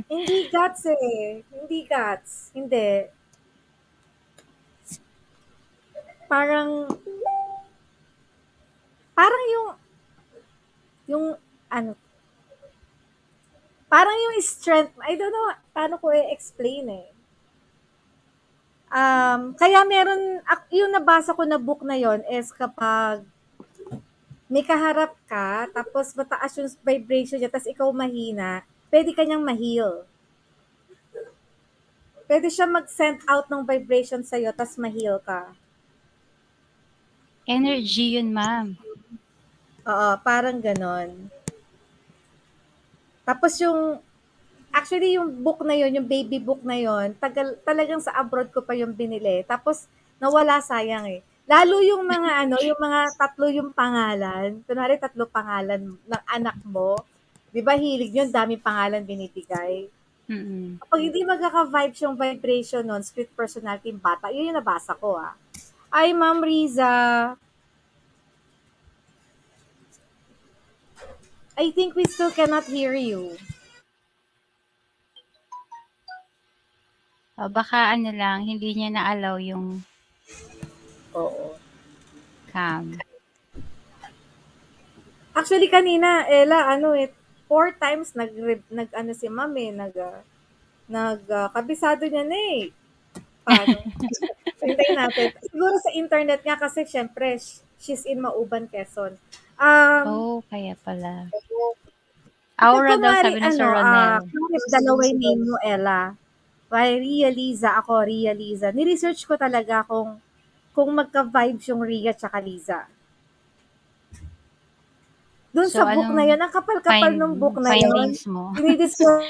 hindi guts eh. Hindi guts. Hindi. Parang, parang yung, ano, parang yung strength, I don't know paano ko i-explain eh. Kaya yung nabasa ko na book na yon is kapag may kaharap ka, tapos mataas yung vibration niya, tapos ikaw mahina, pwede kanyang ma-heal. Pwede siya mag-send out ng vibration sa'yo, tapos ma-heal ka. Energy yun, ma'am. Oo, parang ganon. Tapos actually yung book na yon, yung baby book na yon, talagang sa abroad ko pa yung binili. Tapos nawala, sayang eh. Lalo yung mga yung mga tatlo yung pangalan. Kunwari tatlo pangalan ng anak mo. 'Di ba hilig yun, dami pangalan binibigay. Mm-mm. Kapag hindi magkaka-vibes yung vibration nun, split personality yung bata, yun yung nabasa ko ah. Ay, Ma'am Riza. I think we still cannot hear you. Baka lang, hindi niya na-allow yung Oo. cam. Actually, kanina, Ella, 4 times si Ma'am kabisado niya na eh. Paano? Hintayin natin. Siguro sa internet nga kasi syempre, she's in Mauban, Quezon. Kaya pala. Kapag Aura daw, kunwari, sabi ni Sir Ronel. dalawa yung name mo, Ella. Ria Liza, ako Ria Liza. Ni-research ko talaga kung magka-vibes yung Ria tsaka Liza. Doon So, sa book na yun, ang kapal-kapal ng book na yun, findings mo? dinidiscuss.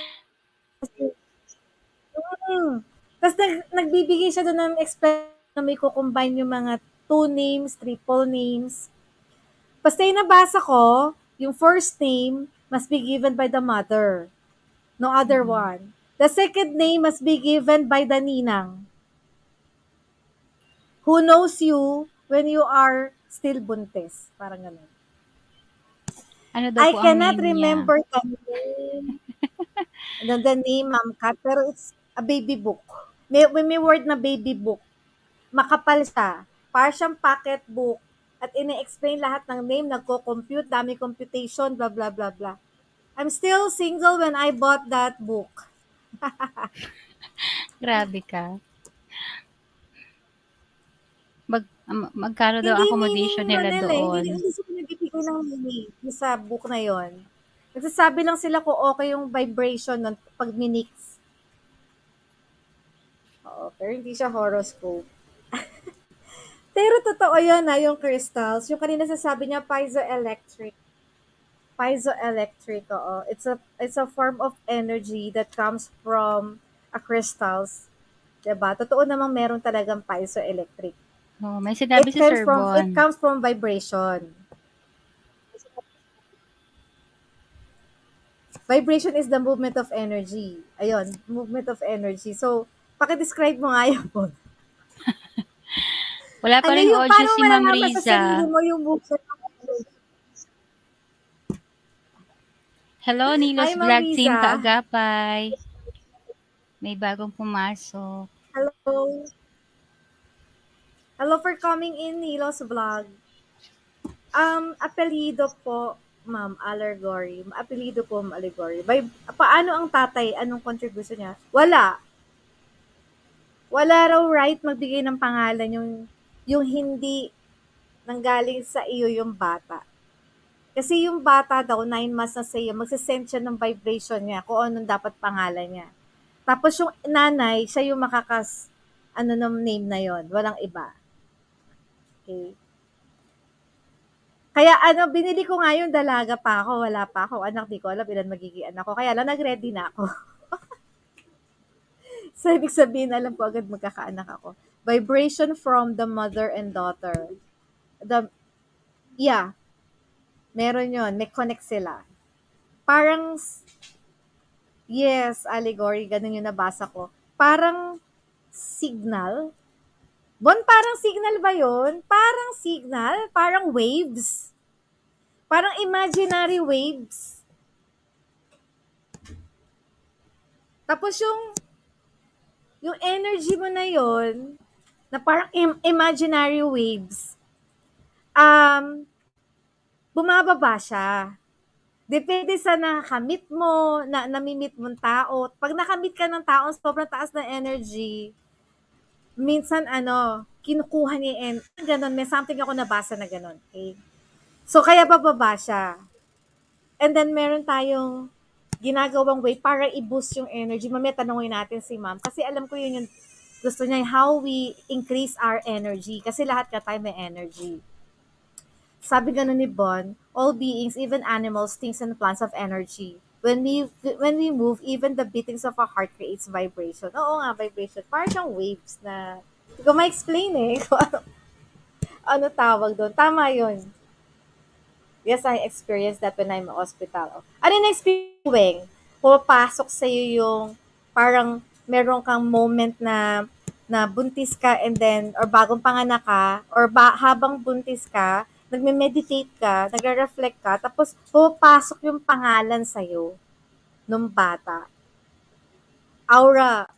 Tapos nagbibigay siya doon ng na may kukombine yung mga 2 names, triple names. Basta yung nabasa ko, yung first name must be given by the mother. No other one. The second name must be given by the ninang, who knows you when you are still buntis. Parang ganun. Ano daw I po ang cannot name niya? remember the name, Ma'am Kat, pero it's a baby book. May word na baby book. Makapal siya. Para siyang pocket book. At ini-explain lahat ng name, nagko-compute, dami computation, blah, blah, blah, blah. I'm still single when I bought that book. Grabe ka. Magkano daw Hindi accommodation meaning, nila Ronel, doon? hindi sila nagbibigay ng meaning sa book na yon. Nagsasabi lang sila kung okay yung vibration ng pag minix. Oo, pero hindi siya horoscope. Pero totoo yun yung crystals. Yung kanina sasabi niya, piezoelectric. Piezoelectric, oo. It's a form of energy that comes from a crystals. Diba? Totoo namang meron talagang piezoelectric. May sinabi si Sir It Bon. comes from vibration. Vibration is the movement of energy. Ayun, movement of energy. So, paki-describe mo nga yun. Wala pa ring audio paano si mo Ma'am malalaman sa sarili Riza. mo yung movement of energy? Hello, Nilos Hi, Ma'am Vlog Team Riza. Kaagapay. May bagong pumasok. Hello. Hello for coming in, Nilos Vlog. Apelido po, Ma'am, Allegory. Apelido po, Ma'am, Allegory. Paano ang tatay? Anong contribution niya? Wala. Wala raw right magbigay ng pangalan yung hindi nanggaling sa iyo yung bata. Kasi yung bata daw, 9 months na sa iyo, magsasend siya ng vibration niya kung anong dapat pangalan niya. Tapos yung nanay, siya yung ng name na yon, walang iba. Okay. Kaya binili ko nga yung dalaga pa ako, wala pa ako anak, di ko alam ilan magiging anak ko. Kaya lang nag-ready na ako. So, ibig sabihin, alam ko agad magkakaanak ako. Vibration from the mother and daughter. Yeah, meron yon, may connect sila. Parang, yes, allegory, ganun yung nabasa ko. Parang signal. Bon, parang signal ba yon? Parang signal? Parang waves? Parang imaginary waves. Tapos yung energy mo na yon, na parang imaginary waves, bumababa siya. Depende sa nakamit mo, na namimit mong tao. Pag nakamit ka ng tao, sobrang taas na energy, minsan kinukuha niya yung ganon. May something ako nabasa na ganon. Okay? So, kaya bababa siya. And then, meron tayong ginagawang way para i-boost yung energy. Mamaya tanongin natin si ma'am. Kasi alam ko yun yung gusto niya, how we increase our energy. Kasi lahat ka tayo may energy. Sabi ganun ni Bon, all beings, even animals, things and plants of energy. When we move, even the beatings of our heart creates vibration. Oo nga, vibration. Parang siyang waves na, hindi ko ma-explain eh kung ano tawag doon. Tama yun. Yes, I experienced that when I'm in hospital. Ano yung experience, Weng? Pumapasok sa'yo yung parang meron kang moment na buntis ka and then, or bagong panganak ka, or habang buntis ka, nagme-meditate ka, nagre-reflect ka, tapos pumapasok yung pangalan sa'yo nung bata. Aura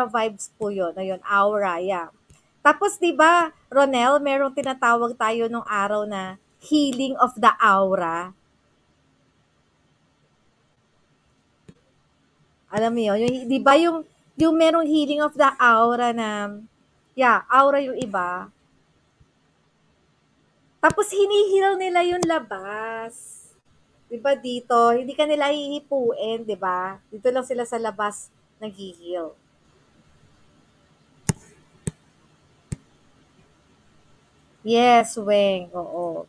vibes po yun. Ayun, aura, yeah. Tapos, di ba, Ronel, merong tinatawag tayo nung araw na healing of the aura. Alam mo yun? Di ba yung merong healing of the aura na, yeah, aura yung iba. Tapos, hinihil nila yung labas. Di ba dito, hindi ka nila hihipuin, di ba? Dito lang sila sa labas nag-heal. Yes, Weng, oo.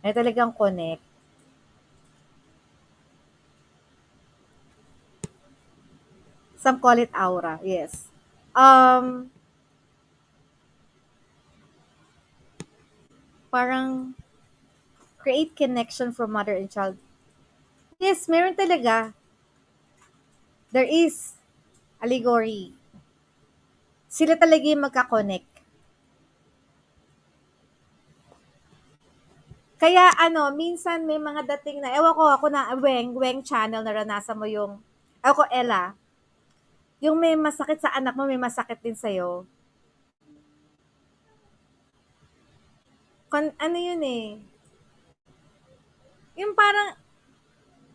Ay talagang connect. Some call it aura, yes. Parang create connection from mother and child. Yes, meron talaga. There is allegory. Sila talaga yung magka-connect. Kaya minsan may mga dating na, ewan ko, ako na, Weng channel, naranasan mo yung, ewan ko, Ella, yung may masakit sa anak mo, may masakit din sa'yo. Ano yun eh, yung parang,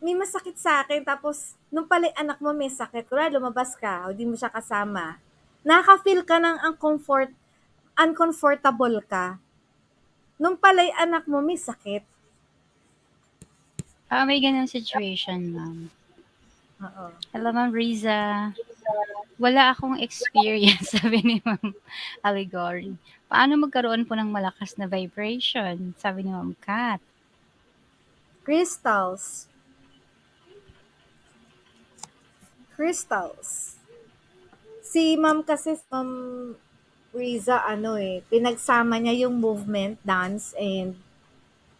may masakit sa akin, tapos, nung pala anak mo may sakit, kura lumabas ka, o di mo siya kasama, nakaka-feel ka ng uncomfortable ka. Nung pala anak mo may sakit. May ganung situation, ma'am. Oo. Hello, Ma'am Riza. Wala akong experience, sabi ni Ma'am Allegory. Paano magkaroon po ng malakas na vibration? Sabi ni Ma'am Kat. Crystals. Si Ma'am kasi, Ma'am Riza, pinagsama niya yung movement, dance, and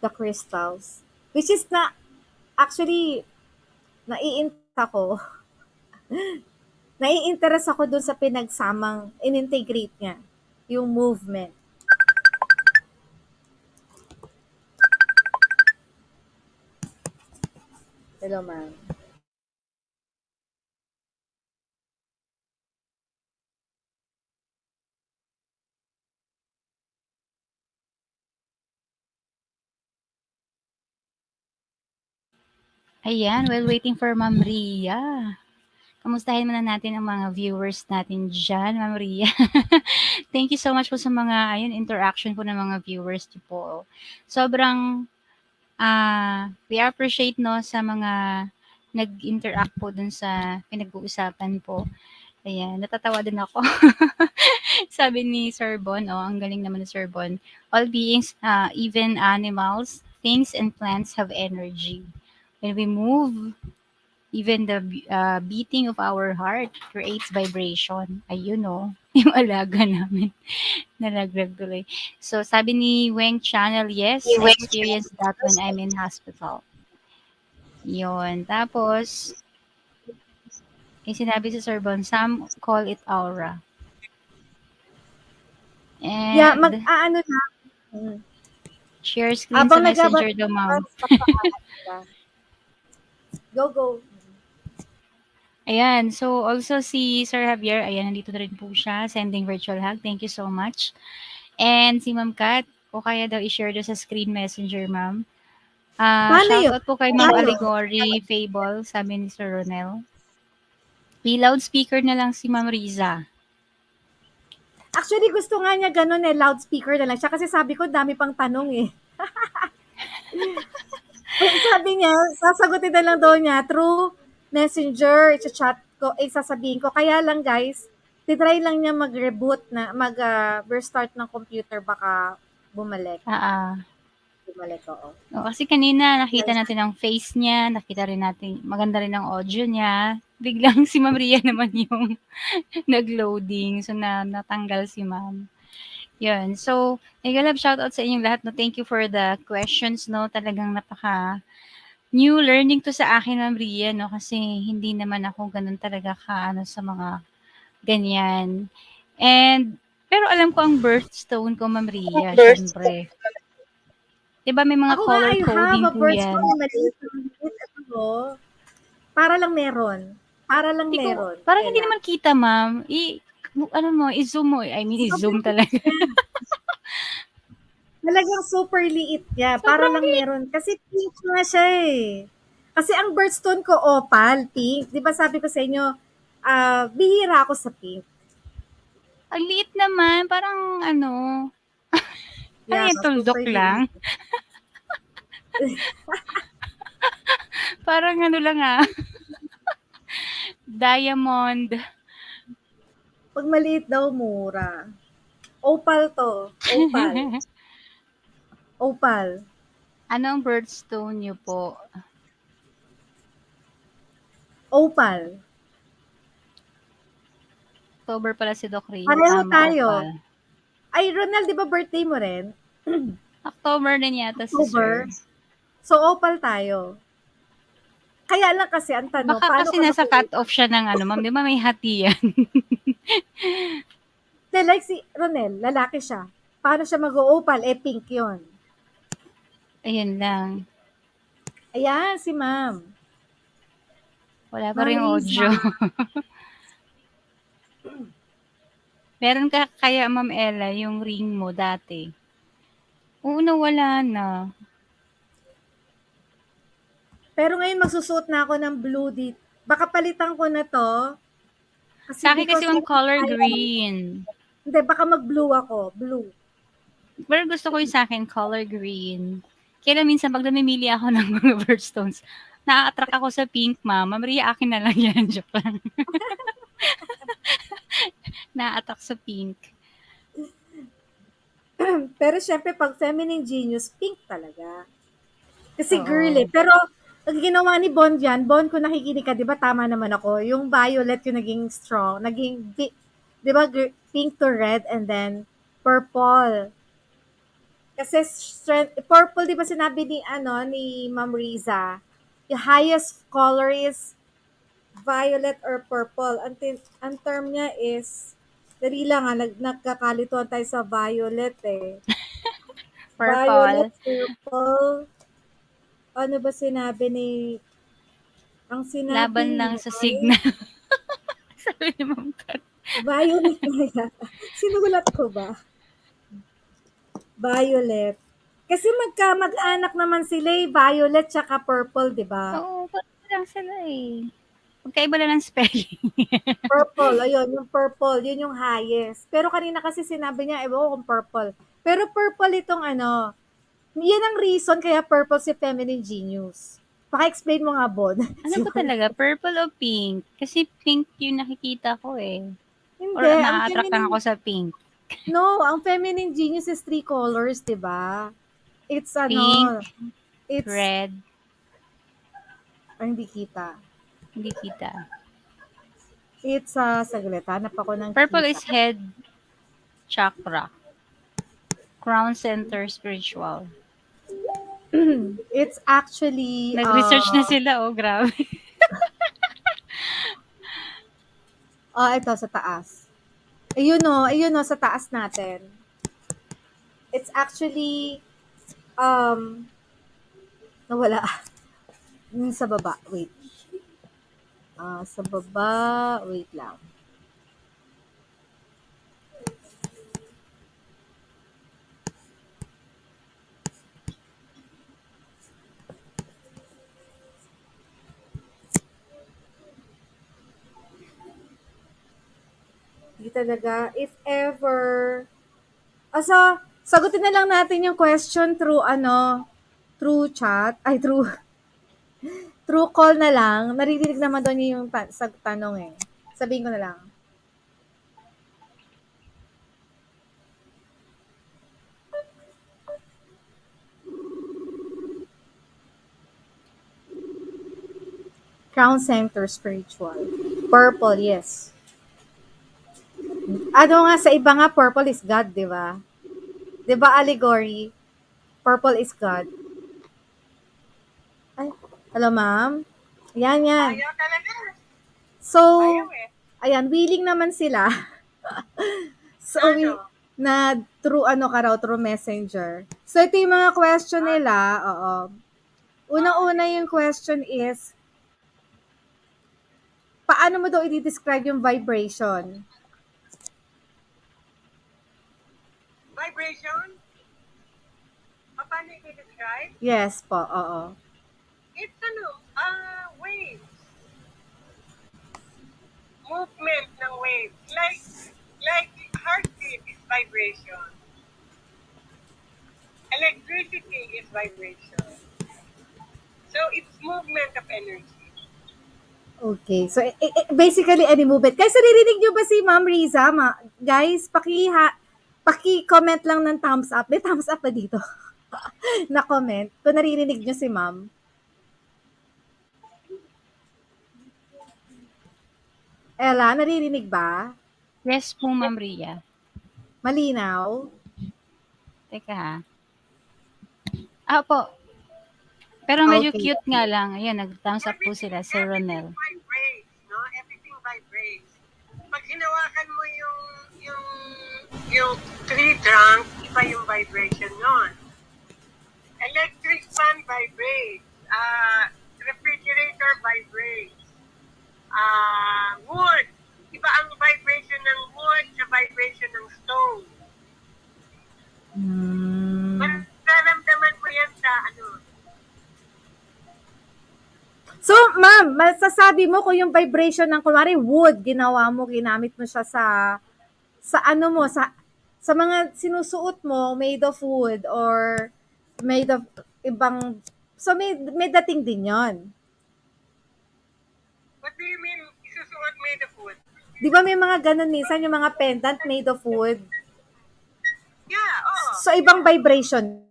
the crystals. Which is actually, nai-interest ako. Nai-interest ako dun sa pinagsamang, in-integrate niya, yung movement. Hello, ma'am. Ayan, while waiting for Ma'am Ria. Kamustahin muna natin ang mga viewers natin dyan, Ma'am Ria. Thank you so much po sa mga interaction po ng mga viewers niyo po. Sobrang we appreciate no sa mga nag-interact po dun sa pinag-uusapan po. Ayan, natatawa din ako. Sabi ni Sir Bon, oh, ang galing naman ni Sir Bon. All beings, even animals, things, and plants have energy. When we move, even the beating of our heart creates vibration. Ayun, oh. Yung alaga namin. Nalaglag tuloy. So, sabi ni Weng Channel, yes, I experienced that when I'm in hospital. Yun. Tapos, sinabi si Sir Bon, some call it aura. Yeah, And mag-aano na. Mm. share screen sa Habang messenger daw, nagbabasa, ma'am. magpapaan. Go, go. Ayan. So, also si Sir Javier, ayan, nandito na rin po siya, sending virtual hug. Thank you so much. And si Ma'am Kat, o kaya daw i-share daw sa screen messenger, ma'am. Paano yun? Shoutout po kay Ma'am Paano? Allegory Fable, sabi ni Sir Ronel. I-loudspeaker na lang si Ma'am Riza. Actually, gusto nga niya ganun loudspeaker na lang siya kasi sabi ko, dami pang tanong eh. Sabi niya, sasagutin na lang daw niya through messenger, i-chat ko, sasabihin ko. Kaya lang guys, titry lang niya mag-reboot na, restart ng computer, baka bumalik. Bumalik, oo. O, kasi kanina nakita natin ang face niya, nakita rin natin, maganda rin ang audio niya. Biglang si Ma'am Ria naman yung nag-loading. So, natanggal si Ma'am. Yun. So, Megalab, shoutout sa inyong lahat. No? Thank you for the questions. No? Talagang new learning to sa akin, Ma'am Ria. No? Kasi hindi naman ako ganun talaga sa mga ganyan. And, pero alam ko ang birthstone ko, Ma'am Ria, syempre. Diba may mga Ako nga, color I have coding a po birthstone yan? maliit. Ano, para lang meron. Para lang Hindi ko, meron. parang hindi Ella. naman kita, ma'am. I-zoom mo. I mean, i-zoom talaga. Talagang super liit niya. Para Sobrang lang meron. Kasi pink nga siya eh. Kasi ang birthstone ko, opal, pink. Di ba sabi ko sa inyo, bihira ako sa pink. ang liit naman. Parang ano Yeah, yung tuldok super lang? liit. Parang lang diamond. Pag maliit daw, mura. Opal to. Opal. Opal. Anong birthstone niyo po? Opal. October pala si Doc Ria. Pareho Tama, tayo. opal. Ay, Ronald, di ba birthday mo rin? October din yata si October. Sir. So, opal tayo. Kaya lang kasi ang tanong, Baka paano kasi ka nasa mag-opal? cut-off siya ng ma'am. Di ba may hati yan? Like si Ronel, lalaki siya. Paano siya mag-opal? Eh, pink yon. Ayun lang. Ayan, si ma'am. Wala pa Ma'am rin Riza. audio. Meron ka kaya, Ma'am Ella, yung ring mo dati? Oo, nawala na. Pero ngayon magsusuot na ako ng blue dito. Baka palitan ko na to. Kasi Sa akin kasi because yung color green. Hindi, baka mag-blue ako. Blue. Pero gusto ko yung sa akin, color green. Kaya minsan pag namimili ako ng mga birthstones, na-attract ako sa pink, ma'am. Ma'am Ria, akin na lang yan. Joke lang. Na-attract sa pink. Pero syempre, pag feminine genius, pink talaga. Kasi Oo. girly. Pero, ang ginawa ni Bond yan, Bond, kung nakikinig ka, di ba tama naman ako, yung violet yung naging strong, di ba, pink to red and then purple. Kasi purple, di ba sinabi ni Ma'am Riza, yung highest color is violet or purple. Ang term niya is, dali lang nagkakalituan tayo sa violet eh. Purple. Violet, purple. Ano ba sinabi ang sinabi Laban lang niya sa ay signal. Sabi ni Ma'am Kat. violet na yata. Sinulat ko ba? Violet. Kasi mag-anak naman sila violet tsaka purple, di ba? Oo, parang lang sila eh. Magkaiba lang ng spelling. Purple, ayun, yung purple, yun yung highest. Pero kanina kasi sinabi niya, ewan ko kung purple. Pero purple itong yan ang reason kaya purple si feminine genius. Paka-explain mo nga, Bon. Ano ba talaga, purple o pink? Kasi pink yung nakikita ko eh. Or Hindi, ang na-attract lang feminine, ako sa pink. no, ang feminine genius is 3 colors, 'di ba? It's Pink, it's, red, hindi kita. hindi kita. It's, saglit, hanap ako ng Purple kita. is head chakra. Crown center spiritual. It's actually, Nag-research na sila, oh, grabe. ito sa taas. Ayun no, sa taas natin. It's actually, nawala. Sa baba, wait. Sa baba, wait lang. Hindi talaga, if ever, so, sagutin na lang natin yung question through, through chat, through call na lang. Naririnig naman doon yung tanong eh. Sabihin ko na lang. Crown Center Spiritual. Purple, yes. Ano nga, sa iba nga, purple is God, di ba? Di ba, allegory? Purple is God. Ay, hello, ma'am? Yan. Ayaw talaga. So, Ayaw eh. ayan, willing naman sila. So, na through through messenger. So, ito yung mga question nila. Oo. Unang-una yung question is, paano mo daw i-describe yung vibration? Vibration? Paano i-describe? Yes po, oo. It's waves. Movement ng waves. Like heartbeat is vibration. Electricity is vibration. So it's movement of energy. Okay. So, basically, any movement. Guys, naririnig nyo ba si Ma'am Riza? Guys, paki-comment lang ng thumbs up. May thumbs up ba dito? Na comment. Kung naririnig nyo si Ma'am. Ella, naririnig ba? Yes po, Ma'am Ria. Malinaw? Teka ha. Po. Pero medyo Okay. cute nga lang. Ayan, nag-thumbs up po sila, Sir Ronel. Everything vibrates, no? Everything vibrates. Pag hinawakan mo yung tree trunk, iba yung vibration nun. Electric fan vibrates. Refrigerator vibrates. Wood. Iba ang vibration ng wood sa vibration ng stone. Mararamdaman mo yan sa So, ma'am, masasabi mo kung yung vibration ng, kunwari, wood, ginamit mo siya sa mga sinusuot mo, made of wood, or made of ibang, so may dating din yon. What do you mean, isusuot made of wood? Di ba may mga ganun minsan, yung mga pendant made of wood? Yeah, oo. So, ibang vibration.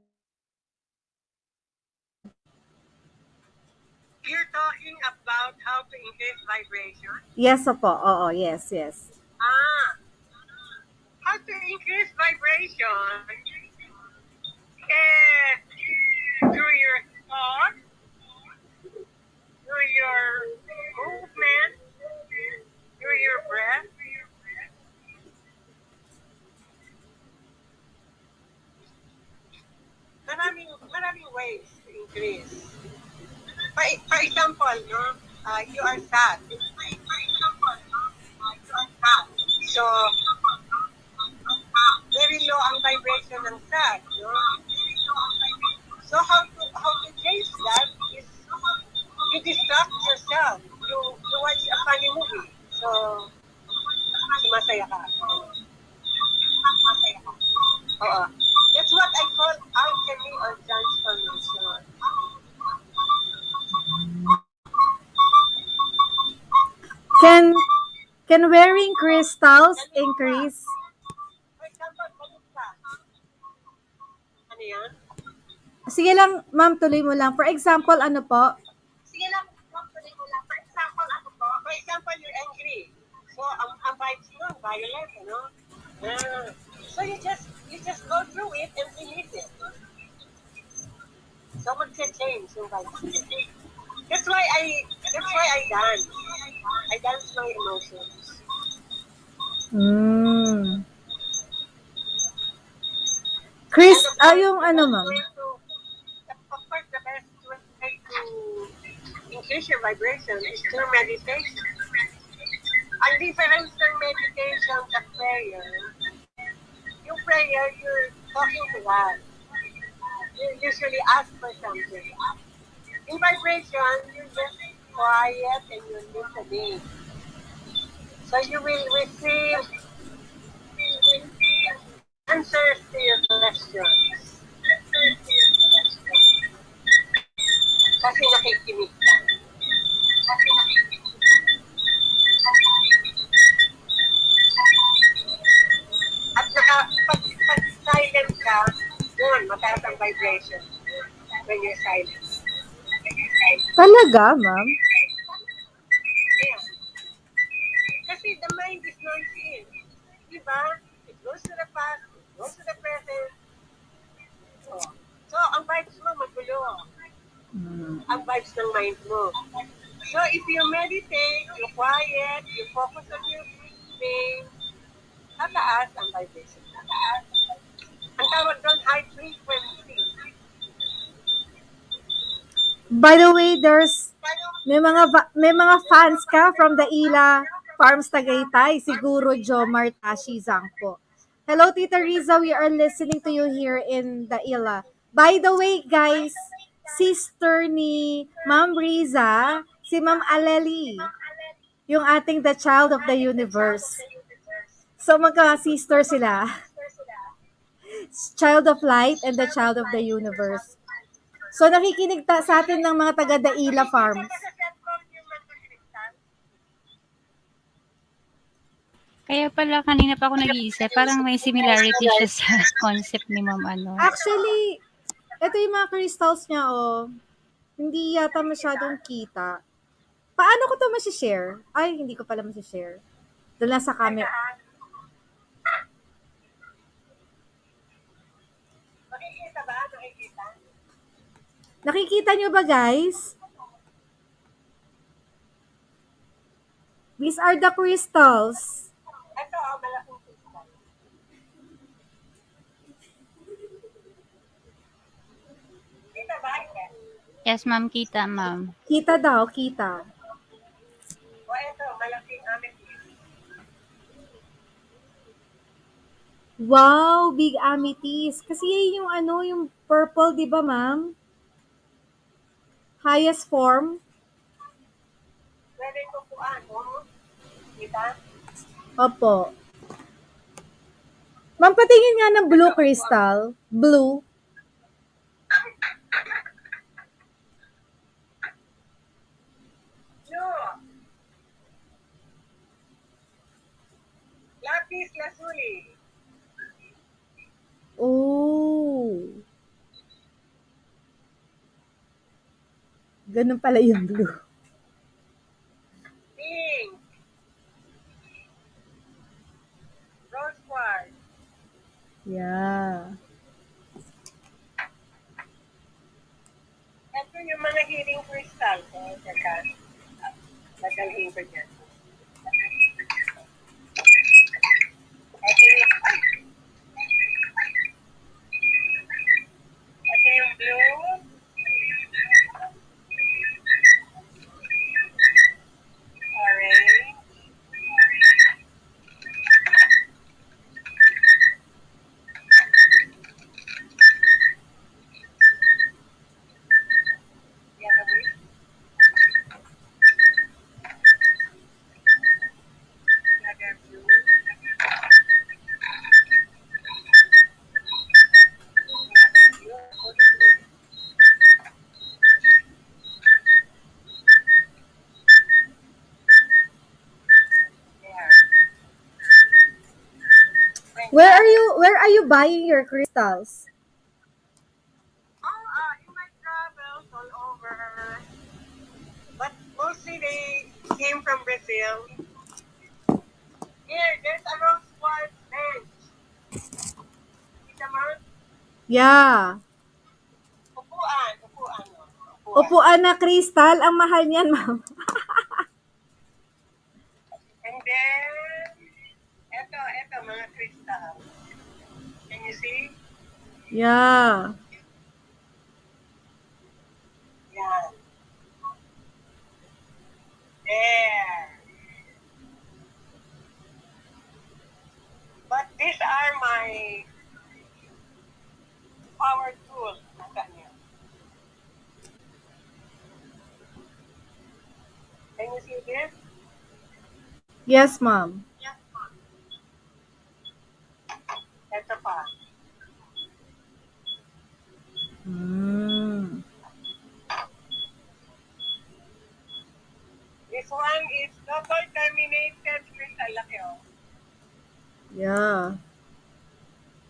You're talking about how to increase vibration? Yes, opo. Oo, yes. How to increase vibration? Through your thought, through your movement, through your breath. Maraming ways to increase. For example, no, you are sad. So, very low ang vibration ng sad, no? So how to change that is you distract yourself. You watch a funny movie. So, masaya ka. Oo. That's what I call alchemy or transformation. Can wearing crystals increase? For example, ganun ka. Ano yan? Sige lang, ma'am, tuloy mo lang. For example, ano po? Sige lang, tuloy mo lang. For example, ano po? For example, you're angry. So, ang vibes mo, violent, ano? Ah. So, you just go through it and release it. So, mag-change yung vibes. That's why I dance. I dance my emotions. Hmm. And Chris, of course, yung ano, ma'am? Of course, the best way to increase your vibration is through meditation. Ang difference ng meditation sa prayer, yung prayer, you're talking to God. You usually ask for something. In vibration, you're just quiet and you're listening. So you will receive answers to your questions. Kasi nakikinig ka. At pag silent ka, yun, mataas ang vibration when you're silent. Talaga, ma'am? Yeah. Kasi the mind is noisy. Diba? It goes to the past, it goes to the present. So ang vibes mo magulo. Ang vibes ng mind mo. So if you meditate, you quiet, you focus on your breathing, tataas ang vibration. Ang tawag doon, high frequency. By the way, may mga fans ka from the Ila Farms Tagaytay, siguro Jomar Tashi Zangpo. Hello, Tita Riza. We are listening to you here in the Ila. By the way, guys, sister ni Ma'am Riza, si Ma'am Aleli, yung ating The Child of the Universe. So, magka-sister sila. Child of Light and the Child of the Universe. So, nakikinig sa atin ng mga taga-Daila Farms. Kaya pala kanina pa ako nag-iisip, parang may similarity siya sa concept ni Ma'am ano. Actually, ito yung mga crystals niya, oh. Hindi yata masyadong kita. Paano ko to masishare? Ay, hindi ko pala masishare. Doon lang sa camera. Nakikita ba? Nakikita? Nakikita nyo ba, guys? These are the crystals. Ito, malaking crystal. Kita ba? Yes, ma'am, kita, ma'am. Kita daw, kita. O ito, malaking amethyst. Wow, big amethyst. Kasi yan yung ano, yung purple, di ba, ma'am? Highest form. Pwede ko po ano? Kita? Opo. Ma'am, patingin nga ng blue crystal. Blue. No. Lapis lazuli. Oh. Ganun pala yung blue. Pink. Rose quartz. Yeah. Ito yung mga healing crystal. So, teka. Nagalhin ko dyan. Ito yung, ito yung blue. Orange. Yellowish. Where are you buying your crystals? In my travels all over, but mostly they came from Brazil. Here, there's a rose quartz bench. It's a mount Yeah. upuan, no? Upuan. Upuan na crystal, ang mahal niyan, ma'am. And then, eto, mga crystal. Can you see? Yeah. Yan. There. But these are my power tools. Can you see this? Yes, ma'am. Ito pa. Mm. This one is double terminated crystal. Laki, oh. Yeah.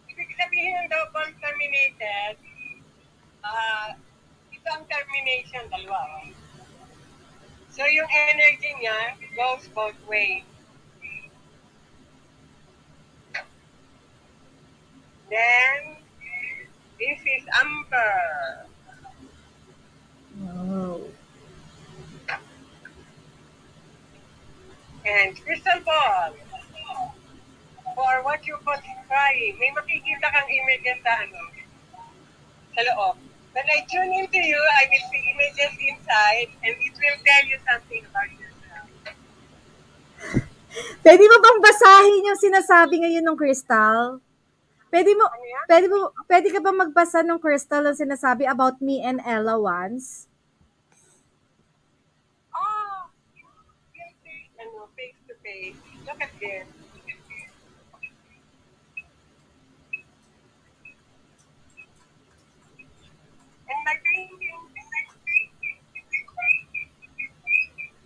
Ibig sabihin ng double terminated, ito ang termination, dalawa. Oh. So yung energy niya goes both ways. Then, this is amber. Wow. And crystal ball. For what you call crying. May makikita kang image yan sa loob. When I tune into you, I will see images inside and it will tell you something about yourself. Pwede mo bang basahin yung sinasabi ngayon ng crystal? Pwede ka ba magbasa ng crystal ang sinasabi about me and Ella once? Oh, you'll see, face to face. Look at this. And my painting.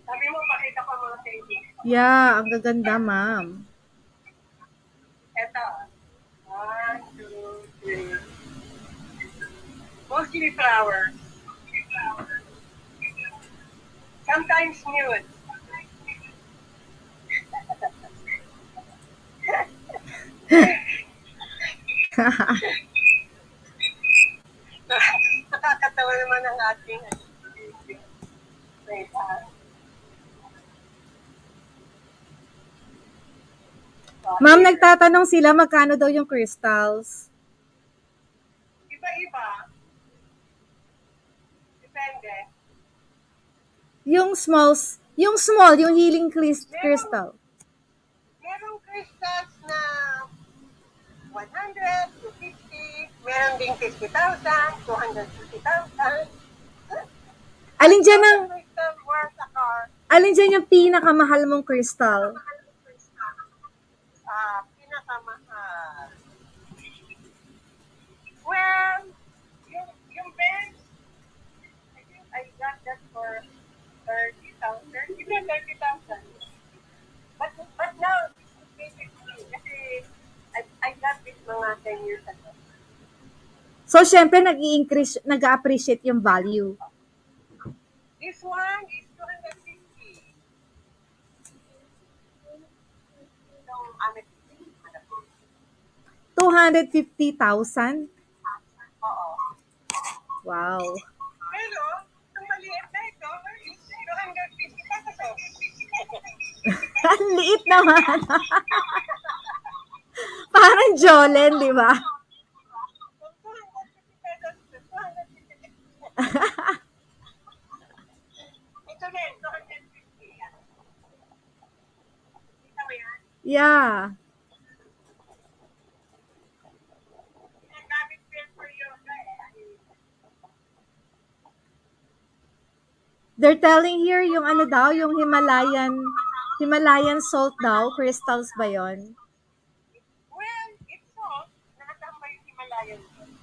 Sabi mo, pakita ko mga painting. Yeah, ang gaganda, ma'am. Eto. 1, 2, 3. Mostly flowers. Sometimes nude. Nakakatawa naman ang ating wait, Ma'am, nagtatanong sila magkano daw yung crystals. Iba-iba. Depende. Yung healing crystal. Merong crystals na 100 to 50. Meron ding 50,000, 250,000. Alin dyan Crystal worth a car. yung pinakamahal mong crystal? Pinakamahal. Well, yung bench, I think I got that for 30,000. Even 30,000. But now, it's basically, kasi I got this mga 10 years ago. So, syempre, nag-appreciate yung value. This one is 250. Itong amethyst. 250,000? Oo. Wow. Pero, itong maliit na ito is 250 pesos. Ang liit naman. Parang Jolen, di ba? From 250 pesos to 250 pesos. Ito din, 250. Yan. Kita mo yan? Yeah. Ginagamit ko yan for yoga eh. They're telling here yung yung Himalayan salt daw. Crystals ba yon? Well, it's salt. Nakatamba yung Himalayan salt.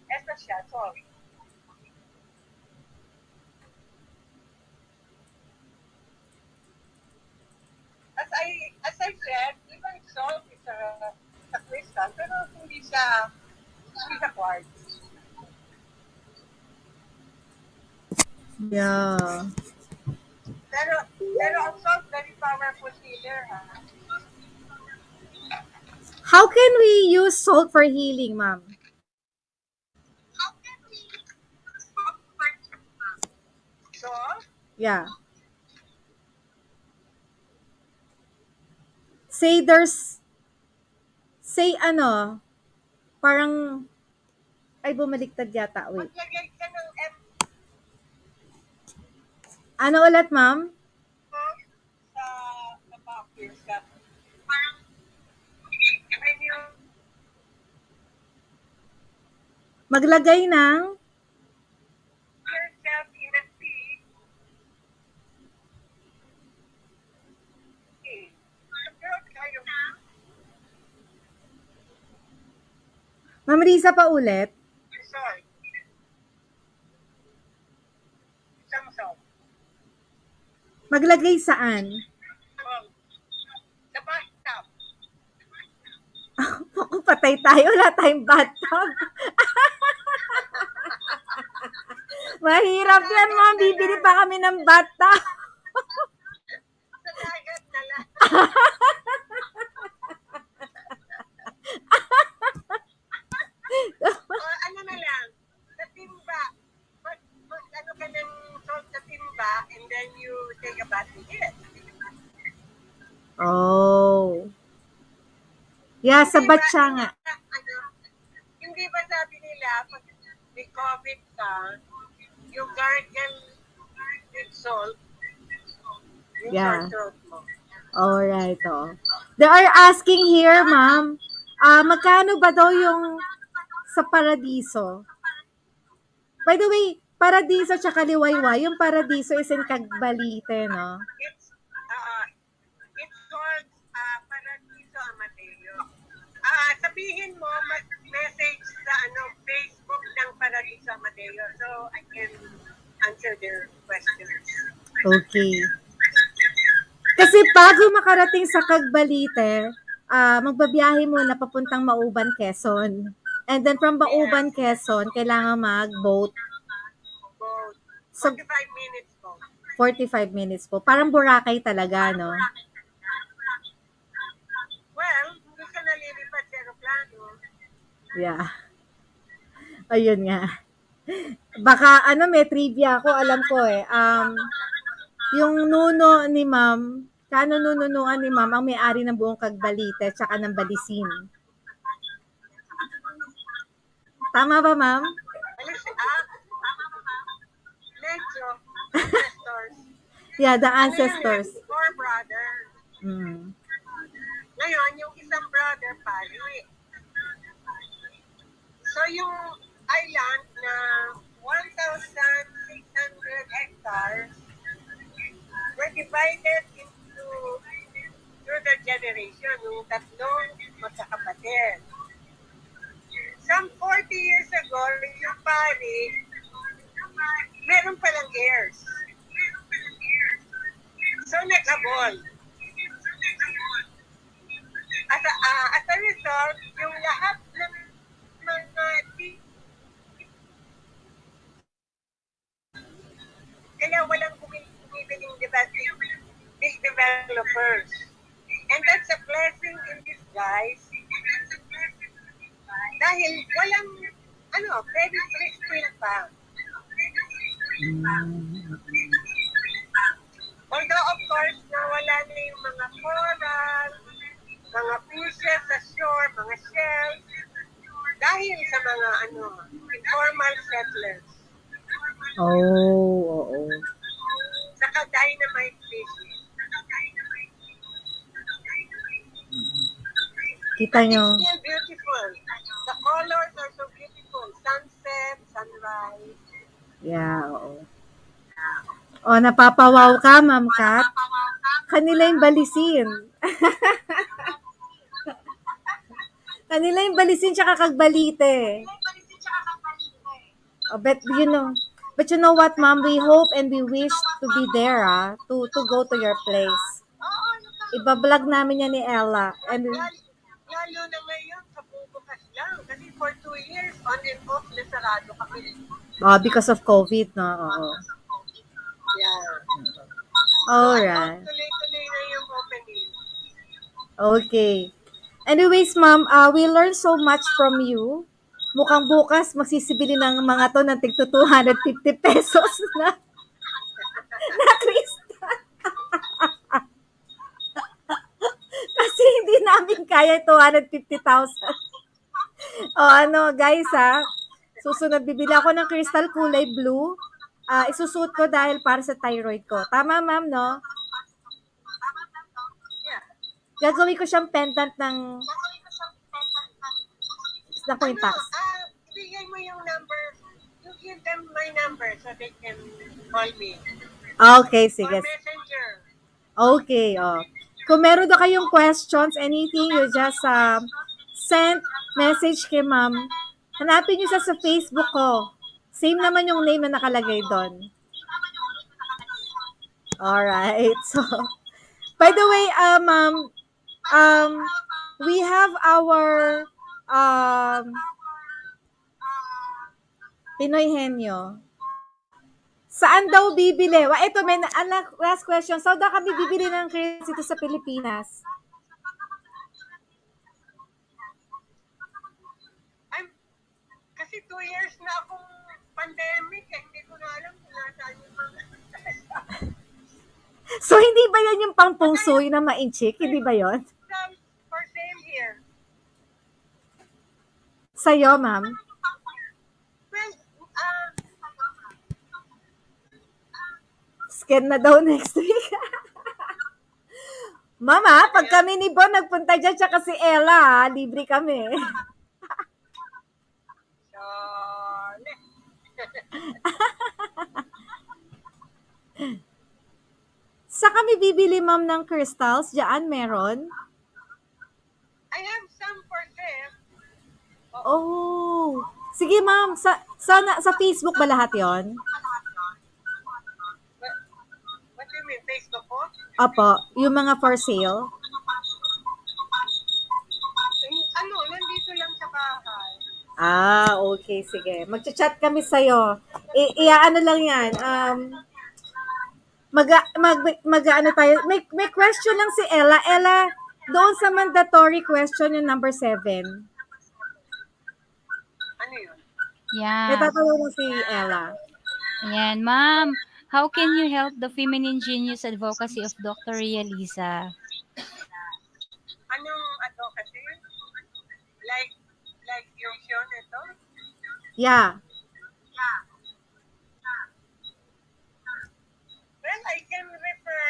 Ito siya, salt. At Yeah. How can we use salt for healing, ma'am? Yeah. Say there's, say ano, parang, ay bumaliktad yata, wait. Ano ulit, ma'am? Maglagay ng, Ma'am Riza pa ulit. Maglagay saan? Kung patay tayo, wala tayong bathtub. Mahirap yan, ma'am. Bibili pa kami ng bathtub. Oh. Yeah, sa batsa nga. Yeah. Alright, oh. They are asking here, ma'am, magkano ba daw yung sa paradiso? By the way, paradiso tsaka liwayway, yung paradiso is in Cagbalite, no? Okay. Kasi bago makarating sa Cagbalite, magbabiyahe muna papuntang Mauban, Quezon. And then from Mauban, Quezon, kailangan mag-boat. So, 45 minutes po. Parang Boracay talaga, no? Yeah. Ayun nga. Baka, may trivia ako, alam ko eh. Yung nuno ni ma'am, kanununuan ni ma'am, ang may-ari ng buong Cagbalite, tsaka ng Balisin. Tama ba, ma'am? Yeah, the ancestors. Mm. Ngayon, yung isang brother pali. So, yung island na 1,600 hectares were divided into through the generation, yung tatlong magkakapatid. Some 40 years ago, yung pali, meron palang heirs. So, naghabol. As a result, yung lahat ng mga kaya walang bumibiling big developers. And that's a blessing in disguise. Dahil walang, very pristine pa. Although, of course, nawala na yung mga coral, mga fishes sa shore, mga shells, dahil sa mga informal settlers. Oo. Saka dynamite fishing. Kita nyo. It's still beautiful. The colors are so beautiful. Sunset, sunrise. Yeah, oo. O, napapawaw ka, Ma'am Kat. Kanila yung Balisin. Kanila yung Balisin tsaka Cagbalite. Oh, but you know what, Ma'am? We hope and we wish to be there, to go to your place. Ibablog namin yan ni Ella. And Lalo na ngayon sa bubukas lang. Kasi for 2 years, on and off na sarado kami. Because of COVID, no? Oo. Yeah. Alright. Tuloy-tuloy na yung opening. Okay. Anyways, ma'am, we learned so much from you. Mukhang bukas magsisibili ng mga to ng tigto 250 pesos na Krista. Kasi hindi namin kaya 250,000. Guys, susunod bibili ako ng crystal kulay blue. Isusuot ko dahil para sa thyroid ko. Tama, ma'am, no? Yeah. Gagawin ko siyang pendant ng pointas. Ibigay mo yung number. You give them my number so they can call me. Okay, sige. Or messenger. Okay, Kung meron daw kayong questions, anything, you just send message kay ma'am. Hanapin nyo sa Facebook ko. Same naman yung name na nakalagay doon. Alright. So, by the way, ma'am, we have our Pinoy Henyo. Saan daw bibili? Ito, may last question. Saan daw kami bibili ng crayons dito sa Pilipinas? Kasi 2 years na akong pandemic. Hindi ko na alam kung nasaan yung mga So, hindi ba yan yung pang-pungsoy na ma-inchik? Hindi ba yon? for sale here. Sa'yo, ma'am? Well, Scan na daw next week. Mama, pag kami ni Bon nagpunta dyan, tsaka si Ella, libre kami. Sa kami bibili, ma'am, ng crystals? Diyan meron? I have some for sale. Oh. Sige, ma'am. Sa Facebook ba lahat yon? What do you mean? Facebook po? Opo. Yung mga for sale? Nandito lang sa bahay. Okay. Sige. Magchat-chat kami sa'yo. Ano lang yan. Mag-ano tayo. May question lang si Ella. Ella, doon sa mandatory question yung number 7. Ano yun? Yeah. May tatanong si Ella. Ayan, ma'am. How can you help the feminine genius advocacy of Dr. Ria Liza? Anong advocacy? Like yung show nito? Yeah. Well, I can refer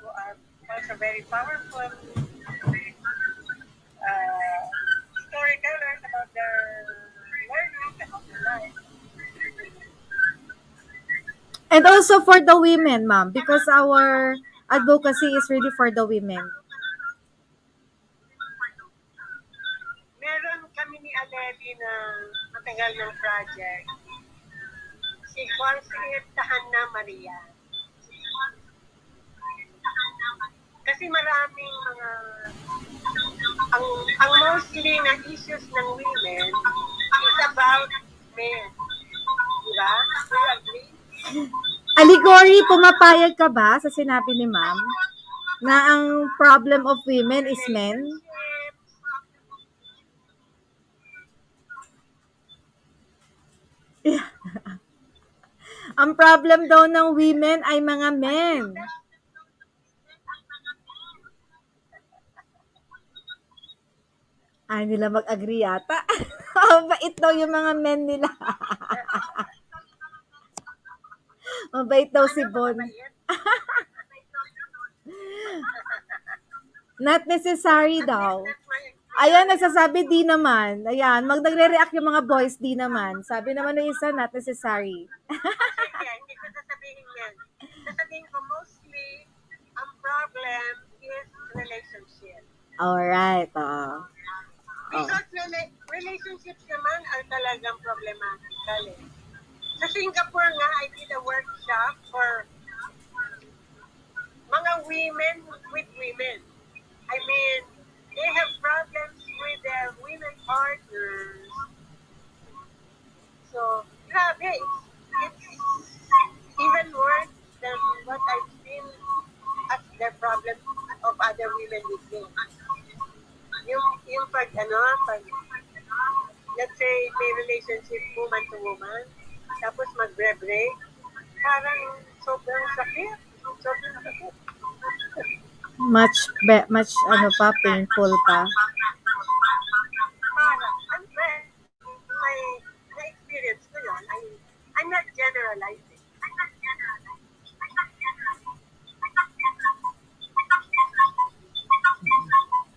who are also very powerful storytellers about their learning, about their life. And also for the women, ma'am, because our advocacy is really for the women. Meron kami ni Aledi na matagal ng project. Si Consigliere Tahanna Maria. Kasi maraming mga ang mostly na issues ng women is about men. Diba? Do you agree? Allegory, pumapayag ka ba sa sinabi ni ma'am na ang problem of women is men? Ang problem daw ng women ay mga men. Ay, nila mag-agree yata. Mabait daw yung mga men nila. Mabait daw si Bon. Not necessary daw. Ayan, nagsasabi di naman. Ayan, nagre-react yung mga boys, di naman. Sabi naman ng isa, not necessary. Hindi ko sasabihin yan. Sasabihin ko mostly, ang problem is relationship. Alright, Because relationships naman are talagang problematical eh. Sa Singapore nga, I did a workshop for mga women with women. I mean, they pag, let's say, may relationship woman to woman, tapos magbre-break, parang sobrang sakit. Sobrang sakit. Much ano pa, painful pa. Parang, may na-experience ko yun. I'm not generalizing.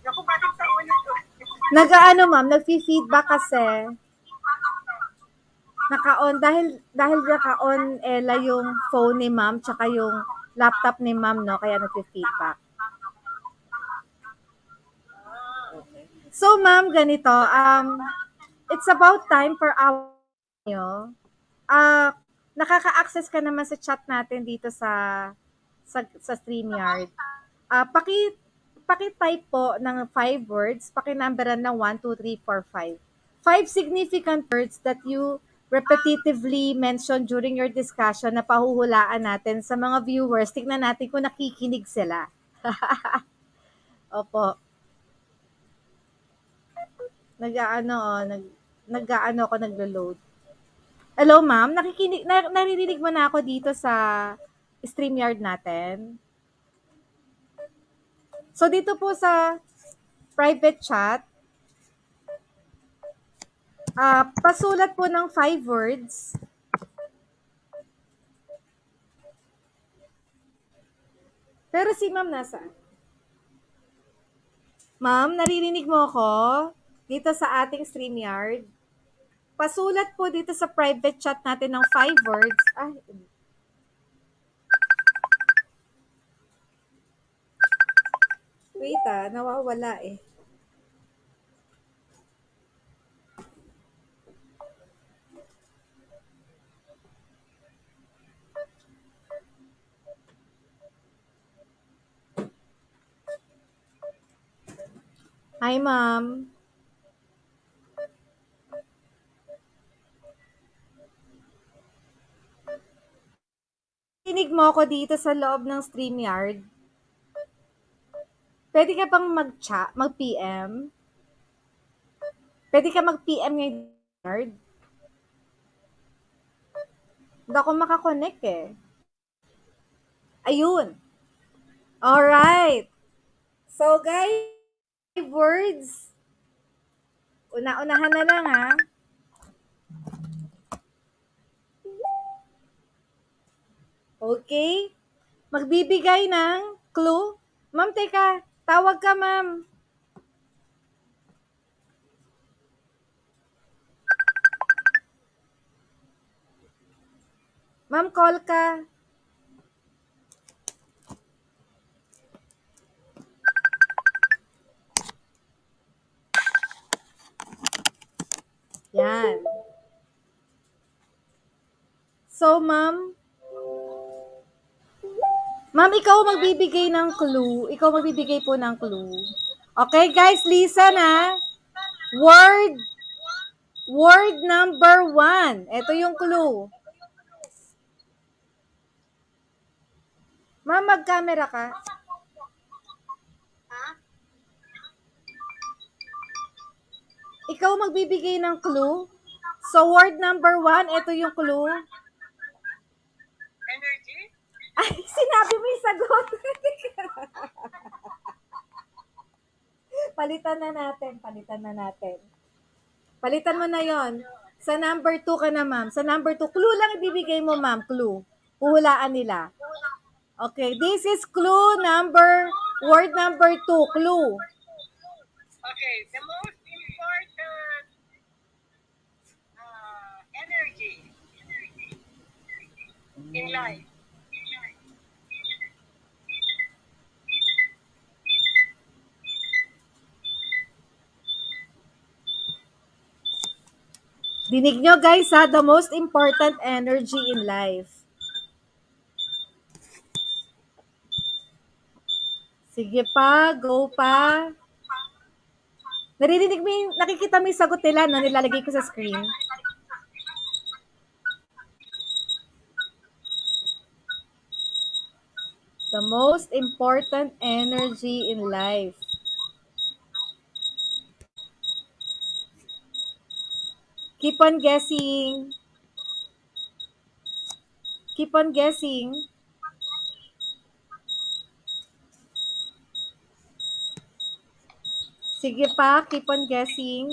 Naku, bakit sa ulit-ulit? Nag-ano ma'am, nag-feedback kasi. Naka-on dahil naka-on Ella yung phone ni ma'am tsaka yung laptop ni ma'am, no, kaya nag-feedback. So ma'am, ganito, it's about time for our nyo. Nakaka-access ka naman sa chat natin dito sa StreamYard. Paki-type po ng 5 words, paki-numberan ng 1, 2, 3, 4, 5. 5 significant words that you repetitively mention during your discussion na pahuhulaan natin sa mga viewers. Tignan natin kung nakikinig sila. Opo. Nag-aano ako, naglo-load. Hello, ma'am. Naririnig mo na ako dito sa StreamYard natin. So, dito po sa private chat, pasulat po ng 5 words. Pero si ma'am nasaan? Ma'am, naririnig mo ako dito sa ating StreamYard? Pasulat po dito sa private chat natin ng 5 words. Wait nawawala eh. Hi, ma'am. Tinig mo ako dito sa loob ng StreamYard. Pwede ka bang mag-PM? Pwede ka mag-PM ngayon sa StreamYard? Hindi ako makakonect eh. Ayun. Alright. So guys, 5 words. Una-unahan na lang ha. Okay? Magbibigay ng clue. Ma'am, teka. Tawag ka, ma'am. Ma'am, call ka. Yan. So, ma'am, ikaw magbibigay ng clue. Ikaw magbibigay po ng clue. Okay, guys, listen ha. Word number 1. Ito yung clue. Ma'am, mag-camera ka. Ikaw magbibigay ng clue. So, word number 1, ito yung clue. Energy? Ay, sinabi mo yung sagot. Palitan na natin. Palitan mo na yon. Sa number 2 ka na, ma'am. Sa number 2, clue lang ibibigay mo, ma'am. Clue. Puhulaan nila. Okay, this is word number 2, clue. Okay, the most important energy in life. Dinig nyo guys ha, the most important energy in life. Sige pa, go pa. Naririnig mo nakikita mo yung sagot nila, no? Nilalagay ko sa screen. The most important energy in life. Keep on guessing. Keep on guessing. Sige pa, keep on guessing.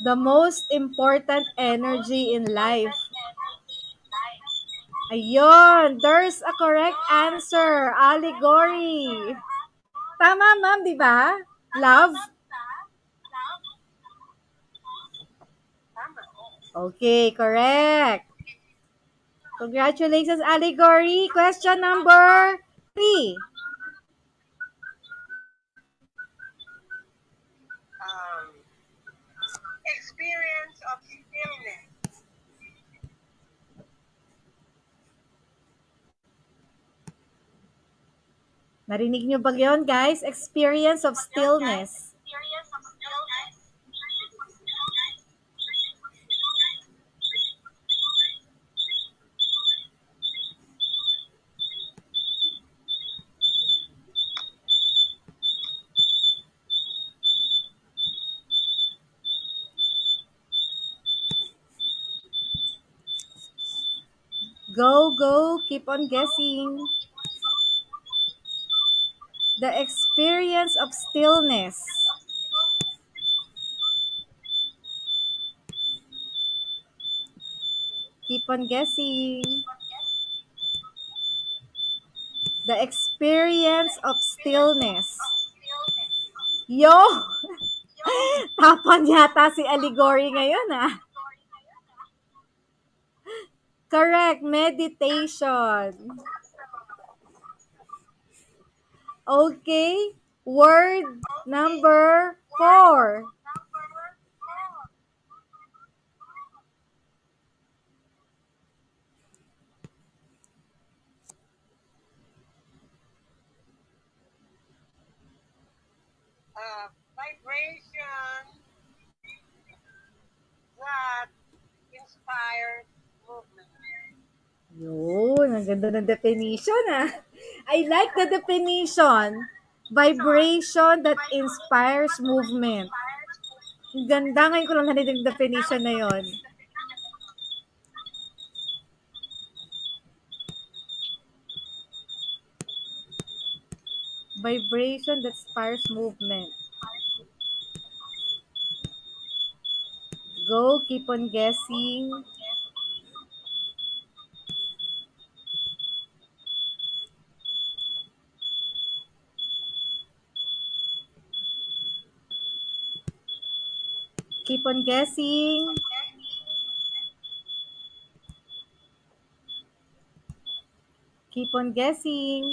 The most important energy in life. Ayun, there's a correct answer. Allegory. Tama, ma'am, di ba? Love? Tama. Okay, correct. Congratulations, Allegory. Question number 3. Experience of stillness. Narinig nyo ba yun, guys? Experience of stillness. Go, keep on guessing. The experience of stillness. Keep on guessing. The experience of stillness. Yo! Tapan yata si Allegory ngayon, ah. Correct, meditation. Okay, word number 4. Vibration that inspires movement. Yun, ang ganda ng definition, ah. I like the definition. Vibration that inspires movement. Ang ganda, ngayon ko lang narinig yung definition na yon. Vibration that inspires movement. Go, keep on guessing. Keep on guessing. Keep on guessing.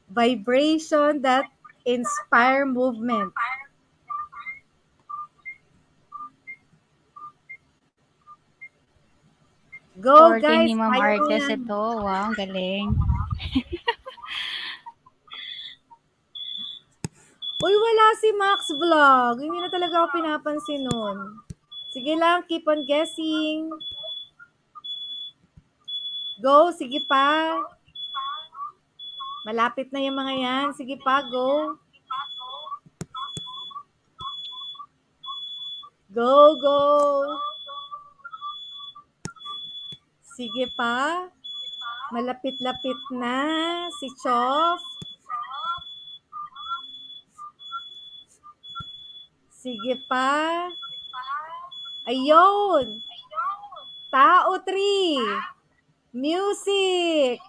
Vibration that inspire movement. Go, Forte guys. ni Ma'am Kaya mo Artes yan. ito. Wow, ang galing. Uy, wala si Max Vlog. Hindi na talaga ako pinapansin nun. Sige lang, keep on guessing. Go, sige pa. Malapit na yung mga yan. Sige pa, go. Go. Sige pa. Malapit-lapit na. Si Chof. Sige pa. Ayun. Tao 3. Music.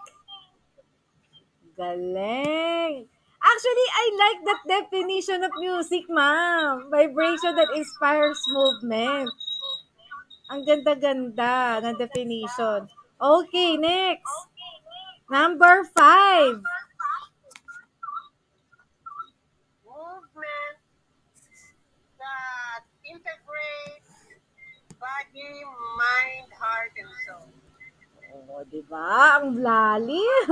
Galing. Actually, I like that definition of music, ma'am. Vibration that inspires movement. Ang ganda-ganda ng definition. Okay, next. Number 5. Movement that integrates body, mind, heart, and soul. Oh, di ba? Ang lalim.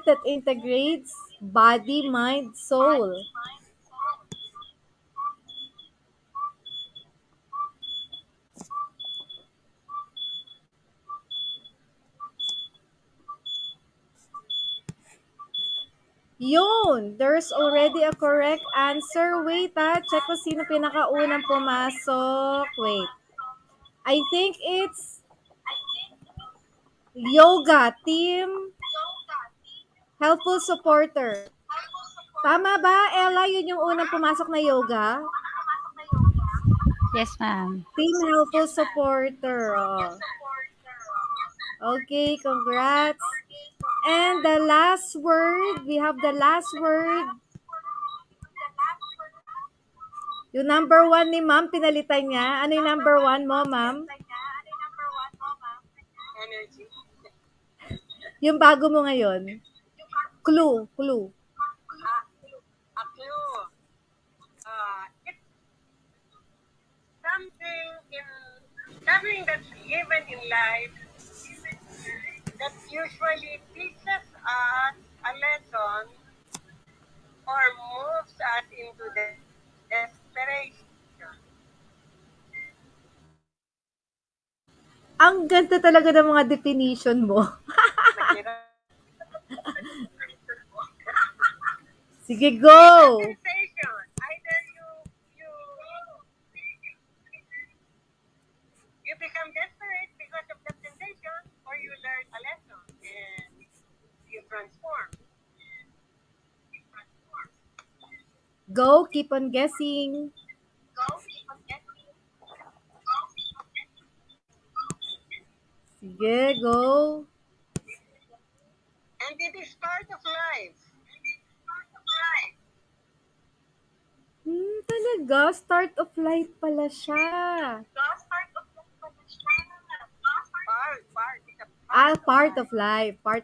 movement that integrates body, mind, soul. Yun! There's already a correct answer. Wait check ko sino pinakaunang pumasok. Wait. I think it's yoga team helpful supporter. Tama ba, Ella? Yun yung unang pumasok na yoga? Yes, ma'am. Team helpful supporter. Oh. Okay, congrats. And the last word, we have the last word. Yung number 1 ni ma'am, pinalitan niya. Ano yung number 1 mo, ma'am? Energy. Yung bago mo ngayon. Clue. A clue. It's something that's given in life that usually teaches us a lesson or moves us into desperation. Ang ganda talaga ng mga definition mo. Sige, go! Sensation. Either you become desperate because of that sensation, or you learn a lesson and you transform. Go, keep on guessing. Sige, go. And it is part of life. Talaga, start of life pala siya. Part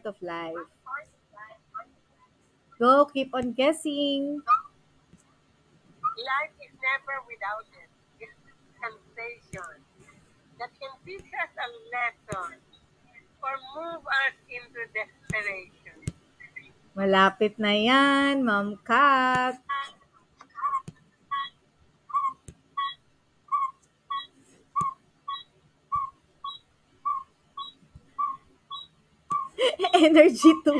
of life. Go, keep on guessing. Life is never without it. It's sensation that can teach us a lesson or move us into desperation. Malapit na yan, Ma'am Kat. Energy 2.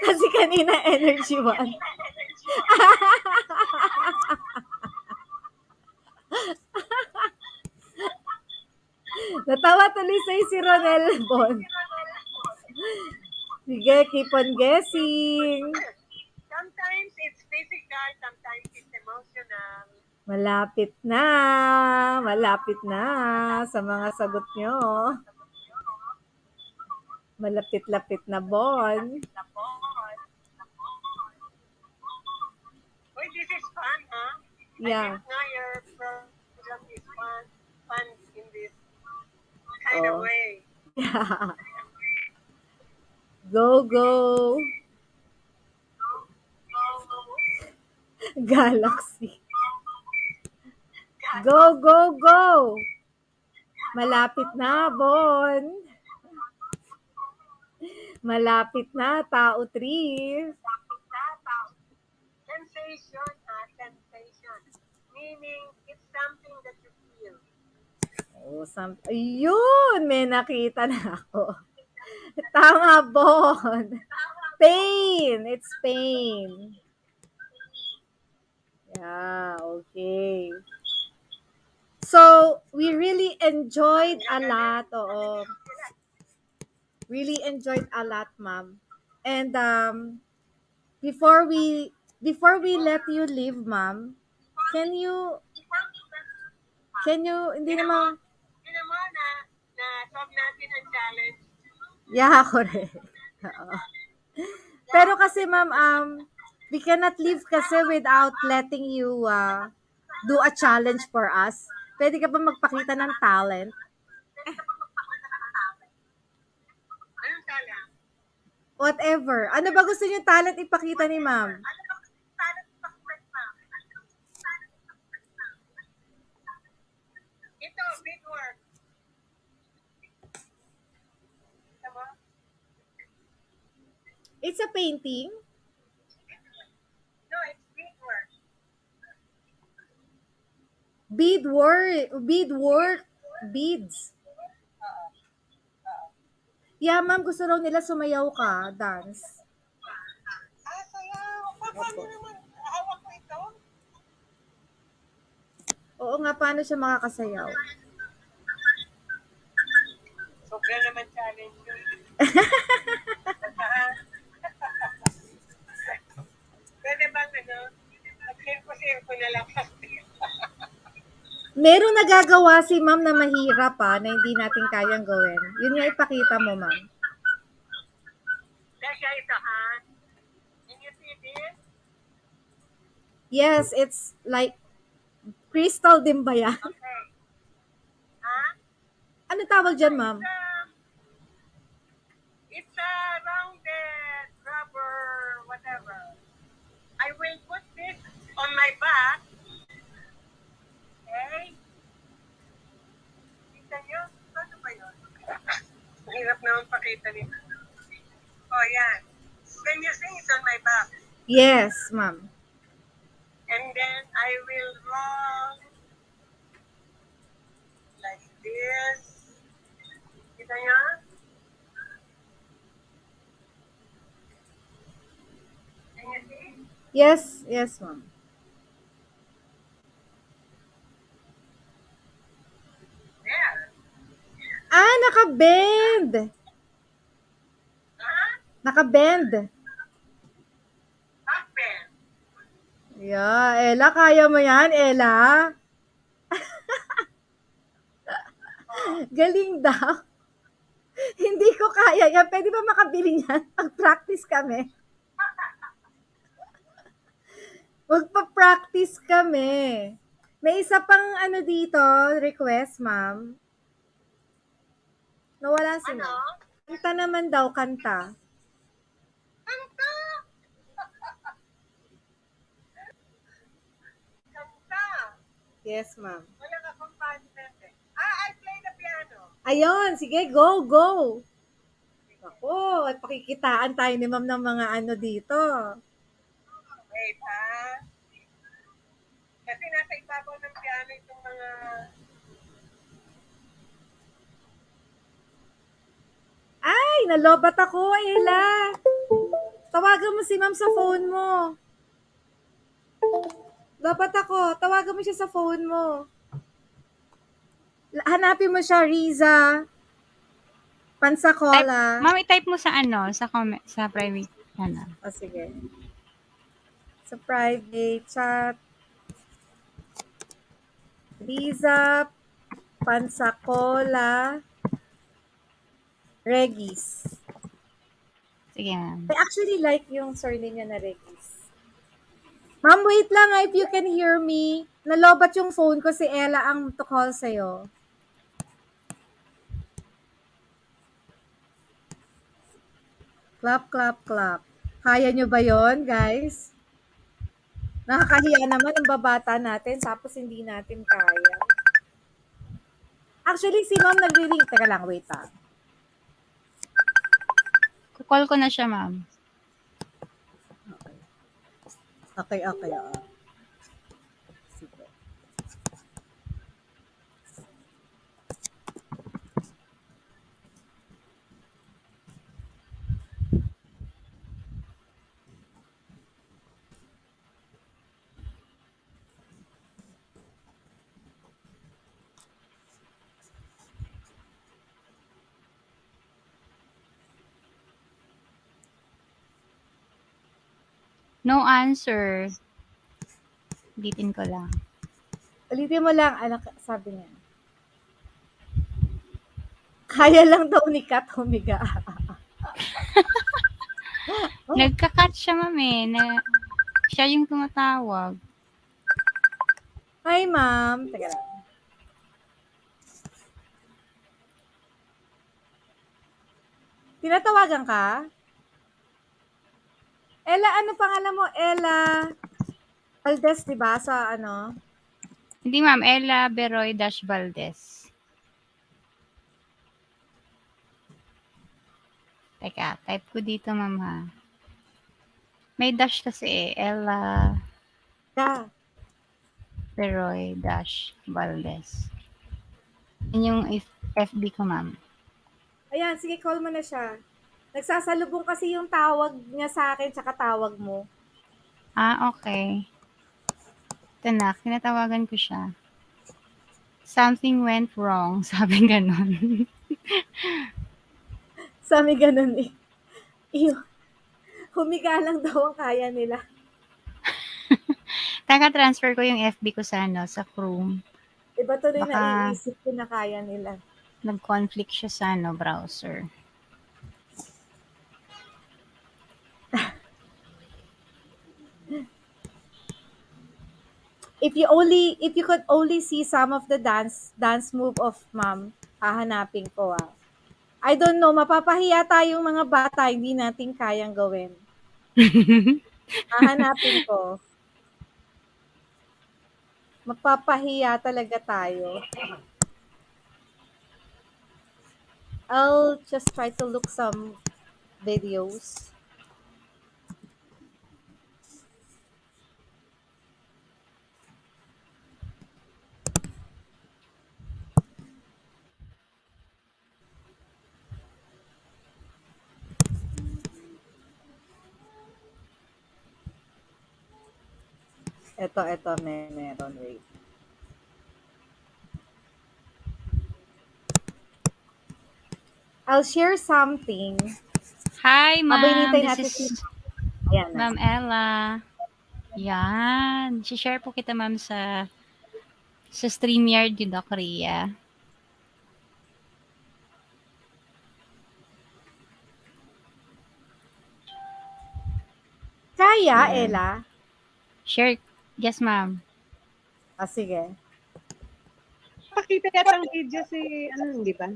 Kasi kanina energy 1. Natawa tuloy sa'yo si Ronel Bon. Sige, keep on guessing. Sometimes it's physical, sometimes it's emotional. Malapit na sa mga sagot nyo. Malapit-lapit na, Bon. Wait, this is fun, huh? Yeah. I didn't know your program is fun in this kind of way. Yeah. Go. Galaxy. Go. Malapit na, Bon. Malapit na, Tao 3. Sensation. Meaning, it's something that you feel. Ayun, may nakita na ako. Tama, Bon. Pain. It's pain. Yeah, okay. So, we really enjoyed a lot. Really enjoyed a lot, ma'am. And before we let you leave, ma'am, can you hindi naman na-solve natin ang challenge. Yeah, correct. Pero kasi ma'am, we cannot leave kasi without letting you do a challenge for us. Pwede ka ba magpakita ng talent? Anong talent? Whatever. Ano ba gusto niyo talent ipakita ni ma'am? Ito, big work. It's a painting? No, it's beadwork. Beadwork. Beads. Yeah, ma'am, gusto raw nila sumayaw ka, dance. Sayaw. Paano naman? Hawak ko ito? Oo nga, paano siya makakasayaw? Sobra naman challenge yun. Pwede bang mag-sirko-sirko na lang kasi. Merong nagagawa si ma'am na mahirap na hindi natin kayang gawin. Yun nga ipakita mo, ma'am. Dasha ito, ha? Can you see this? Yes, it's like crystal din ba yan? Okay. Ha? Ano tawag dyan, ma'am? It's a rounded rubber, whatever. I will put this on my back. Okay? Kita nyo? Ano ba yun? Mahirap naman pakita nito. Oh, yan. Can you see it's on my back? Yes, ma'am. And then I will roll like this. Kita nyo? Can you see? Yes, ma'am. There. Nakabend. Ha? Nakabend. Backbend. Yeah, Ella, kaya mo yan, Ella? Galing daw. Hindi ko kaya yan. Pwede ba makabili niyan? Mag-practice kami. Magpa-practice kami. May isa pang dito, request, ma'am. Nawala si Ano? ma'am. Kanta naman daw, kanta. Kanta! Kanta! Yes, ma'am. Wala ka accompaniment eh. I play the piano. Ayun, sige, go. Ako, at pakikitaan tayo ni ma'am ng mga dito. Wait, ha? Kasi nasa ibabaw ng piano itong mga... Ay, nalobat ako, Ella. Tawagan mo si ma'am sa phone mo. Lobat ako. Tawagan mo siya sa phone mo. Hanapin mo siya, Riza Pansacola. Ma'am, i-type mo sa sa comment, sa private. Sige. Sa private chat. Riza Pansacola Regis. Sige, ma'am. I actually like yung surname niya na Regis. Ma'am, wait lang if you can hear me. Nalobat yung phone ko, si Ella ang to call sa'yo. Clap. Kaya nyo ba yon, guys? Nakakahiya naman ang babata natin, tapos hindi natin kaya. Actually, si ma'am nagre-ring. Teka lang, wait . Call ko na siya, ma'am. Okay. Sige. No answer. Ulitin ko lang. Ulitin mo lang, anak, sabi niya. Kaya lang daw ni Kat humiga. Nagka-cut siya, ma'am siya yung tumatawag. Hi, ma'am. Teka lang. Tinatawagan ka? Ella, ano pangalan mo? Ella Valdez, di ba? Sa Hindi, ma'am. Ella Beroy Valdez. Teka, type ko dito, ma'am, ha. May dash kasi eh. Ella Yeah. Peroy dash Valdez. Yun yung FB ko, ma'am. Ayan, sige, call mo na siya. Nagsasalubong kasi yung tawag niya sa akin tsaka tawag mo. Okay. Ito na, tinatawagan ko siya. Something went wrong, sabi ganon. Sabi ganun eh. Humiga lang daw ang kaya nila. Taka-transfer ko yung FB ko sa ano, sa Chrome. Iba tuloy na Baka iisip ko na kaya nila. nag-conflict siya sa ano, browser. If you could only see some of the dance move of ma'am, hahanapin ko ah. I don't know, mapapahiya tayong mga bata, hindi natin kayang gawin. Hahanapin ko. Mapapahiya talaga tayo. I'll just try to look some videos. Ito, meron, wait. I'll share something. Hi, Habang ma'am. hinintay This natin si is Ayan na. Ma'am Ella. Yan. Si-share po kita, ma'am, sa StreamYard ni Doc Ria. Kaya, Share. Ella? Share. Yes, ma'am. Sige. Pakita yata ang video si, di ba?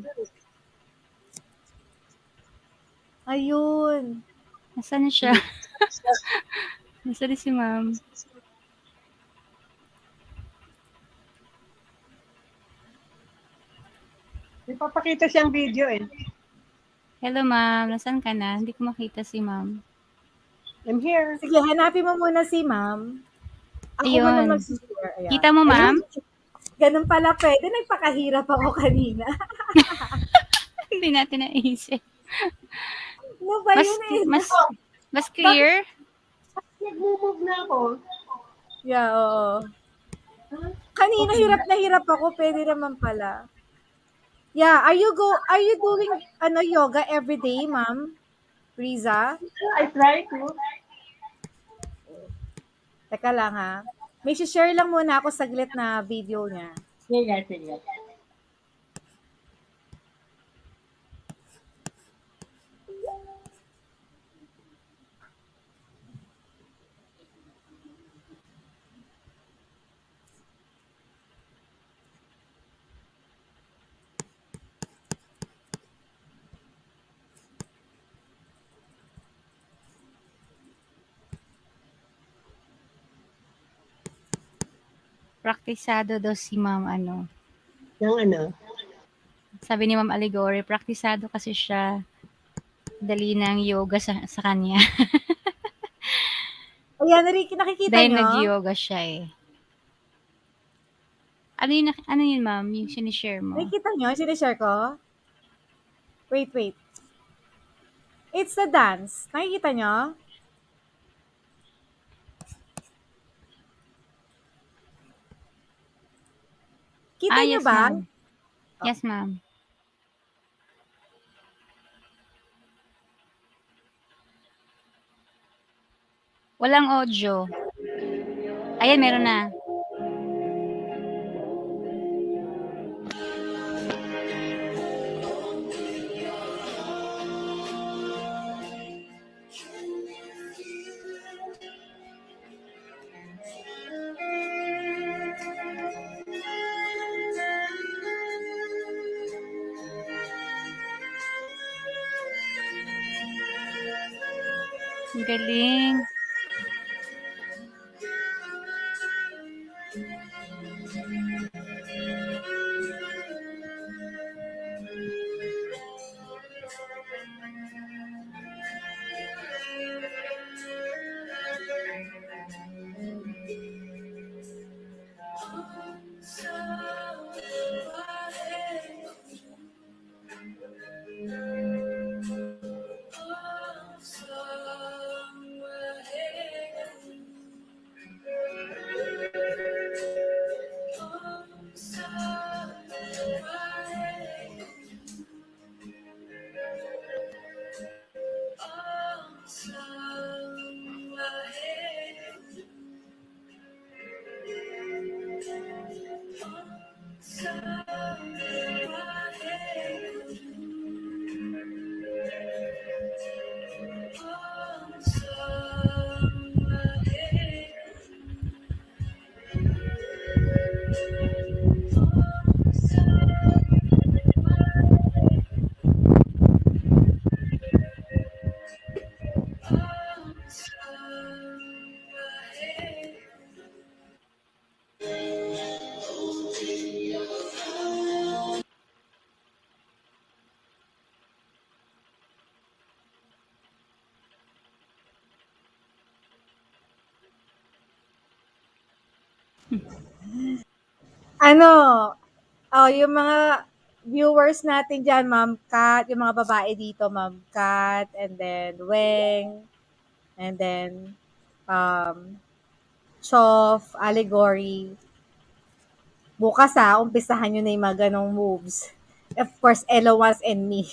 Ayun. Nasaan na siya? Nasaan na si ma'am? May papakita siyang video eh. Hello, ma'am. Nasaan ka na? Hindi ko makita si ma'am. I'm here. Sige, hanapin mo muna si ma'am. Ako Ayun. muna mag-share. Ayan. Kita mo, ma'am? Ayun. Ganun pala pwede. Nagpakahirap ako kanina. Hindi natin naisip. Ano ba yun eh? Mas clear? Nag-move na ako. Yeah, oo. Kanina hirap na hirap ako. Pwede naman pala. Yeah, are you doing yoga every day, ma'am? Riza? I try to. Teka lang ha. May share lang muna ako saglit na video niya. Sige. Praktisado daw si ma'am Yung ano? Sabi ni Ma'am Allegory, praktisado kasi siya. Dali ng yoga sa kanya. Ayan, nakikita Dahil nyo? nag-yoga siya eh. Ano yun, ma'am? Yung sinishare mo? Nakikita nyo? Sinishare ko? Wait. It's the dance. Nakikita nyo? Kita nyo Yes, ba? ma'am. Yes, ma'am. Walang audio. Ayan, meron na. Ang galing. Ano, yung mga viewers natin diyan, Ma'am Kat, yung mga babae dito, Ma'am Kat, and then Weng, and then um, Chof, Allegory. Bukas umpisahan nyo na yung mga ganong moves. Of course, Elowas and me.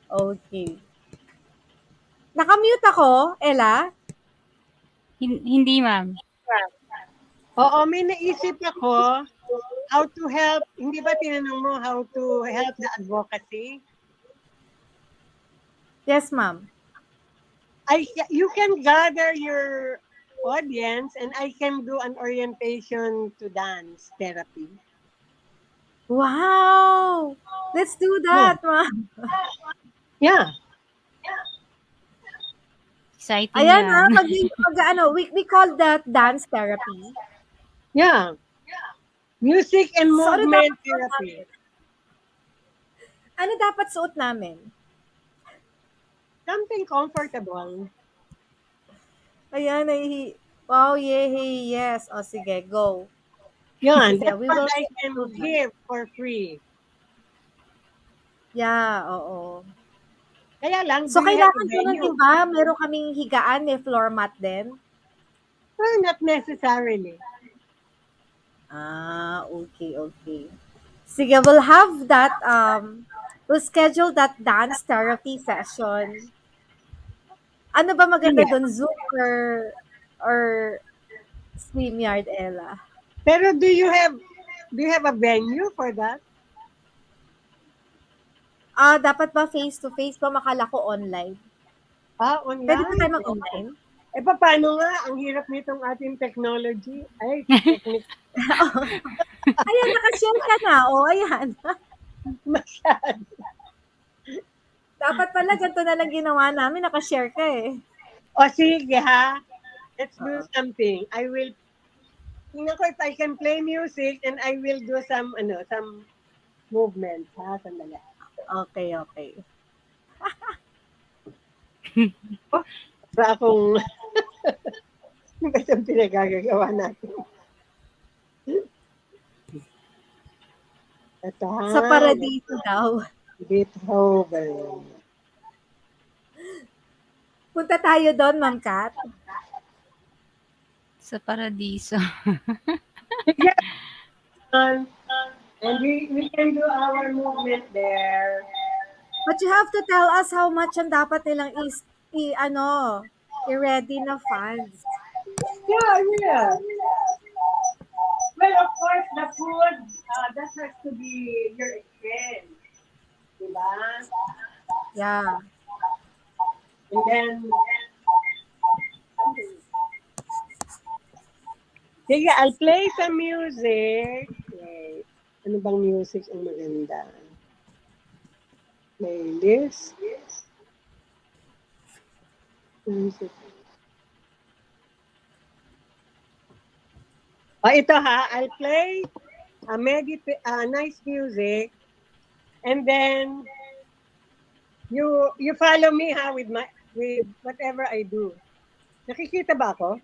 Okay. Nakamute ako, Ella? Hindi, ma'am. Oo, may naisip ako how to help. Hindi ba tinanong mo how to help the advocacy? Yes, ma'am. You can gather your audience and I can do an orientation to dance therapy. Wow! Let's do that, ma'am. Yeah. Exciting Ayan yan. we call that dance therapy. Yeah. Music and So, movement therapy. Ano dapat suot namin? Something comfortable. Ayan, wow, yay, yes. O, sige, go. Yan, Sige, that's we what will I can do that. give for free. Yeah, oo. Kaya lang, So, do you have a kailangan ganun venue? din ba? Meron kaming higaan, may floor mat din? Well, not necessarily. Okay. Sige, we'll have that, we'll schedule that dance therapy session. Ano ba maganda Yeah. doon? Zoom or StreamYard, Ella? Pero do you have a venue for that? Dapat ba face-to-face pa? Makala ko online. Online? Pwede ba tayo mag-online? Paano nga? Ang hirap nitong ating technology. Ay, technique. Ayan, nakashare ka na. Ayan. Masyado. Dapat pala, ganito na lang ginawa namin. Nakashare ka eh. Sige ha. Let's do something. I will, tingnan ko if I can play music and I will do some movements ha. Sandali. Okay. Para akong, ano ba itong pinagagagawa natin? Ito ha. Sa paradiso daw. Beethoven. Punta tayo doon, Ma'am Kat. Sa paradiso. Yeah. And we can do our movement there. But you have to tell us how much ang dapat nilang i-ready na funds. Yeah. Well, of course, the food, that has to be your expense. Diba? Yeah. And then, sige, I'll play some music. Okay. Ano bang music ang maganda? Playlist. Music. Ito ha, I'll play nice music, and then you follow me ha with whatever I do. Nakikita ba ako?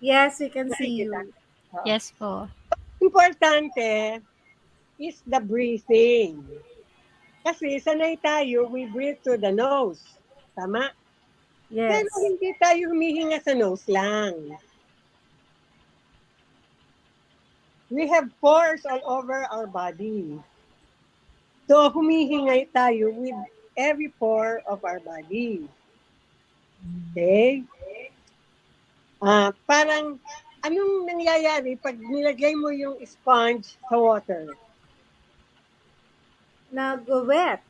Yes, we can see Nakikita? you. Oo. Yes po. Importante is the breathing. Kasi sanay tayo, we breathe through the nose. Tama? Pero Yes. hindi tayo humihinga sa nose lang. We have pores all over our body. So, humihinga tayo with every pore of our body. Okay? Parang, anong nangyayari pag nilagay mo yung sponge sa water? Nag-wet.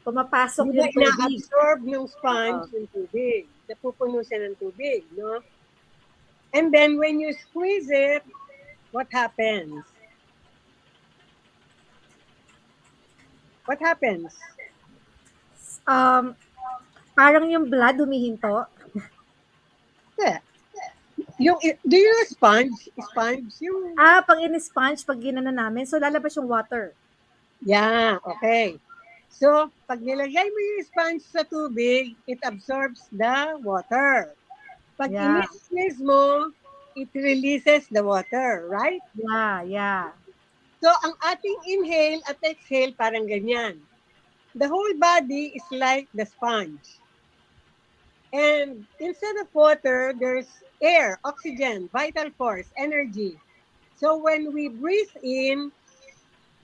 Pumapasok Di ba yung tubig. ina-absorb ng Oo. sponge yung tubig? Napupuno siya ng tubig, no? And then, when you squeeze it, what happens? What happens? Um, Parang yung blood humihinto. Yeah. Do you know sponge? Sponge? Yung, Pag in-sponge, pag ginano namin, so lalabas yung water. yeah, okay. So, pag nilagay mo yung sponge sa tubig, it absorbs the water. Pag Yeah. in-squeeze mo, it releases the water, right? Yeah, yeah. So, ang ating inhale at exhale parang ganyan. The whole body is like the sponge. And instead of water, there's air, oxygen, vital force, energy. So when we breathe in,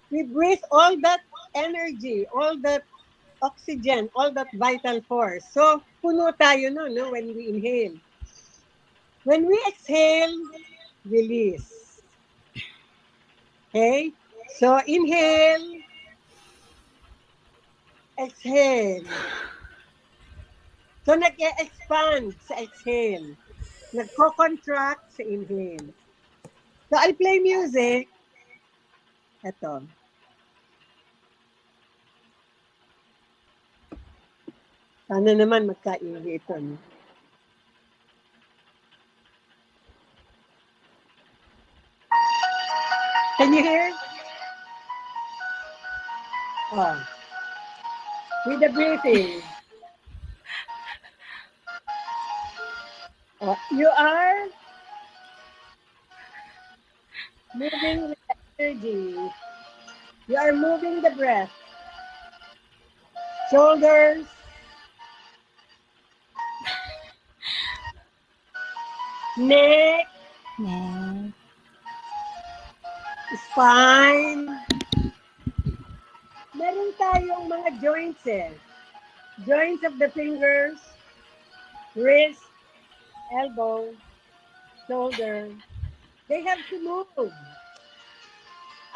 we breathe all that energy, all that oxygen, all that vital force. So puno tayo no, when we inhale. When we exhale, release. Okay? So inhale, exhale. So nag-e-expand sa exhale. Nagko-contract sa inhale. So I'll play music. Ito. Sana naman magkaingi ito. No? Can you hear? Oh. With the breathing. Oh, you are moving with the energy. You are moving the breath. Shoulders. Neck. Neck. Spine. Meron tayong mga joints eh. Joints of the fingers, wrist, elbow, shoulder. They have to move.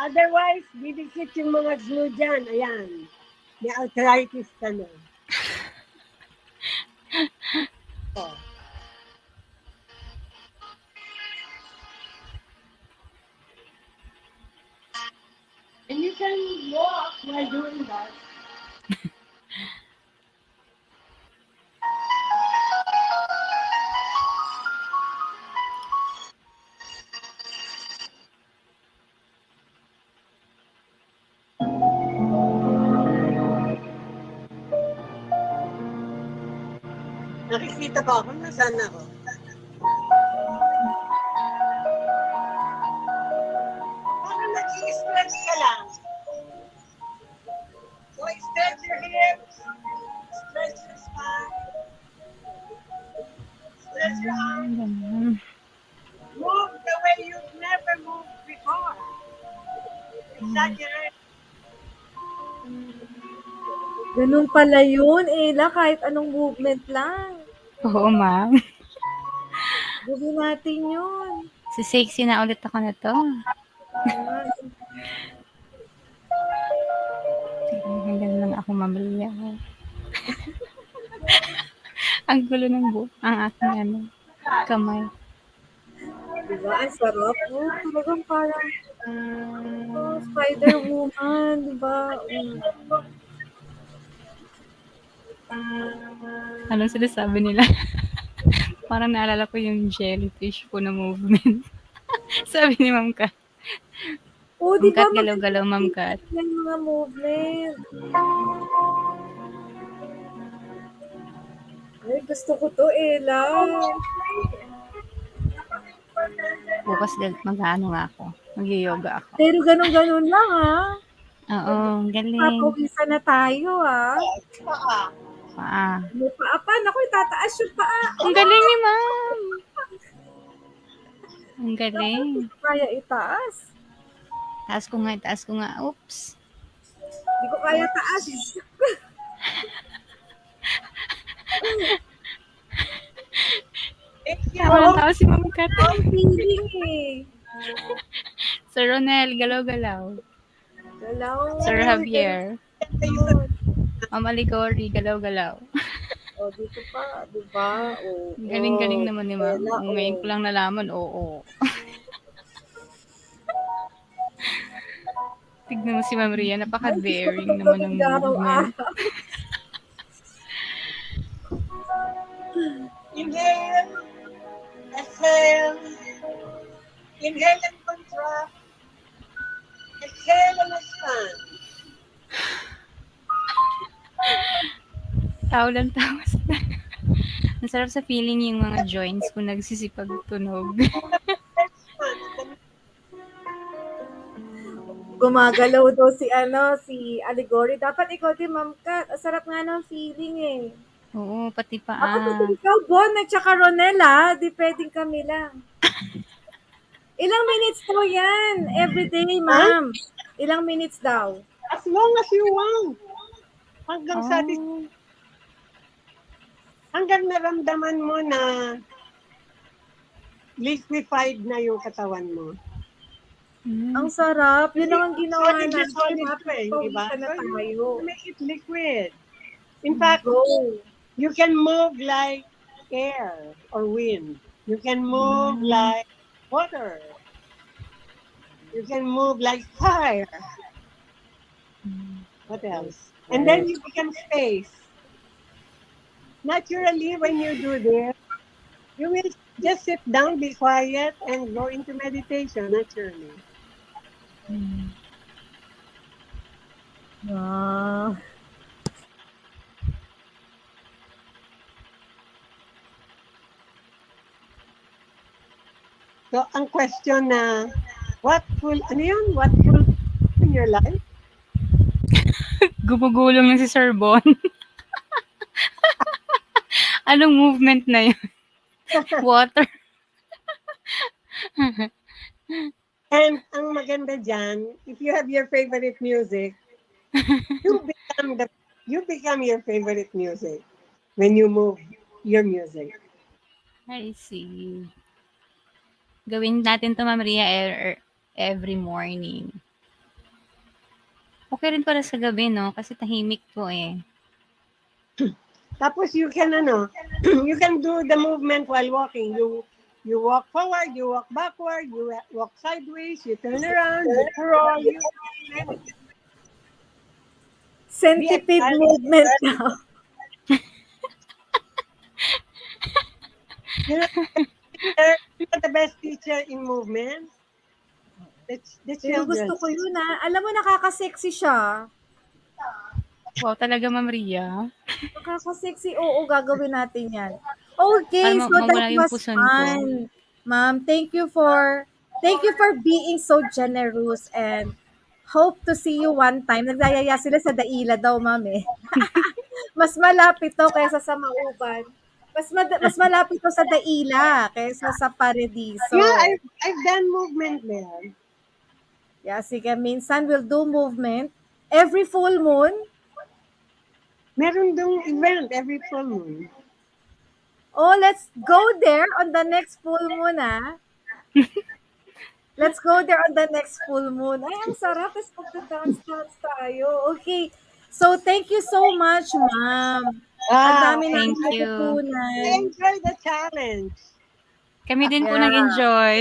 Otherwise, bibigsit yung mga glue dyan. Ayan. May arthritis ka na. Oh. And you can walk while doing that. Nakikita ba ako? Nasaan ako? Parang nag-i-stretch ka lang. So, stretch your hips, stretch your spine, stretch your arms, Ganun. move the way you've never moved before. Exaggerate. Ganun pala yun, Ella, kahit anong movement lang. Oo, ma'am. Gawin natin yun. Sexy na ulit ako na to. Ayan. Hanggang lang ako mamaya. Ang gulo ng ang aking kamay. Diba? Ang sarap. Talagang parang Spider Woman, diba? Anong sinasabi nila? Parang naalala ko yung jellyfish po na movement. Sabi ni Ma'am Kat. Di Ma'am ba Kat, galaw-galaw, Ma'am Kat. yung mga movement? Ay, gusto ko to, Ella. Bukas mag-ano nga ako, mag-yoga ako. Pero ganun-ganun lang, ha? Oo, galing. Papawisan na tayo, ha? Paa. May paa pa. Naku, itataas yung paa. Ang galing ni ma'am. Ang galing. Hindi ko kaya itaas. Taas ko nga. Oops. Hindi ko kaya taas. Tawa si Ma'am Kat. Ang feeling eh. Sir Ronel, galaw-galaw. Galaw. Sir Javier. Yun. Ma'am Aligori, galaw-galaw. O, dito pa, di ba? O, Galing-galing naman ni ma'am. Bella, Ngayon ko lang nalaman, oo. Tignan mo si Ma'am Ria, napaka-daring naman ng movement. Inhale, exhale, inhale and contract, exhale and expand. Tawa lang tawa sila. Ang sarap sa feeling yung mga joints ko nagsisipag tunog. Gumagalaw daw si Allegory. Dapat ikaw din, Ma'am Kat. Ang sarap nga ng feeling eh. Oo, pati Ako paa. kasi ikaw, Bon, at saka Ronella, di pwedeng kami lang. Ilang minutes daw yan? Everyday, ma'am. Ilang minutes daw? As long as you want. Hanggang hanggang naramdaman mo na liquefied na yung katawan mo. Ang sarap. Yun lang ang ginawa Solid na natin. solid to eh, di ba? Pawisan na So tayo. you make it liquid. In fact, Go. you can move like air or wind. You can move like water. You can move like fire. What else? And then you become space. Naturally, when you do this, you will just sit down, be quiet, and go into meditation naturally. Wow. So, ang question na, what will in your life? Gumugulong yung si Sir Bon. Anong movement na yun? Water. And ang maganda dyan, if you have your favorite music, you become your favorite music when you move your music. I see. Gawin natin to, Ma'am Ria, every morning. Okay rin para sa gabi, no? Kasi tahimik po eh. Tapos you can you can do the movement while walking. You walk forward, you walk backward, you walk sideways, you turn around, you crawl, Centipede movement now. you're the best teacher in movement. The Pero children. gusto ko yun Alam mo, nakaka-sexy siya. Wow, talaga, Ma'am Ria. Nakaka-sexy. Oo, gagawin natin yan. Okay, Para so mawala that yung was puson ko. fun. Ma'am, thank you for being so generous and hope to see you one time. Nagdayaya sila sa Daila daw, ma'am eh. Mas malapit to kaysa sa Mauban. Mas malapit to sa Daila kaysa sa Paradiso. Yeah, I've done movement there. Yeah, sige, minsan we'll do movement. Every full moon, Meron dong event every full moon. oh, let's go there on the next full moon, Let's go there on the next full moon. Ay, ang sarap. Tapos magda-dance tayo. Okay. So, thank you so much, ma'am. Ang dami namin Thank you. natutunan. I enjoy the challenge. Kami din po Yeah. nag-enjoy.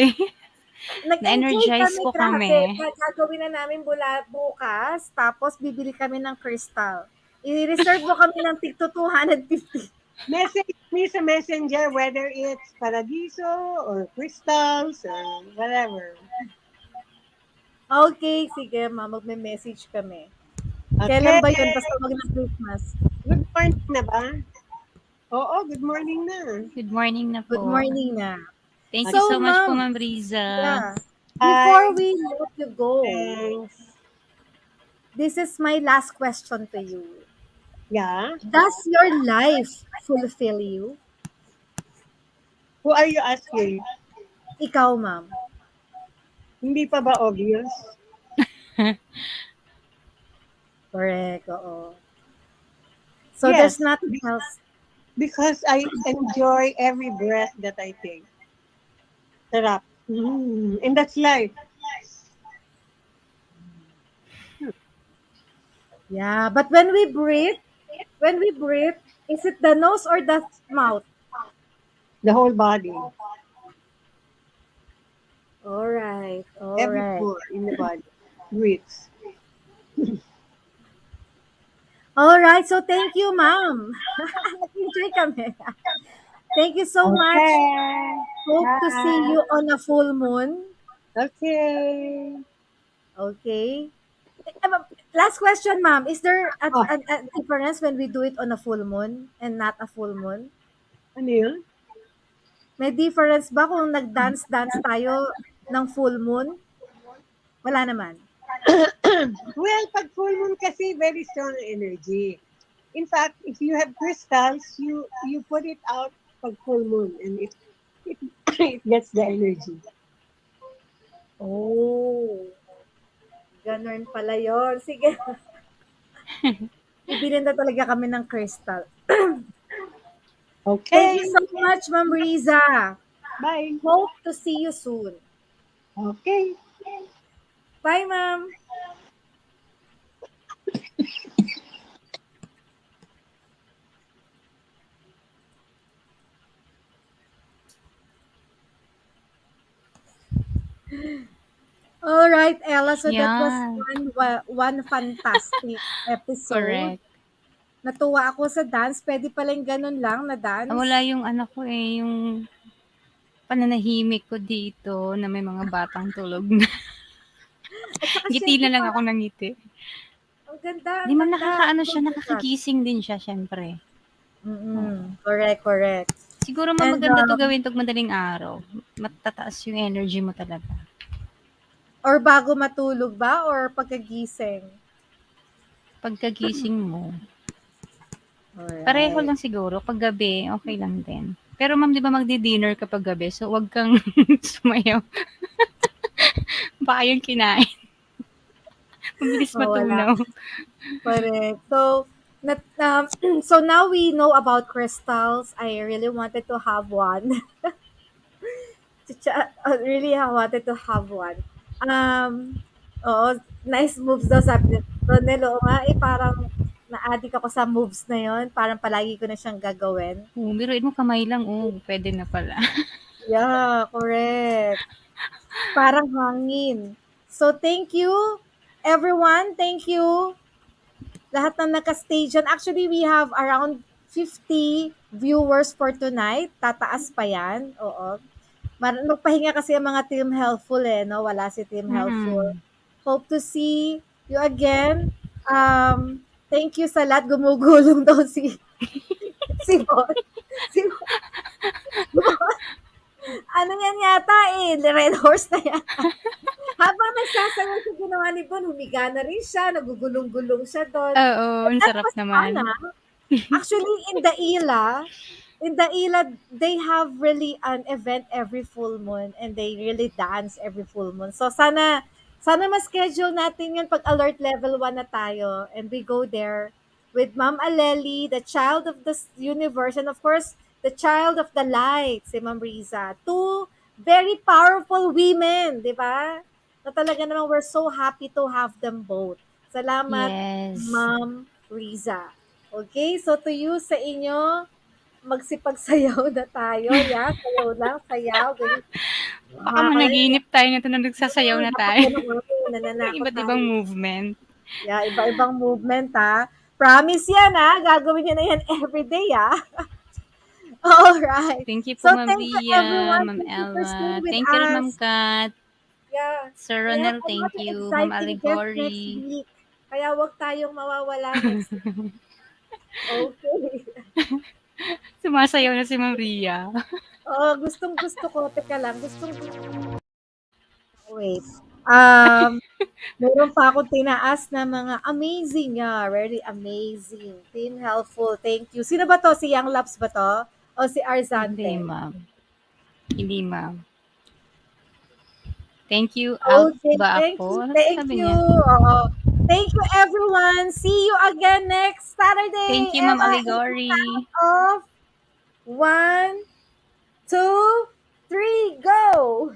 Na-energize po grabe. kami. Gagawin na namin bukas. Tapos, bibili kami ng crystal. I-reserve mo kami ng tig to 250. Message me sa messenger whether it's paradiso or crystals or whatever. Okay, sige, ma'am. Magme-message kami. Okay. Kailan ba yun? Basta wag na Christmas. Good morning na ba? Oo, good morning na. Good morning na po. Good morning na. Thank you So, so much po, ma'am, Ma'am Riza. yeah, before Hi. we let you go, Thanks. this is my last question to you. Yeah. Does your life fulfill you? Who are you asking? Ikaw, ma'am. Hindi pa ba obvious? Correct, oo. So, there's Yes. nothing else. Because I enjoy every breath that I take. Sarap. And that's life. Yeah, but when we breathe, is it the nose or the mouth? The whole body. All right, all Every right. pore in the body breathes. All right, so thank you, ma'am. Nag-enjoy kami. Thank you so much. Okay. Hope to see Bye. you on a full moon. Okay. Okay. Last question, ma'am. Is there Oh, a difference when we do it on a full moon and not a full moon? ano yun? May difference ba kung nag-dance-dance tayo ng full moon? Wala naman. Well, pag full moon kasi, very strong energy. In fact, if you have crystals, you put it out pag full moon and it, it gets the energy. Oh, ganun pala yon. Sige, bibili na talaga kami ng crystal. Thank you Okay. so much, Ma'am Riza. Bye. Hope to see you soon. Okay. Bye, ma'am. All right, Ella. So that was Yeah, one fantastic episode. correct. Natuwa ako sa dance. Pwede palang ganun lang na Wala dance. yung ano ko eh, yung pananahimik ko dito na may mga batang tulog na. At saka Ngiti syempre na lang ako parang ng ngiti. ang ganda, Di ang man ganda. nakakaano siya, Congrats. nakakagising din siya syempre. Oo. Correct, correct. Siguro And maganda 'to gawin 'tag madaling araw. Matataas yung energy mo talaga. or bago matulog ba or pagkagising? Pagkagising mo, pareho Alright. lang siguro. 'Pag gabi, okey lang din. Pero ma'am, 'di ba magdi-dinner ka 'pag gabi, so 'wag kang sumayaw. Baka yung kinain, mabilis Oh, wala. matunaw. Correct. So, so now we know about crystals. I really wanted to have one. Really, I wanted to have one. Oo, nice moves daw sabi ni Ronel. Oo nga, parang na-addict ako sa moves na yon. Parang palagi ko na siyang gagawin. Oo, biruin mo kamay lang, oh, puwede na pala. Yeah, correct. Parang hangin. So, thank you, everyone. Thank you. Lahat ng naka-stage. Actually, we have around 50 viewers for tonight. Tataas pa yan. Oo. Magpahinga kasi ang mga Team Helpful no? Wala si Team Helpful. Mm. Hope to see you again. Thank you sa lahat. Gumugulong daw si Bon. Si Bon. Ano yan yata Red Horse na yata. Habang nagsasayaw sa ginawa ni Bon, humiga na rin siya. Nagugulong-gulong siya doon. Oo, And ang that sarap was fun, naman. Actually, in the Ila, they have really an event every full moon and they really dance every full moon. So sana ma-schedule natin yun pag alert level 1 na tayo and we go there with Ma'am Aleli, the child of the universe, and of course, the child of the light, si Ma'am Riza. Two very powerful women, di ba? Na talaga naman we're so happy to have them both. Salamat, Yes. Ma'am Riza. Okay, so to you sa inyo, magsipagsayaw na tayo, yeah? Sayaw lang, sayaw, ganyan. Baka Makakaya, managinip tayo nito na nagsasayaw na tayo. napakaya natin, nananakot Iba't ibang tayo. movement. Yeah, iba-ibang movement, ha? Promise yan, ha? Gagawin niyo na yan everyday, ha? Alright. Thank you po, So, Ma'am thank you, Ria, everyone. Ma'am Thank you for staying Ella. with Thank you rin, Ma'am us. Kat. Yeah. Sir We have Ronel, thank another you. Ma'am exciting guest next Allegory. week. Kaya wag tayong mawawala next week. Okay. Sumasayaw na si Ma'am Ria. Oh, gustong-gusto ko. Teka lang, wait. Meron pa akong tinaas na mga amazing, very amazing. Team helpful. Thank you. Sino ba 'to? Si Young Labs ba 'to? O si Hindi, Arzante? ma'am. Hindi, ma'am. Thank you, out Okay, ba thank you, ako? Ano thank sabi you. niya? Oo. Thank you everyone. See you again next Saturday. Thank you, And Ma'am in the count Allegory. of 1, 2, 3, go!